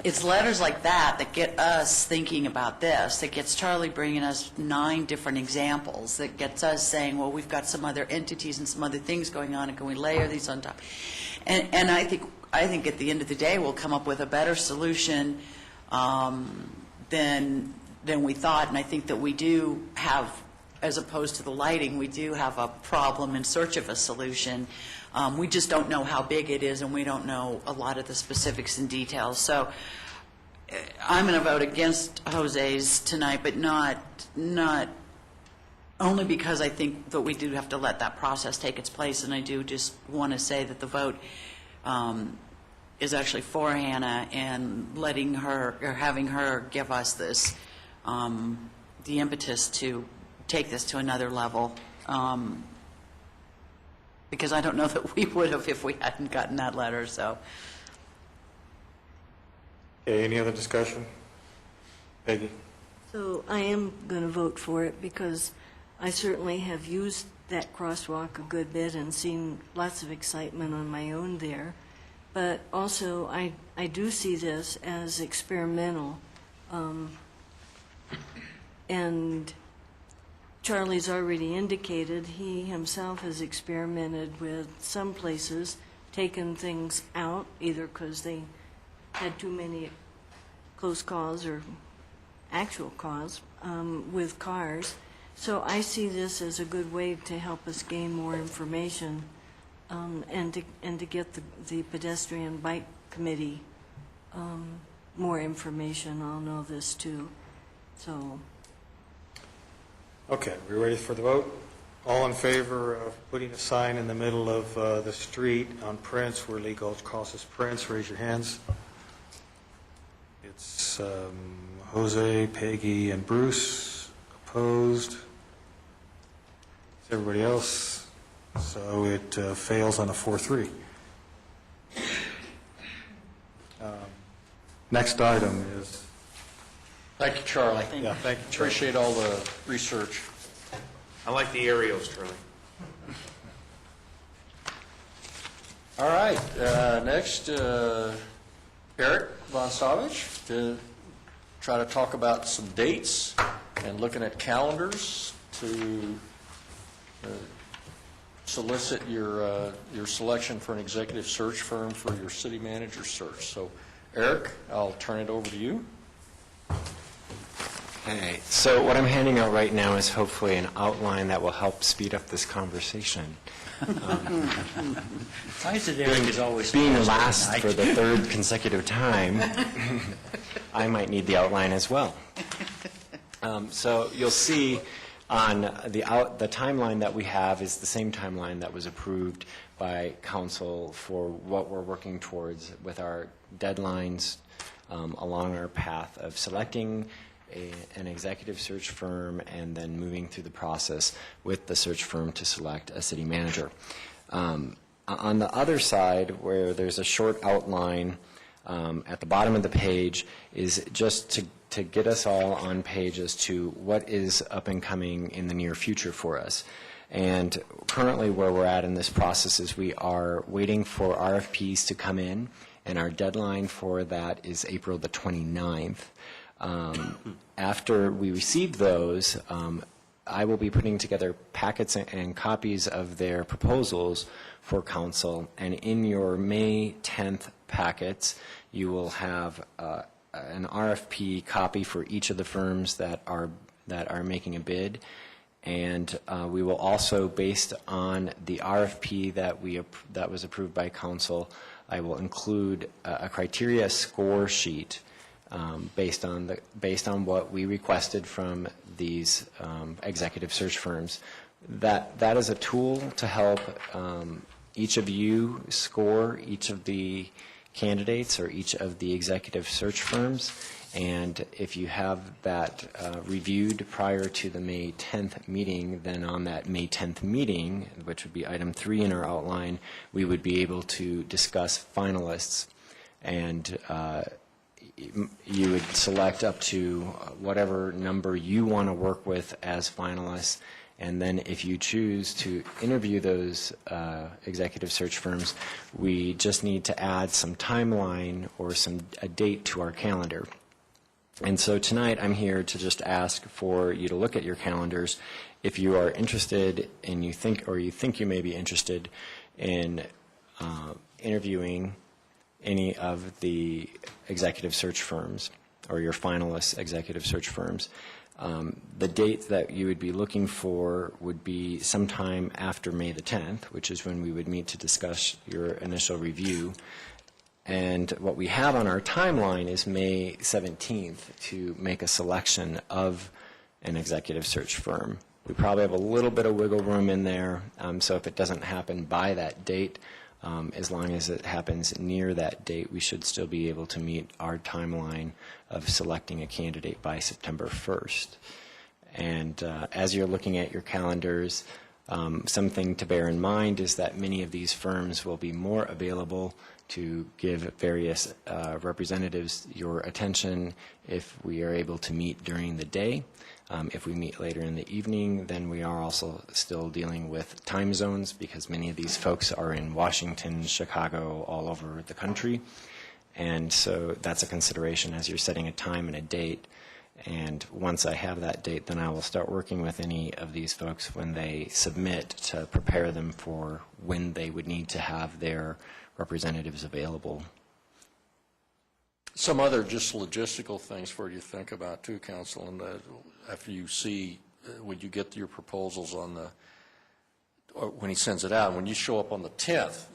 it's letters like that get us thinking about this, that gets Charlie bringing us 9 different examples, that gets us saying, well, we've got some other entities and some other things going on, and can we layer these on top? And I think at the end of the day, we'll come up with a better solution than we thought. And I think that we do have, as opposed to the lighting, we do have a problem in search of a solution. We just don't know how big it is, and we don't know a lot of the specifics and details. So I'm going to vote against Jose's tonight, but not only because I think that we do have to let that process take its place, and I do just want to say that the vote is actually for Hannah, and letting her, or having her give us this, the impetus to take this to another level. Because I don't know that we would have if we hadn't gotten that letter. So, Okay, any other discussion? Peggy? So I am going to vote for it, because I certainly have used that crosswalk a good bit and seen lots of excitement on my own there. But also, I do see this as experimental. And Charlie's already indicated he himself has experimented with some places, taken things out, either because they had too many close calls or actual calls with cars. So I see this as a good way to help us gain more information and to get the pedestrian bike committee more information on all this too. So. Okay, we ready for the vote? All in favor of putting a sign in the middle of the street on Prince where Lee Gulch crosses Prince, raise your hands. It's Jose, Peggy, and Bruce. Opposed? Everybody else? So it fails on a 4-3. Next item is... Thank you, Charlie. Yeah, thank you, Charlie. Appreciate all the research. I like the aerials, Charlie. All right, next, Eric Von Savage to try to talk about some dates and looking at calendars to solicit your selection for an executive search firm for your city manager search. So, Eric, I'll turn it over to you. Okay, so what I'm handing out right now is hopefully an outline that will help speed up this conversation. Why is it Eric is always Being last last tonight? for the third consecutive time, I might need the outline as well. So you'll see on the timeline that we have is the same timeline that was approved by council for what we're working towards with our deadlines along our path of selecting an executive search firm and then moving through the process with the search firm to select a city manager. On the other side, where there's a short outline at the bottom of the page, is just to get us all on page as to what is up and coming in the near future for us. And currently where we're at in this process is we are waiting for RFPs to come in, and our deadline for that is April the 29th. After we receive those, I will be putting together packets and copies of their proposals for council, and in your May 10th packets, you will have an RFP copy for each of the firms that are making a bid, and we will also, based on the RFP that was approved by council, I will include a criteria score sheet based on what we requested from these executive search firms. That is a tool to help each of you score each of the candidates or each of the executive search firms. And if you have that reviewed prior to the May 10th meeting, then on that May 10th meeting, which would be item 3 in our outline, we would be able to discuss finalists, and you would select up to whatever number you want to work with as finalists, and then if you choose to interview those executive search firms, we just need to add some timeline or a date to our calendar. And so tonight I'm here to just ask for you to look at your calendars if you are interested and you think you may be interested in interviewing any of the executive search firms or your finalist executive search firms. The date that you would be looking for would be sometime after May the 10th, which is when we would meet to discuss your initial review. And what we have on our timeline is May 17th to make a selection of an executive search firm. We probably have a little bit of wiggle room in there, so if it doesn't happen by that date, as long as it happens near that date, we should still be able to meet our timeline of selecting a candidate by September 1st. And as you're looking at your calendars, something to bear in mind is that many of these firms will be more available to give various representatives your attention if we are able to meet during the day. If we meet later in the evening, then we are also still dealing with time zones because many of these folks are in Washington, Chicago, all over the country. And so that's a consideration as you're setting a time and a date. And once I have that date, then I will start working with any of these folks when they submit to prepare them for when they would need to have their representatives available. Some other just logistical things for you to think about too, Council, and after you see, when you get your proposals on or when he sends it out, when you show up on the 10th,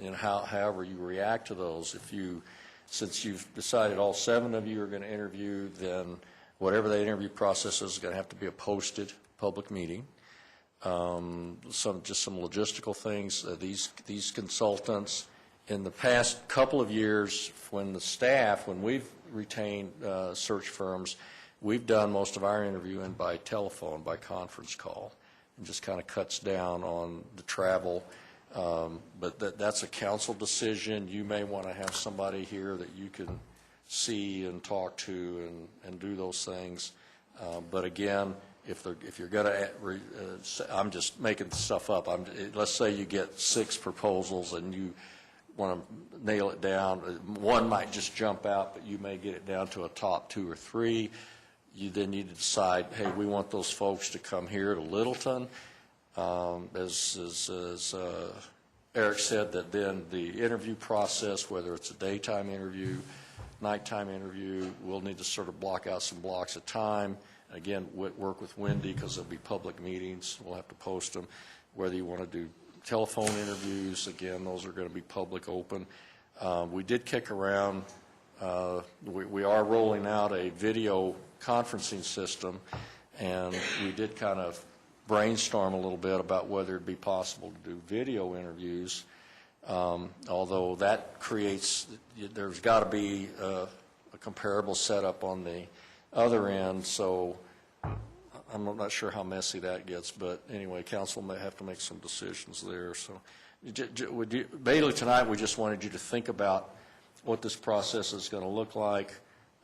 however you react to those, since you've decided all 7 of you are going to interview, then whatever the interview process is going to have to be a posted public meeting. some logistical things. These consultants, in the past couple of years, when we've retained search firms, we've done most of our interviewing by telephone, by conference call, and just kind of cuts down on the travel. But that's a council decision. You may want to have somebody here that you can see and talk to and do those things. But again, if you're going to, I'm just making stuff up. Let's say you get 6 proposals and you want to nail it down. One might just jump out, but you may get it down to a top 2 or 3. You then need to decide, hey, we want those folks to come here to Littleton. As Eric said, that then the interview process, whether it's a daytime interview, nighttime interview, we'll need to sort of block out some blocks of time. Again, work with Wendy because there'll be public meetings. We'll have to post them. Whether you want to do telephone interviews, again, those are going to be public, open. We did kick around. We are rolling out a video conferencing system, and we did kind of brainstorm a little bit about whether it'd be possible to do video interviews, although that there's got to be a comparable setup on the other end, so I'm not sure how messy that gets, but anyway, council may have to make some decisions there. So Bailey, tonight we just wanted you to think about what this process is going to look like,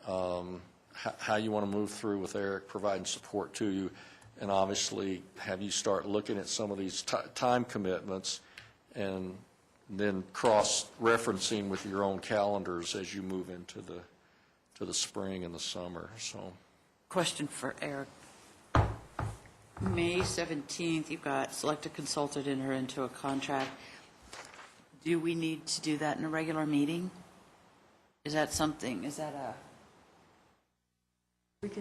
how you want to move through with Eric providing support to you, and obviously have you start looking at some of these time commitments and then cross-referencing with your own calendars as you move into the spring and the summer. So, Question for Eric. May 17th, you've got select a consultant, enter into a contract. Do we need to do that in a regular meeting? Is that a...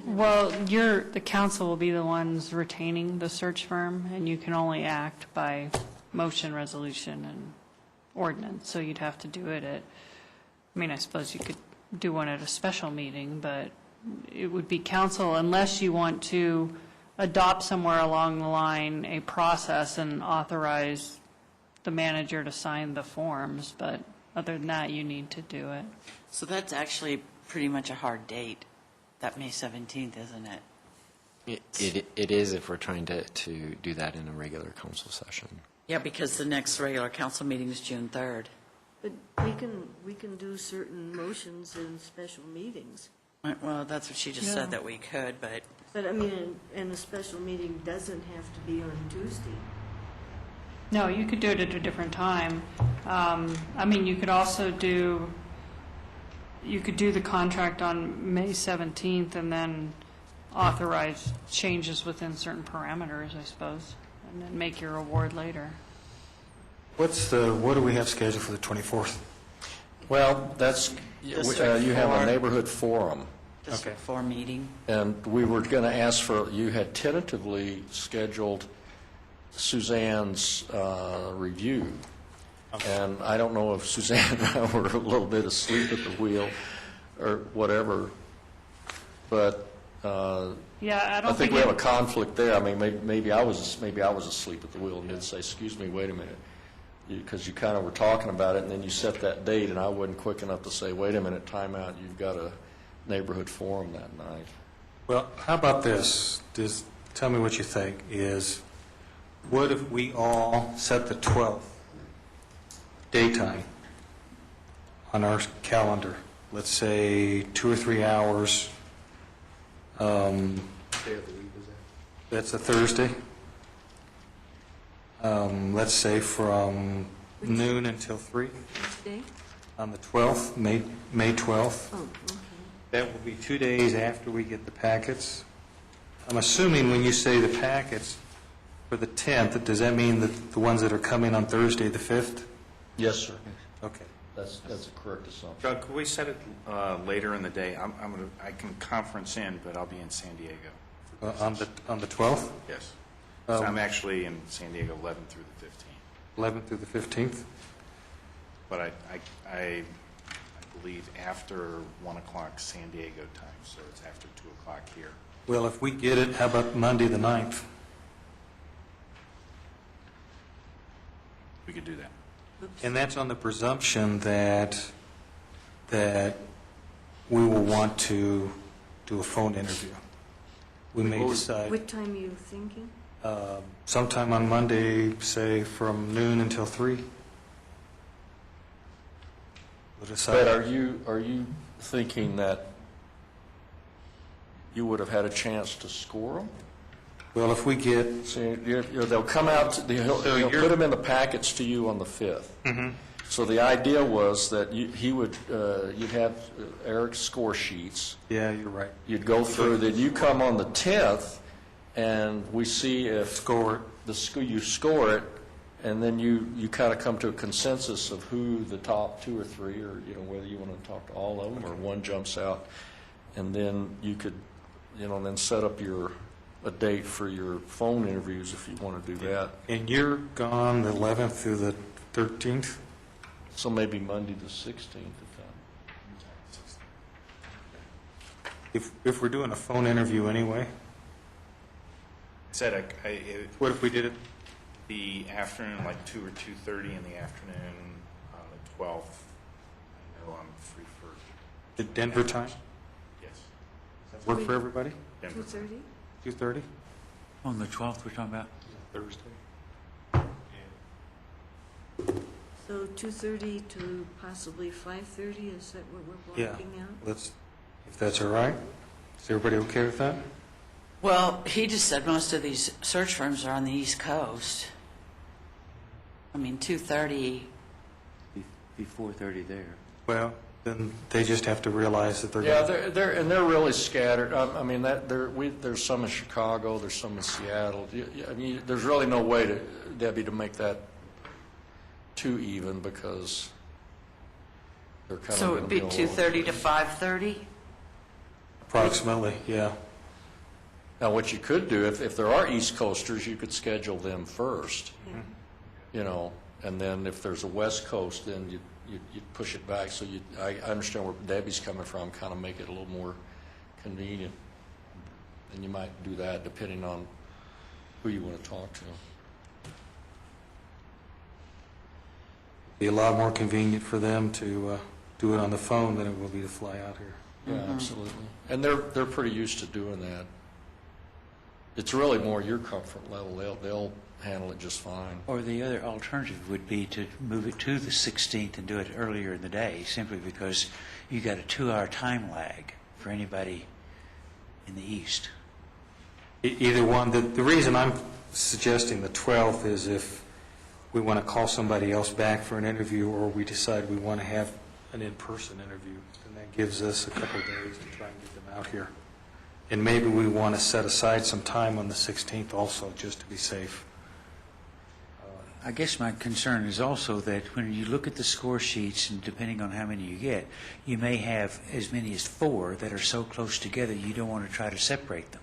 Well, the council will be the ones retaining the search firm, and you can only act by motion, resolution, and ordinance, so you'd have to do it I suppose you could do one at a special meeting, but it would be council unless you want to adopt somewhere along the line a process and authorize the manager to sign the forms, but other than that, you need to do it. So that's actually pretty much a hard date, that May 17th, isn't it? It is if we're trying to do that in a regular council session. Yeah, because the next regular council meeting is June 3rd. But we can do certain motions in special meetings. Well, that's what she just said, that we could, but... But, and a special meeting doesn't have to be on Tuesday. No, you could do it at a different time. You could also do the contract on May 17th and then authorize changes within certain parameters, I suppose, and then make your award later. What do we have scheduled for the 24th? well, you have a neighborhood forum. District 4 meeting. And we were going to ask you had tentatively scheduled Suzanne's review. Okay. And I don't know if Suzanne and I were a little bit asleep at the wheel or whatever, but I think we have a conflict there. Maybe I was asleep at the wheel and didn't say, excuse me, wait a minute, because you kind of were talking about it, and then you set that date, and I wasn't quick enough to say, wait a minute, time out, you've got a neighborhood forum that night. Well, how about this? Just tell me what you think. What if we all set the 12th daytime on our calendar? Let's say 2 or 3 hours. Day of the week is that? That's a Thursday. Let's say from noon until 3. Which day? On the 12th, May 12th. Oh, okay. That will be 2 days after we get the packets. I'm assuming when you say the packets for the 10th, does that mean that the ones that are coming on Thursday, the 5th? Yes, sir. Okay. That's a correct assumption. Doug, could we set it later in the day? I can conference in, but I'll be in San Diego. On the 12th? Yes. So I'm actually in San Diego 11th through the 15th. 11th through the 15th? But I believe after 1 o'clock San Diego time, so it's after 2 o'clock here. Well, if we get it, how about Monday the 9th? we could do that. And that's on the presumption that we will want to do a phone interview. We may decide What time are you thinking? sometime on Monday, say from noon until 3. We'll decide. But are you thinking that you would have had a chance to score them? Well, if we get, See, they'll come out, he'll put them in the packets to you on the 5th. So the idea was that you'd have Eric's score sheets. yeah, you're right. You'd go through, then you come on the 10th, and we see if Score you score it, and then you kind of come to a consensus of who the top 2 or 3, or whether you want to talk to all of them or one jumps out, and then you could then set up a date for your phone interviews if you want to do that. And you're gone the 11th through the 13th? So maybe Monday the 16th. If we're doing a phone interview anyway, I said what if we did it? the afternoon, like 2 or 2:30 in the afternoon on the 12th. I know I'm free for, The Denver time? yes, Does that work for everybody? Denver. 2:30? 2:30? On the 12th, we're talking about? Thursday. So 2:30 to possibly 5:30, is that what we're Yeah, blocking out? let's, if that's all right. Is everybody okay with that? Well, he just said most of these search firms are on the East Coast. I mean, 2:30, Be 4:30 there. Well, then they just have to realize that they're. Yeah, gonna- they're really scattered. I mean, there's some in Chicago, there's some in Seattle. I mean, there's really no way Debbie, to make that too even, because they're kind of so it going would to be be all over. 2:30 to 5:30? Approximately, yeah. Now, what you could do, if there are East Coasters, you could schedule them first, and then if there's a West Coast, then you'd push it back. So I understand where Debbie's coming from, kind of make it a little more convenient. And you might do that depending on who you want to talk to. Be a lot more convenient for them to do it on the phone than it will be to fly out here. Yeah, absolutely. And they're pretty used to doing that. It's really more your comfort level. They'll handle it just fine. Or the other alternative would be to move it to the 16th and do it earlier in the day, simply because you got a 2-hour time lag for anybody in the east. Either one. The reason I'm suggesting the 12th is if we want to call somebody else back for an interview, or we decide we want to have an in-person interview, then that gives us a couple of days to try and get them out here. And maybe we want to set aside some time on the 16th also, just to be safe. I guess my concern is also that when you look at the score sheets, and depending on how many you get, you may have as many as 4 that are so close together you don't want to try to separate them.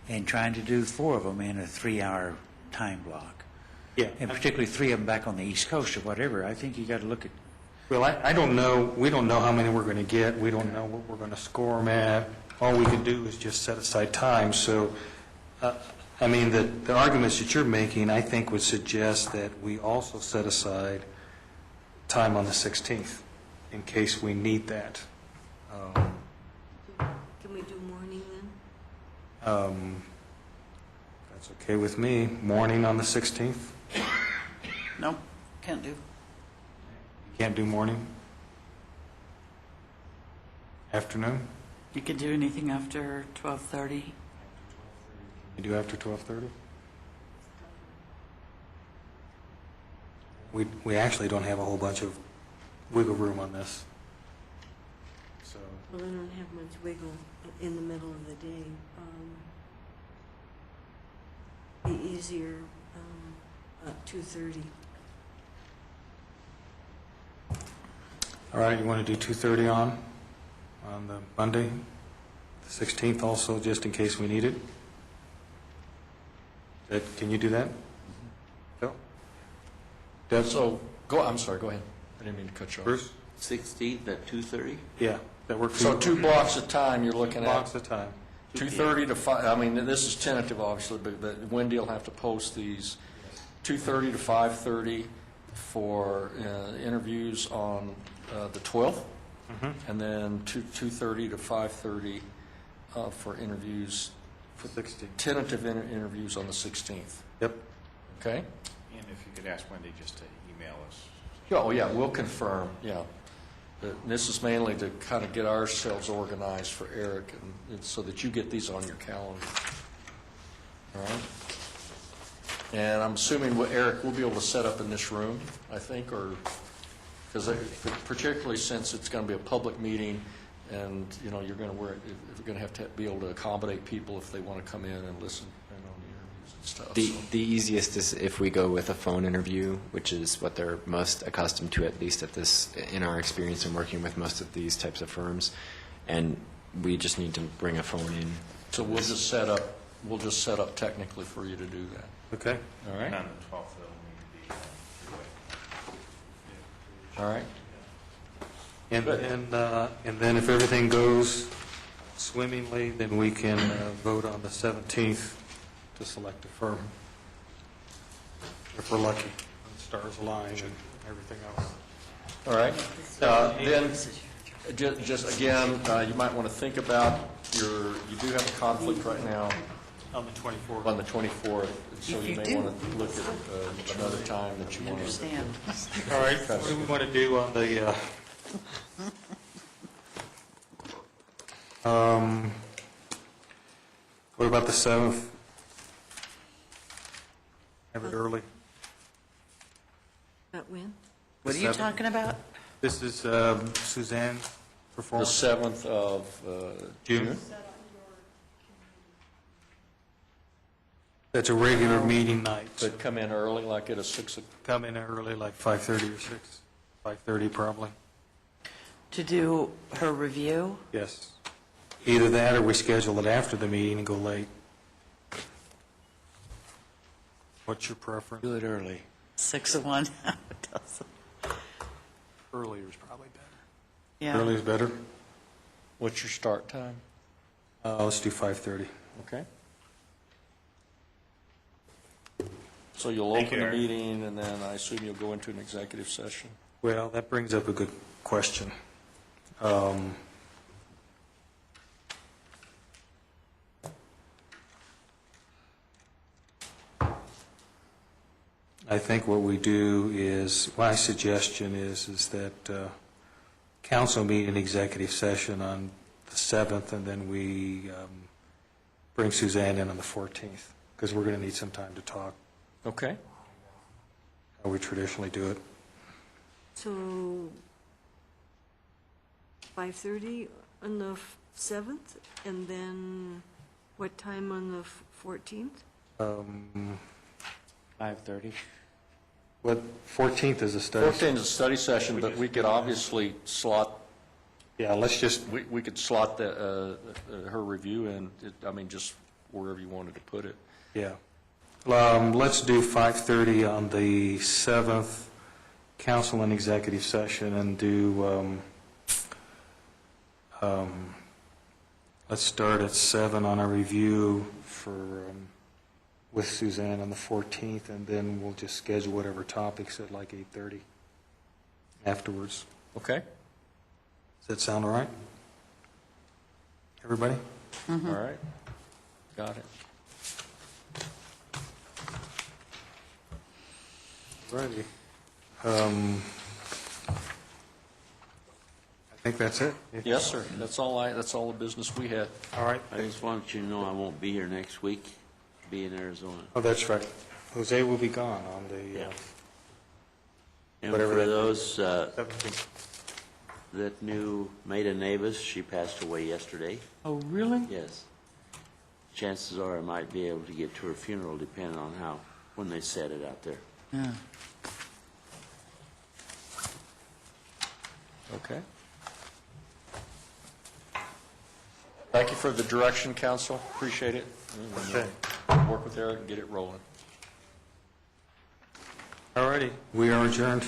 And trying to do 4 of them in a 3-hour time block. Yeah. And particularly 3 of them back on the East Coast or whatever, I think you got to look at. Well, I don't know. We don't know how many we're going to get. We don't know what we're going to score them at. All we can do is just set aside time. So, I mean, the arguments that you're making, I think, would suggest that we also set aside time on the 16th in case we need that. Can we do morning then? That's okay with me. Morning on the 16th? No, can't do. You can't do morning? Afternoon? You could do anything after 12:30. You do after 12:30? We actually don't have a whole bunch of wiggle room on this. So, Well, I don't have much wiggle in the middle of the day. Be easier at 2:30. all right, you want to do 2:30 on the Monday, the 16th also, just in case we need it? Can you do that? Phil? Deb? So, I'm sorry, go ahead. I didn't mean to cut you off. Bruce? 16th at 2:30? Yeah, that work for So you? 2 blocks of time you're looking at. Blocks of time. 2:30 to 5, I mean, this is tentative, obviously, but Wendy will have to post these. 2:30 to 5:30, for interviews on the 12th, and then 2:30 to 5:30 for interviews, For 16. tentative interviews on the 16th. Yep. Okay? And if you could ask Wendy just to email us. Oh, yeah, we'll confirm, yeah. But this is mainly to kind of get ourselves organized for Eric, and so that you get these on your calendar. All right? And I'm assuming, Eric, we'll be able to set up in this room, I think, or, because particularly since it's going to be a public meeting, and, you know, you're going to have to be able to accommodate people if they want to come in and listen on the interviews and stuff. The easiest is if we go with a phone interview, which is what they're most accustomed to, at least at this, in our experience in working with most of these types of firms, and we just need to bring a phone in. So we'll just set up technically for you to do that. Okay. All right? And on the 12th, it'll need to be three-way. All right? And then if everything goes swimmingly, then we can vote on the 17th to select a firm. If we're lucky, and stars align and everything else. All right. Then, just again, you might want to think about you do have a conflict right now On the 24th. on the 24th, so If you you may do. want to look at another time that you want to. Understand. All right, what do we want to do on the, what about the 7th? Have it early. That when? What are you talking about? This is Suzanne The performance. 7th of June? That's a regular meeting night. But come in early, like at a 6 o'clock. Come in early, like 5:30 or 6. 5:30 probably. To do her review? Yes. Either that or we schedule it after the meeting and go late. What's your preference? Do it early. 6:01. Earlier is probably better. Yeah. Early is better? What's your start time? Let's do 5:30. Okay. So you'll Thank open you, the Eric. meeting, and then I assume you'll go into an executive session? Well, that brings up a good question. I think what we do is, my suggestion is that council meet in executive session on the 7th, and then we bring Suzanne in on the 14th, because we're going to need some time to talk, Okay. how we traditionally do it. So 5:30 on the 7th, and then what time on the 14th? 5:30. What, 14th is a study? 14th is a study session, but we could obviously slot, Yeah, let's just, we could slot her review in, just wherever you wanted to put it. yeah. Let's do 5:30 on the 7th, council and executive session, and do, let's start at 7 on a review for, with Suzanne on the 14th, and then we'll just schedule whatever topics at like 8:30 afterwards. Okay? Does that sound all right? Everybody? All right. Got it. Righty. I think that's it. Yes, sir. That's all the business we had. All right. I just want you to know I won't be here next week, be in Arizona. Oh, that's right. Jose will be gone on the Yeah. And whatever for that- those 17th. that knew Maida Navis, she passed away yesterday. Oh, really? Yes. Chances are I might be able to get to her funeral depending on when they set it out there. Yeah. Okay. Thank you for the direction, council. Appreciate it. Okay. Work with Eric and get it rolling. All righty. We are adjourned.